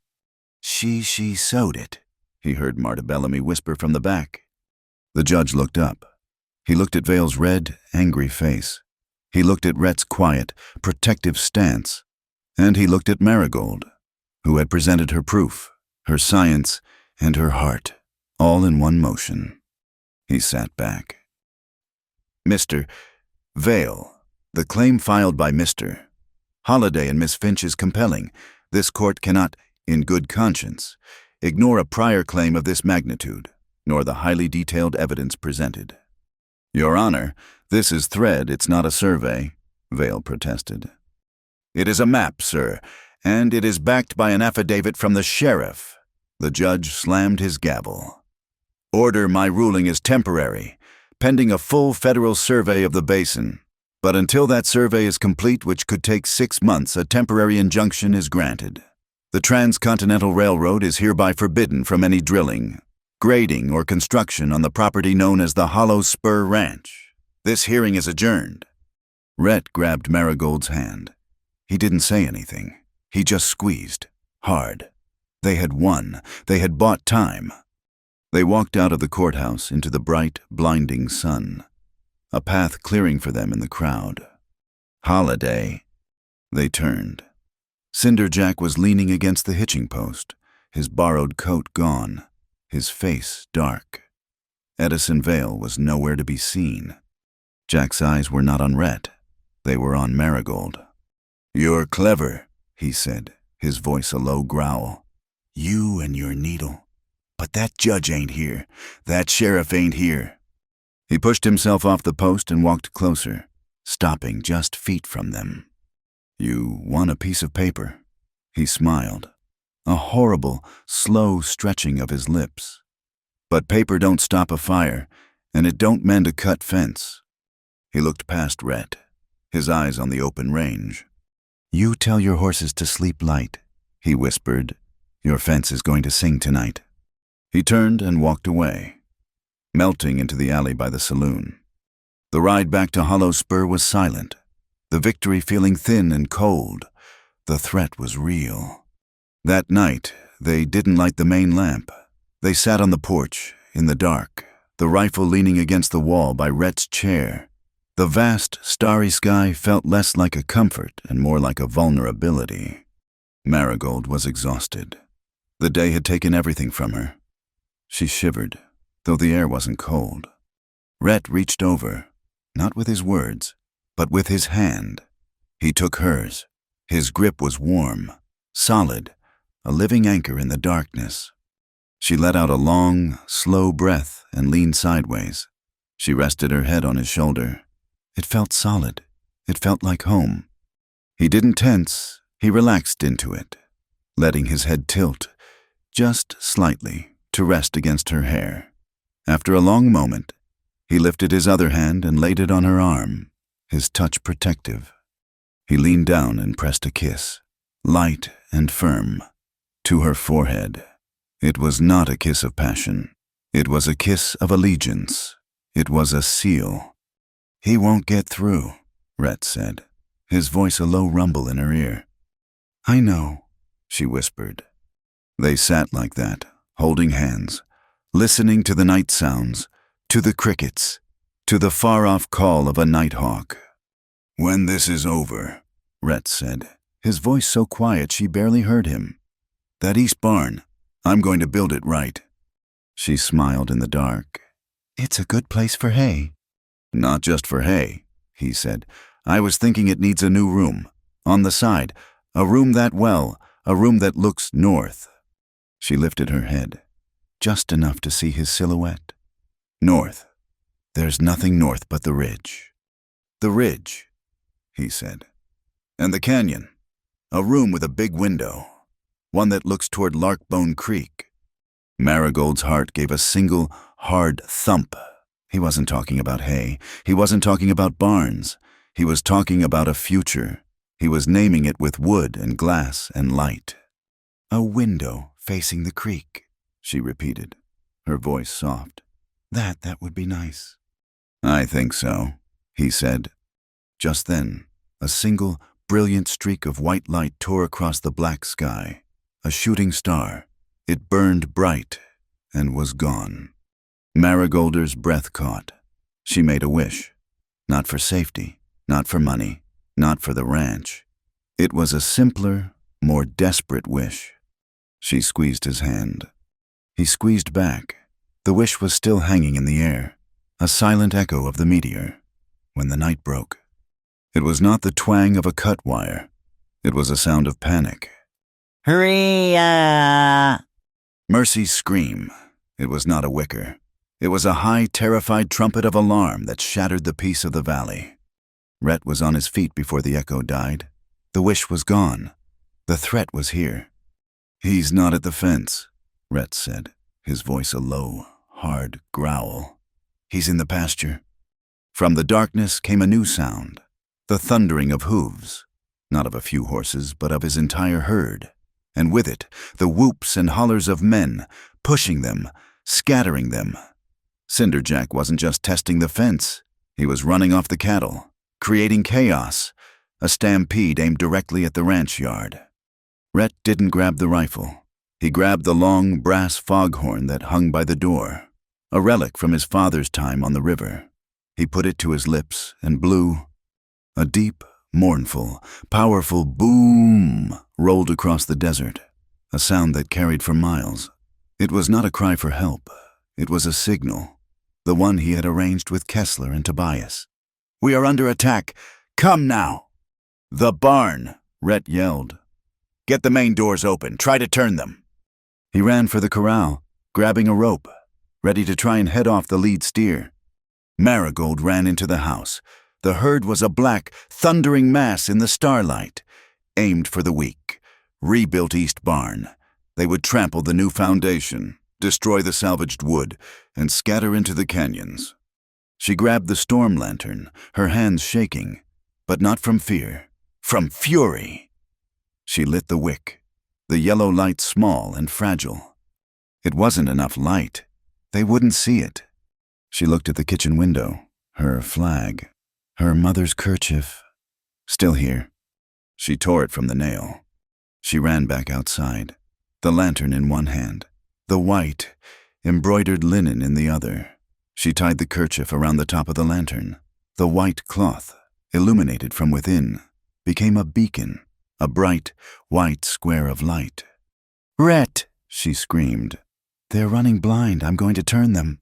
Speaker 2: She sewed it,
Speaker 1: he heard Marta Bellamy whisper from the back. The judge looked up. He looked at Vale's red, angry face. He looked at Rhett's quiet, protective stance. And he looked at Marigold, who had presented her proof, her science, and her heart, all in one motion. He sat back. Mr. Vale, the claim filed by Mr. Holiday and Miss Finch is compelling. This court cannot, in good conscience, ignore a prior claim of this magnitude, nor the highly detailed evidence presented. Your Honor, this is thread, it's not a survey, Vale protested. It is a map, sir, and it is backed by an affidavit from the sheriff. The judge slammed his gavel. Order, my ruling is temporary, pending a full federal survey of the basin. But until that survey is complete, which could take 6 months, a temporary injunction is granted. The Transcontinental Railroad is hereby forbidden from any drilling, grading, or construction on the property known as the Hollow Spur Ranch. This hearing is adjourned. Rhett grabbed Marigold's hand. He didn't say anything. He just squeezed, hard. They had won. They had bought time. They walked out of the courthouse into the bright, blinding sun, a path clearing for them in the crowd. Holiday. They turned. Cinder Jack was leaning against the hitching post, his borrowed coat gone, his face dark. Edison Vale was nowhere to be seen. Jack's eyes were not on Rhett. They were on Marigold. You're clever, he said, his voice a low growl. You and your needle. But that judge ain't here. That sheriff ain't here. He pushed himself off the post and walked closer, stopping just feet from them. You won a piece of paper. He smiled, a horrible, slow stretching of his lips. But paper don't stop a fire, and it don't mend a cut fence. He looked past Rhett, his eyes on the open range. You tell your horses to sleep light, he whispered. Your fence is going to sing tonight. He turned and walked away, melting into the alley by the saloon. The ride back to Hollow Spur was silent, the victory feeling thin and cold. The threat was real. That night, they didn't light the main lamp. They sat on the porch, in the dark, the rifle leaning against the wall by Rhett's chair. The vast, starry sky felt less like a comfort and more like a vulnerability. Marigold was exhausted. The day had taken everything from her. She shivered, though the air wasn't cold. Rhett reached over, not with his words, but with his hand. He took hers. His grip was warm, solid, a living anchor in the darkness. She let out a long, slow breath and leaned sideways. She rested her head on his shoulder. It felt solid. It felt like home. He didn't tense. He relaxed into it, letting his head tilt, just slightly, to rest against her hair. After a long moment, he lifted his other hand and laid it on her arm, his touch protective. He leaned down and pressed a kiss, light and firm, to her forehead. It was not a kiss of passion. It was a kiss of allegiance. It was a seal. "He won't get through," Rhett said, his voice a low rumble in her ear. "I know," she whispered. They sat like that, holding hands, listening to the night sounds, to the crickets, to the far-off call of a nighthawk. "When this is over," Rhett said, his voice so quiet she barely heard him. "That east barn, I'm going to build it right." She smiled in the dark. "It's a good place for hay." "Not just for hay," he said. "I was thinking it needs a new room. On the side, a room a room that looks north." She lifted her head, just enough to see his silhouette. "North. There's nothing north but the ridge." "The ridge," he said. "And the canyon. A room with a big window. One that looks toward Larkbone Creek." Marigold's heart gave a single, hard thump. He wasn't talking about hay. He wasn't talking about barns. He was talking about a future. He was naming it with wood and glass and light. "A window facing the creek," she repeated, her voice soft. That would be nice." "I think so," he said. Just then, a single, brilliant streak of white light tore across the black sky. A shooting star. It burned bright and was gone. Marigolder's breath caught. She made a wish. Not for safety, not for money, not for the ranch. It was a simpler, more desperate wish. She squeezed his hand. He squeezed back. The wish was still hanging in the air, a silent echo of the meteor, when the night broke. It was not the twang of a cut wire. It was a sound of panic.
Speaker 2: "Hurry-ah!"
Speaker 1: Mercy's scream. It was not a wicker. It was a high, terrified trumpet of alarm that shattered the peace of the valley. Rhett was on his feet before the echo died. The wish was gone. The threat was here. "He's not at the fence," Rhett said, his voice a low, hard growl. "He's in the pasture." From the darkness came a new sound, the thundering of hooves, not of a few horses, but of his entire herd, and with it the whoops and hollers of men, pushing them, scattering them. Cinderjack wasn't just testing the fence. He was running off the cattle, creating chaos, a stampede aimed directly at the ranch yard. Rhett didn't grab the rifle. He grabbed the long brass foghorn that hung by the door, a relic from his father's time on the river. He put it to his lips and blew. A deep, mournful, powerful boom rolled across the desert, a sound that carried for miles. It was not a cry for help. It was a signal, the one he had arranged with Kessler and Tobias. "We are under attack. Come now." "The barn," Rhett yelled. "Get the main doors open. Try to turn them." He ran for the corral, grabbing a rope, ready to try and head off the lead steer. Marigold ran into the house. The herd was a black, thundering mass in the starlight, aimed for the weak. Rebuilt East Barn. They would trample the new foundation, destroy the salvaged wood, and scatter into the canyons. She grabbed the storm lantern, her hands shaking, but not from fear, from fury. She lit the wick, the yellow light small and fragile. It wasn't enough light. They wouldn't see it. She looked at the kitchen window, her flag, her mother's kerchief, still here. She tore it from the nail. She ran back outside, the lantern in one hand, the white, embroidered linen in the other. She tied the kerchief around the top of the lantern. The white cloth, illuminated from within, became a beacon, a bright, white square of light. "Rhett!" she screamed. "They're running blind. I'm going to turn them."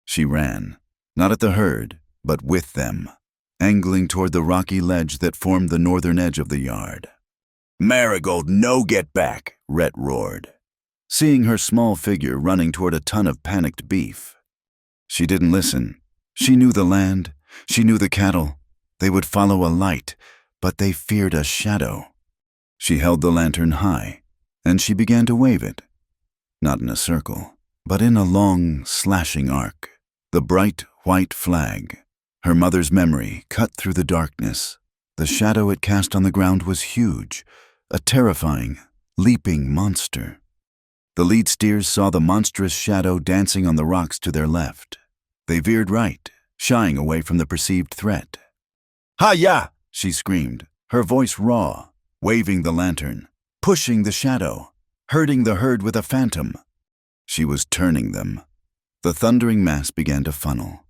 Speaker 1: She ran, not at the herd, but with them, angling toward the rocky ledge that formed the northern edge of the yard. Marigold, no get back, Rhett roared, seeing her small figure running toward a ton of panicked beef. She didn't listen. She knew the land. She knew the cattle. They would follow a light, but they feared a shadow. She held the lantern high, and she began to wave it. Not in a circle, but in a long, slashing arc. The bright white flag. Her mother's memory cut through the darkness. The shadow it cast on the ground was huge, a terrifying, leaping monster. The lead steers saw the monstrous shadow dancing on the rocks to their left. They veered right, shying away from the perceived threat. "Hi-ya!" she screamed, her voice raw, waving the lantern, pushing the shadow, herding the herd with a phantom. She was turning them. The thundering mass began to funnel,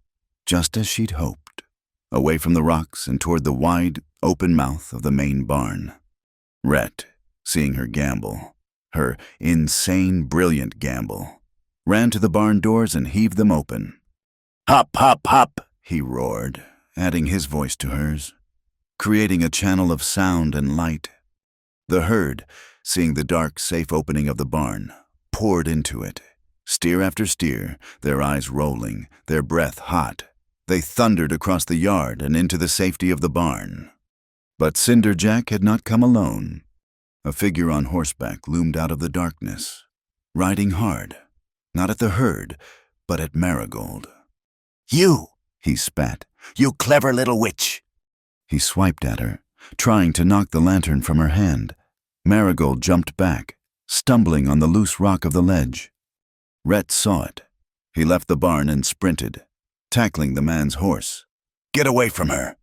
Speaker 1: just as she'd hoped, away from the rocks and toward the wide, open mouth of the main barn. Rhett, seeing her gamble, her insane, brilliant gamble, ran to the barn doors and heaved them open. "Hop, hop, hop," he roared, adding his voice to hers, creating a channel of sound and light. The herd, seeing the dark, safe opening of the barn, poured into it. Steer after steer, their eyes rolling, their breath hot, they thundered across the yard and into the safety of the barn. But Cinder Jack had not come alone. A figure on horseback loomed out of the darkness, riding hard, not at the herd, but at Marigold. "You," he spat, "you clever little witch." He swiped at her, trying to knock the lantern from her hand. Marigold jumped back, stumbling on the loose rock of the ledge. Rhett saw it. He left the barn and sprinted, tackling the man's horse. "Get away from her!"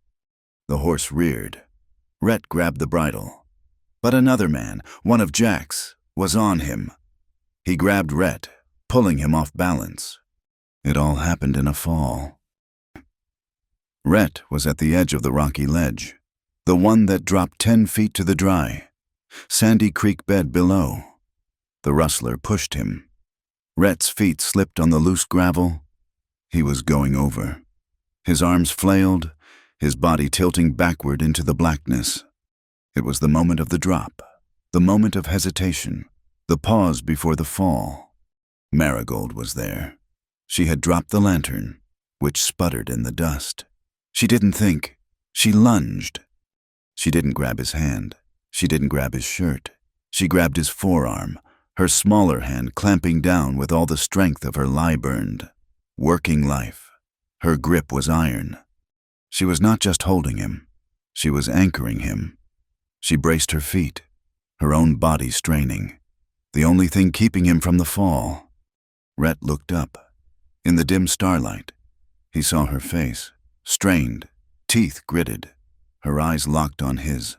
Speaker 1: The horse reared. Rhett grabbed the bridle. But another man, one of Jack's, was on him. He grabbed Rhett, pulling him off balance. It all happened in a fall. Rhett was at the edge of the rocky ledge, the one that dropped 10 feet to the dry, Sandy Creek bed below. The rustler pushed him. Rhett's feet slipped on the loose gravel. He was going over. His arms flailed, his body tilting backward into the blackness. It was the moment of the drop, the moment of hesitation, the pause before the fall. Marigold was there. She had dropped the lantern, which sputtered in the dust. She didn't think. She lunged. She didn't grab his hand. She didn't grab his shirt. She grabbed his forearm, her smaller hand clamping down with all the strength of her lie-burned, working life. Her grip was iron. She was not just holding him. She was anchoring him. She braced her feet, her own body straining, the only thing keeping him from the fall. Rhett looked up. In the dim starlight, he saw her face, strained, teeth gritted, her eyes locked on his.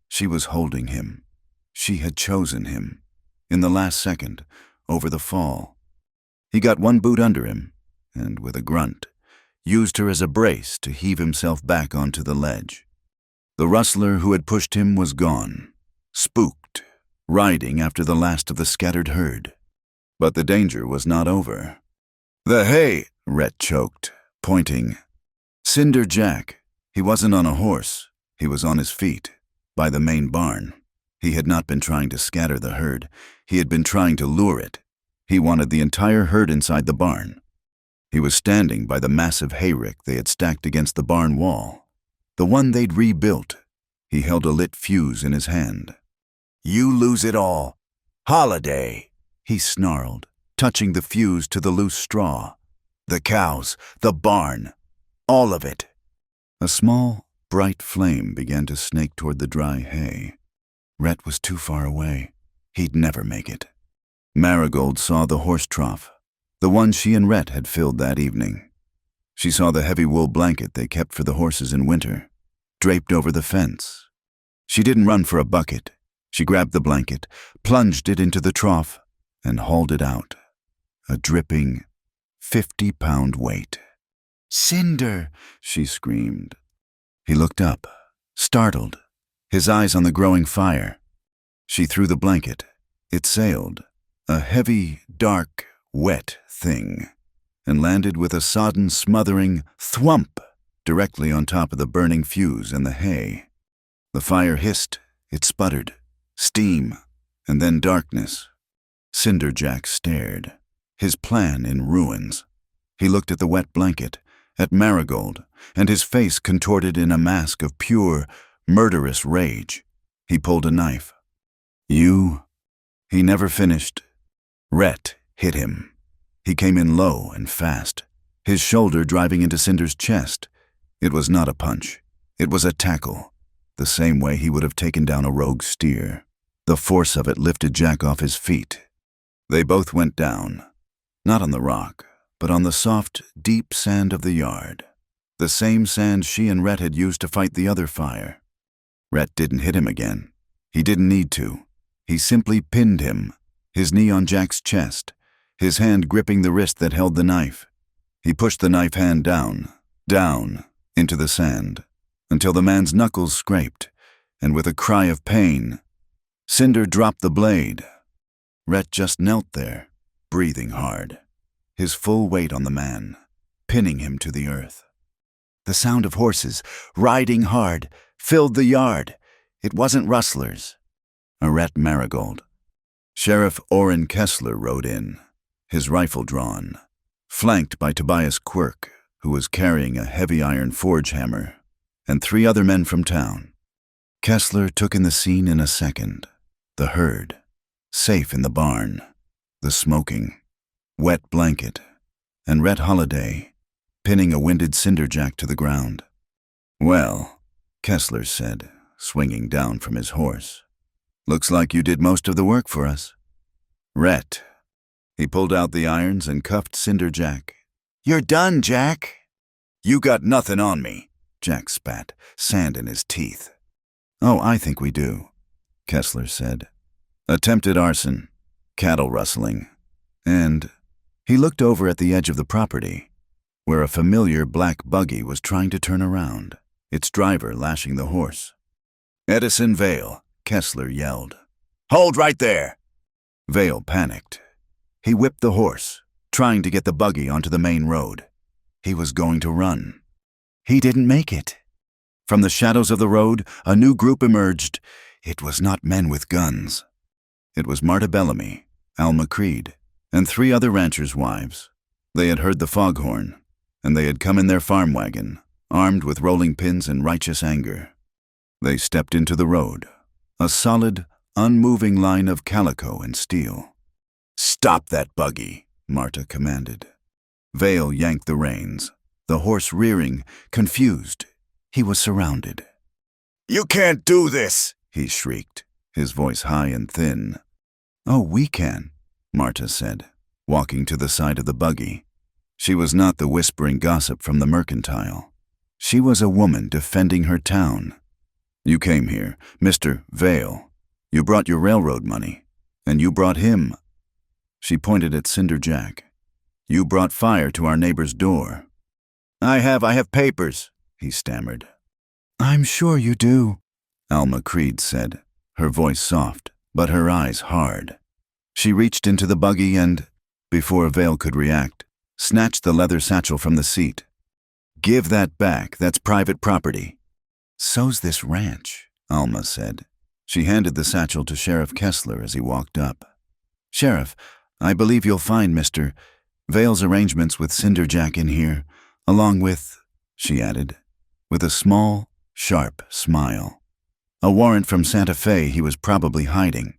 Speaker 1: She was holding him. She had chosen him. In the last second, over the fall. He got one boot under him, and with a grunt, used her as a brace to heave himself back onto the ledge. The rustler who had pushed him was gone, spooked, riding after the last of the scattered herd. But the danger was not over. "The hay," Rhett choked, pointing. Cinder Jack. He wasn't on a horse. He was on his feet, by the main barn. He had not been trying to scatter the herd. He had been trying to lure it. He wanted the entire herd inside the barn. He was standing by the massive hayrick they had stacked against the barn wall, the one they'd rebuilt. He held a lit fuse in his hand. "You lose it all. Holiday," he snarled, touching the fuse to the loose straw. "The cows, the barn, all of it." A small, bright flame began to snake toward the dry hay. Rhett was too far away. He'd never make it. Marigold saw the horse trough, the one she and Rhett had filled that evening. She saw the heavy wool blanket they kept for the horses in winter, draped over the fence. She didn't run for a bucket. She grabbed the blanket, plunged it into the trough, and hauled it out. A dripping, 50-pound weight. "Cinder!" she screamed. He looked up, startled, his eyes on the growing fire. She threw the blanket. It sailed, a heavy, dark, wet thing, and landed with a sodden, smothering thwump directly on top of the burning fuse and the hay. The fire hissed, it sputtered, Steam, and then darkness. Cinder Jack stared, his plan in ruins. He looked at the wet blanket, at Marigold, and his face contorted in a mask of pure, murderous rage. He pulled a knife. "You—" He never finished. Rhett hit him. He came in low and fast, his shoulder driving into Cinder's chest. It was not a punch. It was a tackle, the same way he would have taken down a rogue steer. The force of it lifted Jack off his feet. They both went down, not on the rock, but on the soft, deep sand of the yard, the same sand she and Rhett had used to fight the other fire. Rhett didn't hit him again. He didn't need to. He simply pinned him, his knee on Jack's chest, his hand gripping the wrist that held the knife. He pushed the knife hand down, into the sand, until the man's knuckles scraped, and with a cry of pain, Cinder dropped the blade. Rhett just knelt there, breathing hard, his full weight on the man, pinning him to the earth. The sound of horses, riding hard, filled the yard. It wasn't rustlers. A Rhett Marigold. Sheriff Orrin Kessler rode in, his rifle drawn, flanked by Tobias Quirk, who was carrying a heavy iron forge hammer, and 3 other men from town. Kessler took in the scene in a second. The herd, safe in the barn, the smoking, wet blanket, and Rhett Holiday, pinning a winded Cinder Jack to the ground. "Well," Kessler said, swinging down from his horse, "looks like you did most of the work for us." "Rhett." He pulled out the irons and cuffed Cinder Jack. "You're done, Jack." "You got nothing on me," Jack spat, sand in his teeth. "Oh, I think we do," Kessler said. "Attempted arson, cattle rustling, and—" He looked over at the edge of the property, where a familiar black buggy was trying to turn around, its driver lashing the horse. "Edison Vale," Kessler yelled. "Hold right there!" Vale panicked. He whipped the horse, trying to get the buggy onto the main road. He was going to run. He didn't make it. From the shadows of the road, a new group emerged. It was not men with guns. It was Marta Bellamy, Alma Creed, and 3 other ranchers' wives. They had heard the foghorn, and they had come in their farm wagon, armed with rolling pins and righteous anger. They stepped into the road, a solid, unmoving line of calico and steel. "Stop that buggy," Marta commanded. Vale yanked the reins, the horse rearing, confused. He was surrounded. "You can't do this," he shrieked, his voice high and thin. "Oh, we can," Marta said, walking to the side of the buggy. She was not the whispering gossip from the mercantile. She was a woman defending her town. "You came here, Mr. Vale. You brought your railroad money, and you brought him." She pointed at Cinder Jack. "You brought fire to our neighbor's door." I have papers," he stammered. "I'm sure you do," Alma Creed said, her voice soft, but her eyes hard. She reached into the buggy and, before Vale could react, snatched the leather satchel from the seat. "Give that back, that's private property." "So's this ranch," Alma said. She handed the satchel to Sheriff Kessler as he walked up. "Sheriff, I believe you'll find Mr. Vale's arrangements with Cinder Jack in here, along with," she added, with a small, sharp smile, "a warrant from Santa Fe he was probably hiding."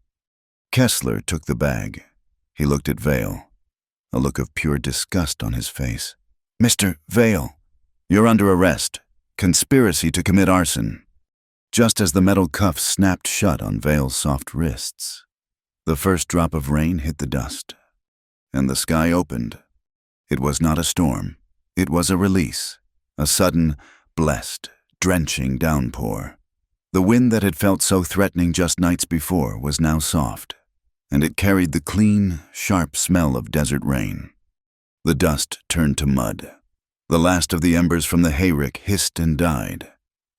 Speaker 1: Kessler took the bag. He looked at Vale, a look of pure disgust on his face. "Mr. Vale, you're under arrest. Conspiracy to commit arson." Just as the metal cuffs snapped shut on Vale's soft wrists, the first drop of rain hit the dust, and the sky opened. It was not a storm. It was a release, a sudden, blessed, drenching downpour. The wind that had felt so threatening just nights before was now soft, and it carried the clean, sharp smell of desert rain. The dust turned to mud. The last of the embers from the hayrick hissed and died.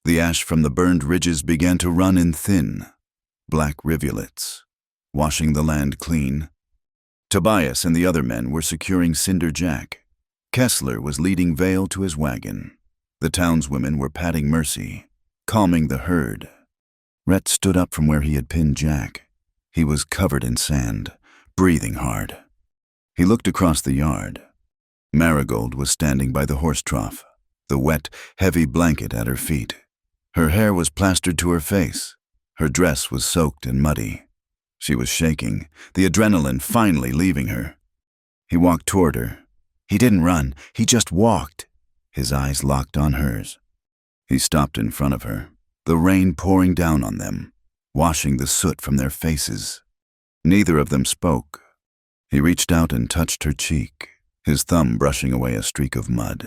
Speaker 1: The ash from the burned ridges began to run in thin, black rivulets, washing the land clean. Tobias and the other men were securing Cinder Jack. Kessler was leading Vale to his wagon. The townswomen were patting Mercy, calming the herd. Rhett stood up from where he had pinned Jack. He was covered in sand, breathing hard. He looked across the yard. Marigold was standing by the horse trough, the wet, heavy blanket at her feet. Her hair was plastered to her face. Her dress was soaked and muddy. She was shaking, the adrenaline finally leaving her. He walked toward her. He didn't run, he just walked, his eyes locked on hers. He stopped in front of her, the rain pouring down on them, washing the soot from their faces. Neither of them spoke. He reached out and touched her cheek, his thumb brushing away a streak of mud.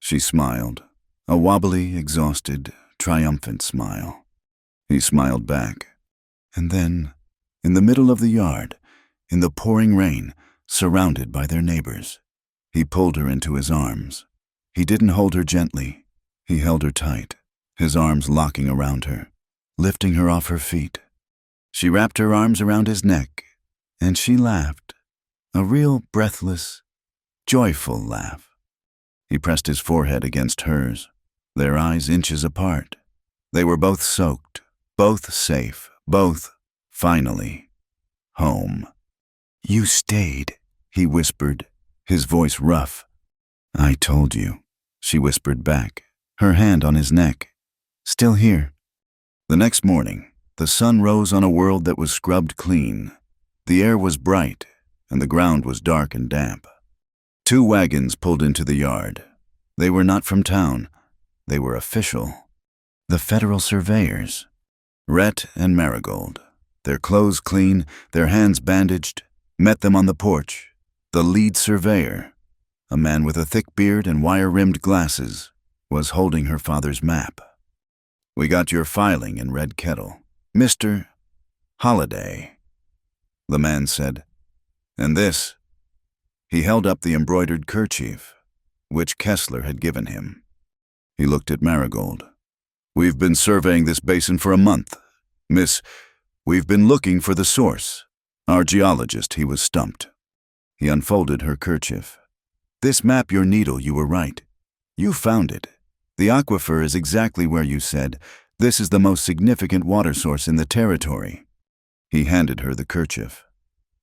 Speaker 1: She smiled, a wobbly, exhausted, triumphant smile. He smiled back. And then, in the middle of the yard, in the pouring rain, surrounded by their neighbors, he pulled her into his arms. He didn't hold her gently. He held her tight, his arms locking around her, lifting her off her feet. She wrapped her arms around his neck, and she laughed, a real breathless, joyful laugh. He pressed his forehead against hers, their eyes inches apart. They were both soaked, both safe, both, finally, home. "You stayed," he whispered, his voice rough. "I told you," she whispered back, her hand on his neck. "Still here." The next morning, the sun rose on a world that was scrubbed clean. The air was bright, and the ground was dark and damp. 2 wagons pulled into the yard. They were not from town. They were official. The federal surveyors. Rhett and Marigold, their clothes clean, their hands bandaged, met them on the porch. The lead surveyor, a man with a thick beard and wire-rimmed glasses, was holding her father's map. "We got your filing in Red Kettle, Mr. Holiday," the man said. "And this?" He held up the embroidered kerchief, which Kessler had given him. He looked at Marigold. "We've been surveying this basin for a month. Miss, we've been looking for the source." Our geologist, he was stumped. He unfolded her kerchief. "This map your needle, you were right. You found it. The aquifer is exactly where you said. This is the most significant water source in the territory." He handed her the kerchief.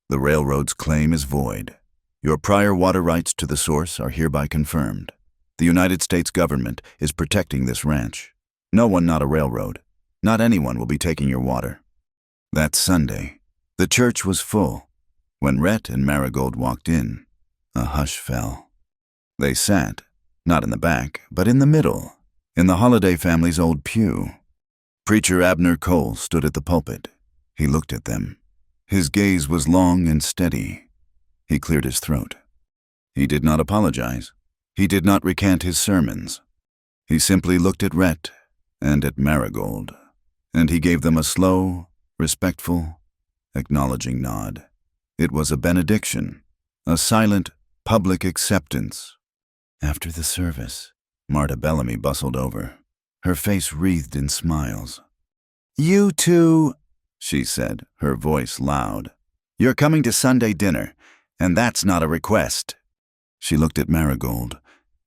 Speaker 1: "The railroad's claim is void. Your prior water rights to the source are hereby confirmed. The United States government is protecting this ranch. No one, not a railroad, not anyone will be taking your water." That Sunday, the church was full. When Rhett and Marigold walked in, a hush fell. They sat, not in the back, but in the middle, in the Holiday family's old pew. Preacher Abner Cole stood at the pulpit. He looked at them. His gaze was long and steady. He cleared his throat. He did not apologize. He did not recant his sermons. He simply looked at Rhett and at Marigold, and he gave them a slow, respectful, acknowledging nod. It was a benediction, a silent, public acceptance. After the service, Marta Bellamy bustled over, her face wreathed in smiles. "You two," she said, her voice loud. "You're coming to Sunday dinner, and that's not a request." She looked at Marigold,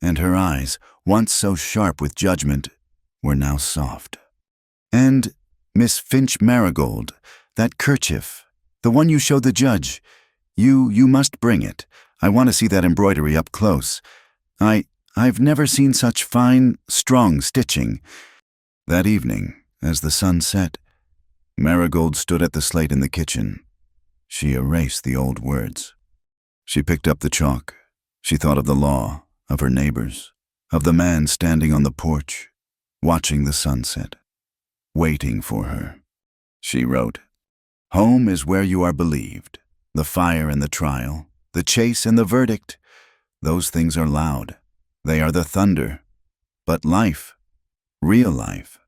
Speaker 1: and her eyes, once so sharp with judgment, were now soft. "And, Miss Finch Marigold, that kerchief, the one you showed the judge, you must bring it. I want to see that embroidery up close. I've never seen such fine, strong stitching." That evening, as the sun set, Marigold stood at the slate in the kitchen. She erased the old words. She picked up the chalk. She thought of the law, of her neighbors, of the man standing on the porch, watching the sunset, waiting for her. She wrote, "Home is where you are believed. The fire and the trial, the chase and the verdict, those things are loud. They are the thunder. But life, real life,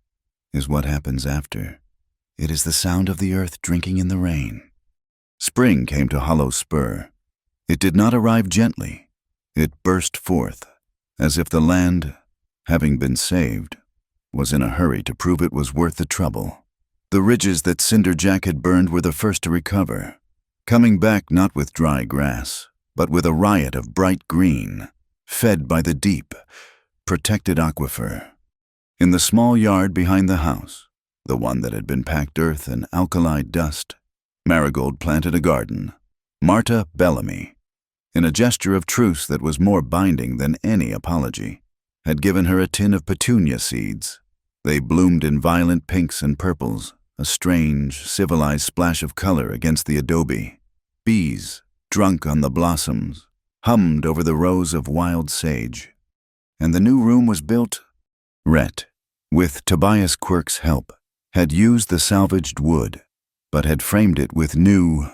Speaker 1: is what happens after. It is the sound of the earth drinking in the rain." Spring came to Hollow Spur. It did not arrive gently. It burst forth, as if the land, having been saved, was in a hurry to prove it was worth the trouble. The ridges that Cinder Jack had burned were the first to recover, coming back not with dry grass, but with a riot of bright green, fed by the deep, protected aquifer. In the small yard behind the house, the one that had been packed earth and alkali dust. Marigold planted a garden. Marta Bellamy, in a gesture of truce that was more binding than any apology, had given her a tin of petunia seeds. They bloomed in violent pinks and purples, a strange, civilized splash of color against the adobe. Bees, drunk on the blossoms, hummed over the rows of wild sage. And the new room was built. Rhett, with Tobias Quirk's help, had used the salvaged wood, but had framed it with new,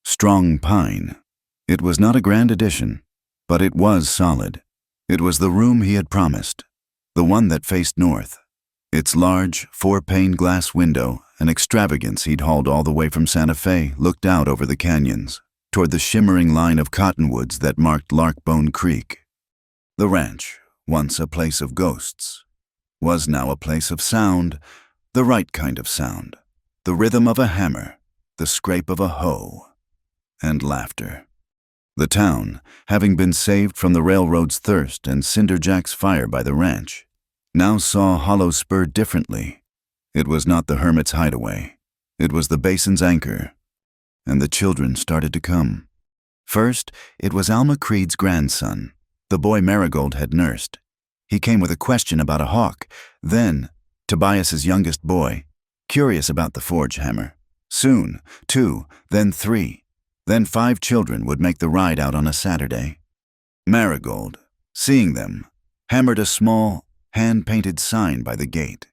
Speaker 1: strong pine. It was not a grand addition, but it was solid. It was the room he had promised, the one that faced north. Its large, four-pane glass window, an extravagance he'd hauled all the way from Santa Fe, looked out over the canyons, toward the shimmering line of cottonwoods that marked Larkbone Creek. The ranch, once a place of ghosts, was now a place of sound, the right kind of sound, the rhythm of a hammer, the scrape of a hoe, and laughter. The town, having been saved from the railroad's thirst and Cinder Jack's fire by the ranch, now saw Hollow Spur differently. It was not the hermit's hideaway. It was the basin's anchor. And the children started to come. First, it was Alma Creed's grandson, the boy Marigold had nursed. He came with a question about a hawk. Then, Tobias's youngest boy, curious about the forge hammer. Soon, 2, then 3, then 5 children would make the ride out on a Saturday. Marigold, seeing them, hammered a small, hand-painted sign by the gate.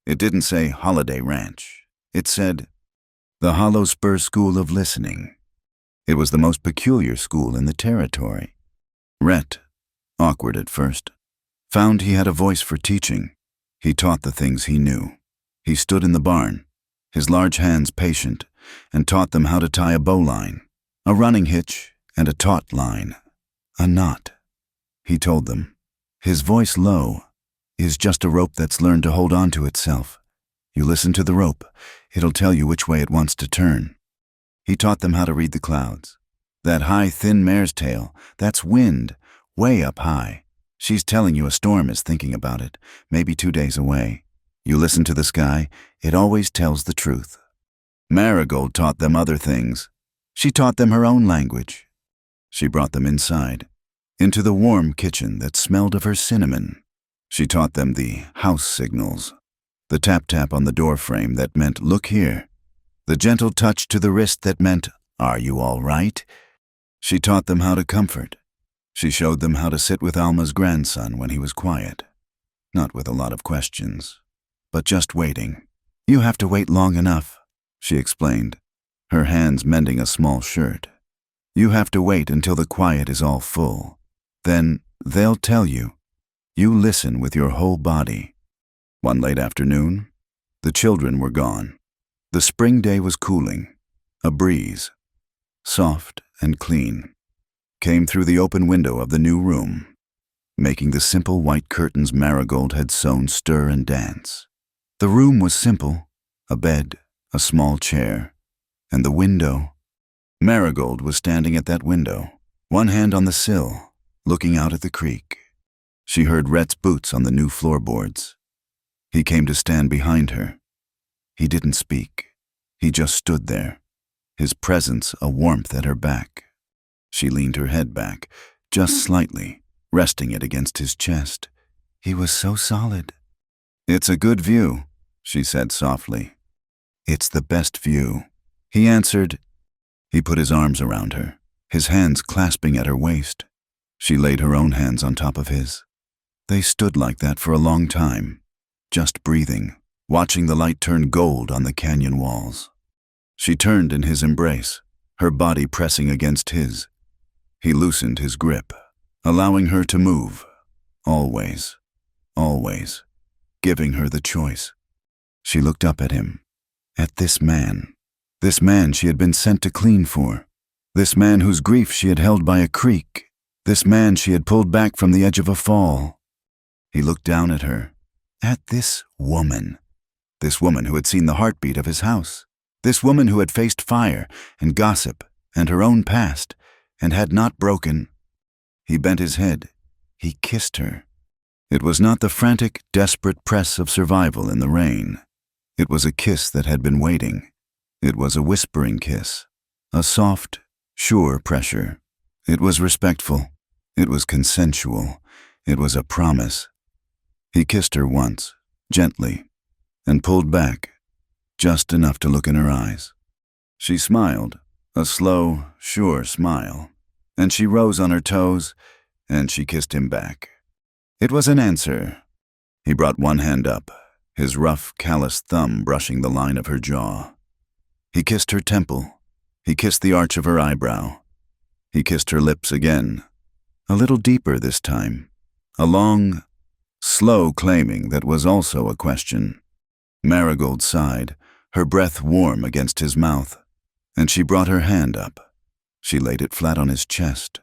Speaker 1: It didn't say Holiday Ranch. It said, the Hollow Spur School of Listening. It was the most peculiar school in the territory. Rhett, awkward at first, found he had a voice for teaching. He taught the things he knew. He stood in the barn, his large hands patient, and taught them how to tie a bowline, a running hitch, and a taut line, a knot. He told them, his voice low, is just a rope that's learned to hold on to itself. You listen to the rope, it'll tell you which way it wants to turn. He taught them how to read the clouds. That high, thin mare's tail, that's wind, way up high. She's telling you a storm is thinking about it, maybe 2 days away. You listen to the sky, it always tells the truth. Marigold taught them other things. She taught them her own language. She brought them inside, into the warm kitchen that smelled of her cinnamon. She taught them the house signals, the tap-tap on the door frame that meant, look here, the gentle touch to the wrist that meant, are you all right? She taught them how to comfort. She showed them how to sit with Alma's grandson when he was quiet, not with a lot of questions, but just waiting. You have to wait long enough, she explained, her hands mending a small shirt. You have to wait until the quiet is all full. Then they'll tell you. You listen with your whole body. One late afternoon, the children were gone. The spring day was cooling. A breeze, soft and clean, came through the open window of the new room, making the simple white curtains Marigold had sewn stir and dance. The room was simple, a bed, a small chair, and the window. Marigold was standing at that window, one hand on the sill, looking out at the creek. She heard Rhett's boots on the new floorboards. He came to stand behind her. He didn't speak. He just stood there, his presence a warmth at her back. She leaned her head back, just slightly, resting it against his chest. He was so solid. It's a good view, she said softly. It's the best view. He answered. He put his arms around her, his hands clasping at her waist. She laid her own hands on top of his. They stood like that for a long time, just breathing, watching the light turn gold on the canyon walls. She turned in his embrace, her body pressing against his. He loosened his grip, allowing her to move, always, always, giving her the choice. She looked up at him, at this man she had been sent to clean for, this man whose grief she had held by a creek, this man she had pulled back from the edge of a fall. He looked down at her, at this woman who had seen the heartbeat of his house, this woman who had faced fire and gossip and her own past and had not broken. He bent his head. He kissed her. It was not the frantic, desperate press of survival in the rain. It was a kiss that had been waiting. It was a whispering kiss, a soft, sure pressure. It was respectful. It was consensual. It was a promise. He kissed her once, gently, and pulled back, just enough to look in her eyes. She smiled, a slow, sure smile, and she rose on her toes, and she kissed him back. It was an answer. He brought one hand up, his rough, calloused thumb brushing the line of her jaw. He kissed her temple. He kissed the arch of her eyebrow. He kissed her lips again, a little deeper this time, a long, slow claiming that was also a question. Marigold sighed, her breath warm against his mouth, and she brought her hand up. She laid it flat on his chest,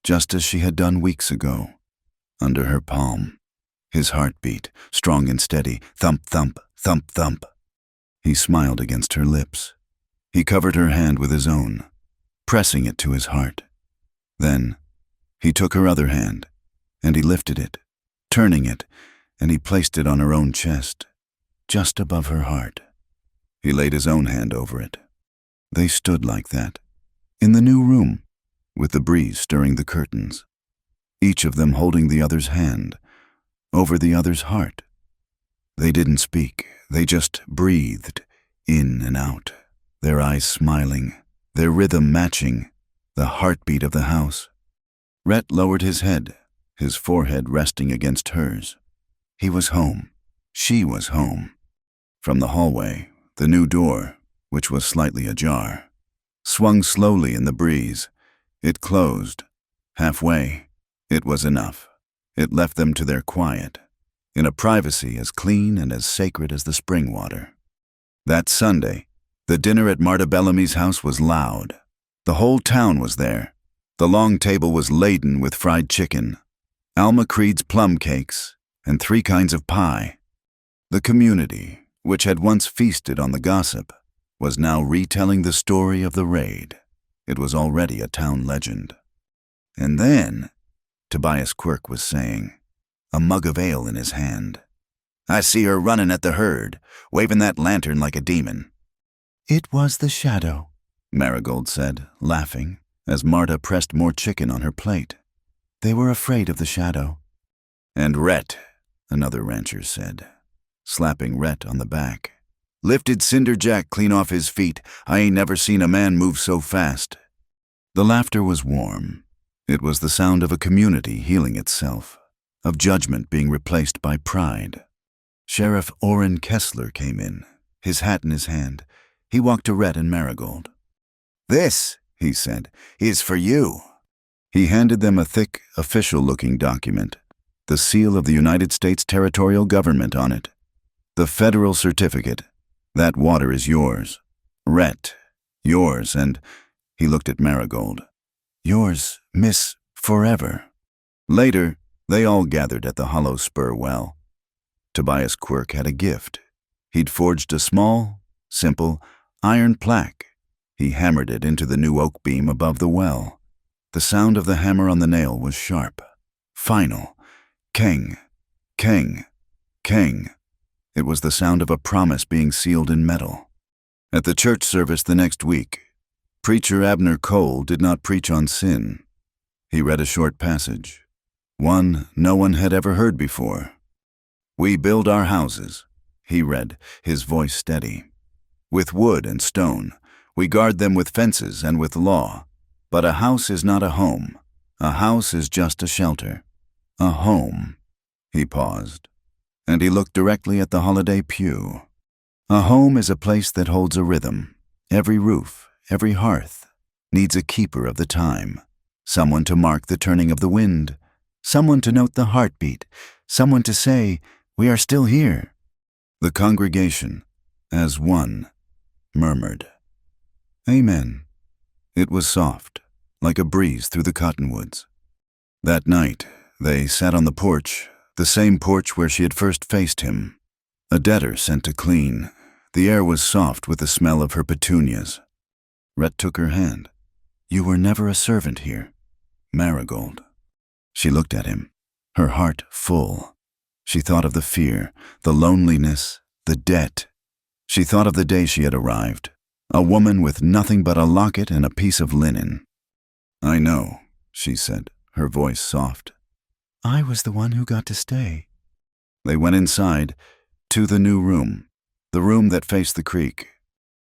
Speaker 1: just as she had done weeks ago, under her palm. His heart beat, strong and steady, thump, thump, thump, thump. He smiled against her lips. He covered her hand with his own, pressing it to his heart. Then he took her other hand, and he lifted it, turning it, and he placed it on her own chest, just above her heart. He laid his own hand over it. They stood like that, in the new room, with the breeze stirring the curtains, each of them holding the other's hand, over the other's heart. They didn't speak, they just breathed, in and out, their eyes smiling, their rhythm matching, the heartbeat of the house. Rhett lowered his head, his forehead resting against hers. He was home. She was home. From the hallway, the new door, which was slightly ajar, swung slowly in the breeze. It closed. Halfway. It was enough. It left them to their quiet, in a privacy as clean and as sacred as the spring water. That Sunday, the dinner at Marta Bellamy's house was loud. The whole town was there. The long table was laden with fried chicken, Alma Creed's plum cakes, and 3 kinds of pie. The community, which had once feasted on the gossip, was now retelling the story of the raid. It was already a town legend. And then, Tobias Quirk was saying, a mug of ale in his hand, "I see her running at the herd, waving that lantern like a demon."
Speaker 2: "It was the shadow,"
Speaker 1: Marigold said, laughing, as Marta pressed more chicken on her plate.
Speaker 2: "They were afraid of the shadow."
Speaker 1: "And Rhett," another rancher said, slapping Rhett on the back. "Lifted Cinder Jack clean off his feet. I ain't never seen a man move so fast." The laughter was warm. It was the sound of a community healing itself, of judgment being replaced by pride. Sheriff Orrin Kessler came in, his hat in his hand. He walked to Rhett and Marigold. "This," he said, "is for you." He handed them a thick, official-looking document, the seal of the United States territorial government on it. "The federal certificate. That water is yours. Rhett, yours, and—" he looked at Marigold. "Yours, Miss Forever." Later, they all gathered at the hollow spur well. Tobias Quirk had a gift. He'd forged a small, simple, iron plaque. He hammered it into the new oak beam above the well. The sound of the hammer on the nail was sharp, final. Keng, keng, keng. It was the sound of a promise being sealed in metal. At the church service the next week, Preacher Abner Cole did not preach on sin. He read a short passage, one no one had ever heard before. "We build our houses," he read, his voice steady, "with wood and stone. We guard them with fences and with law. But a house is not a home. A house is just a shelter. A home." He paused, and he looked directly at the holiday pew. "A home is a place that holds a rhythm. Every roof, every hearth, needs a keeper of the time, someone to mark the turning of the wind, someone to note the heartbeat, someone to say, 'We are still here.'" The congregation, as one, murmured, "Amen." It was soft, like a breeze through the cottonwoods. That night, they sat on the porch, the same porch where she had first faced him. A debtor sent to clean. The air was soft with the smell of her petunias. Rhett took her hand. "You were never a servant here, Marigold." She looked at him, her heart full. She thought of the fear, the loneliness, the debt. She thought of the day she had arrived, a woman with nothing but a locket and a piece of linen. "I know," she said, her voice soft.
Speaker 2: I was the one who got to stay.
Speaker 1: They went inside, to the new room, the room that faced the creek.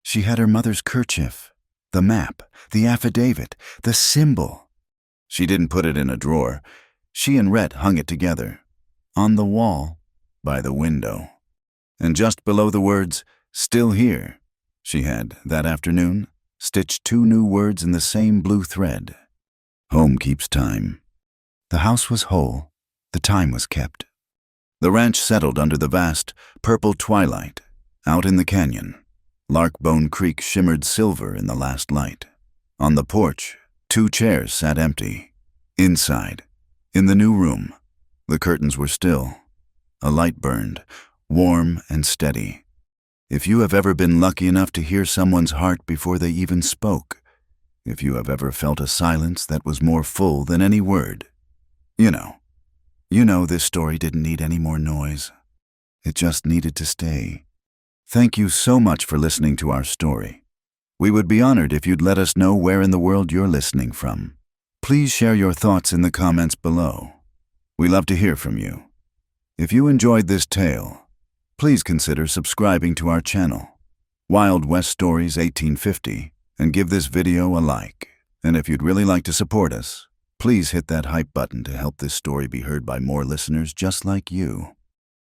Speaker 2: She had her mother's kerchief, the map, the affidavit, the symbol.
Speaker 1: She didn't put it in a drawer. She and Rhett hung it together, on the wall, by the window. And just below the words, "Still here," she had, that afternoon, stitched 2 new words in the same blue thread. "Home keeps time."
Speaker 2: The house was whole. The time was kept.
Speaker 1: The ranch settled under the vast, purple twilight. Out in the canyon, Larkbone Creek shimmered silver in the last light. On the porch, 2 chairs sat empty. Inside, in the new room, the curtains were still. A light burned, warm and steady. If you have ever been lucky enough to hear someone's heart before they even spoke, if you have ever felt a silence that was more full than any word, you know this story didn't need any more noise. It just needed to stay. Thank you so much for listening to our story. We would be honored if you'd let us know where in the world you're listening from. Please share your thoughts in the comments below. We love to hear from you. If you enjoyed this tale, please consider subscribing to our channel, Wild West Stories 1850, and give this video a like. And if you'd really like to support us, please hit that hype button to help this story be heard by more listeners just like you.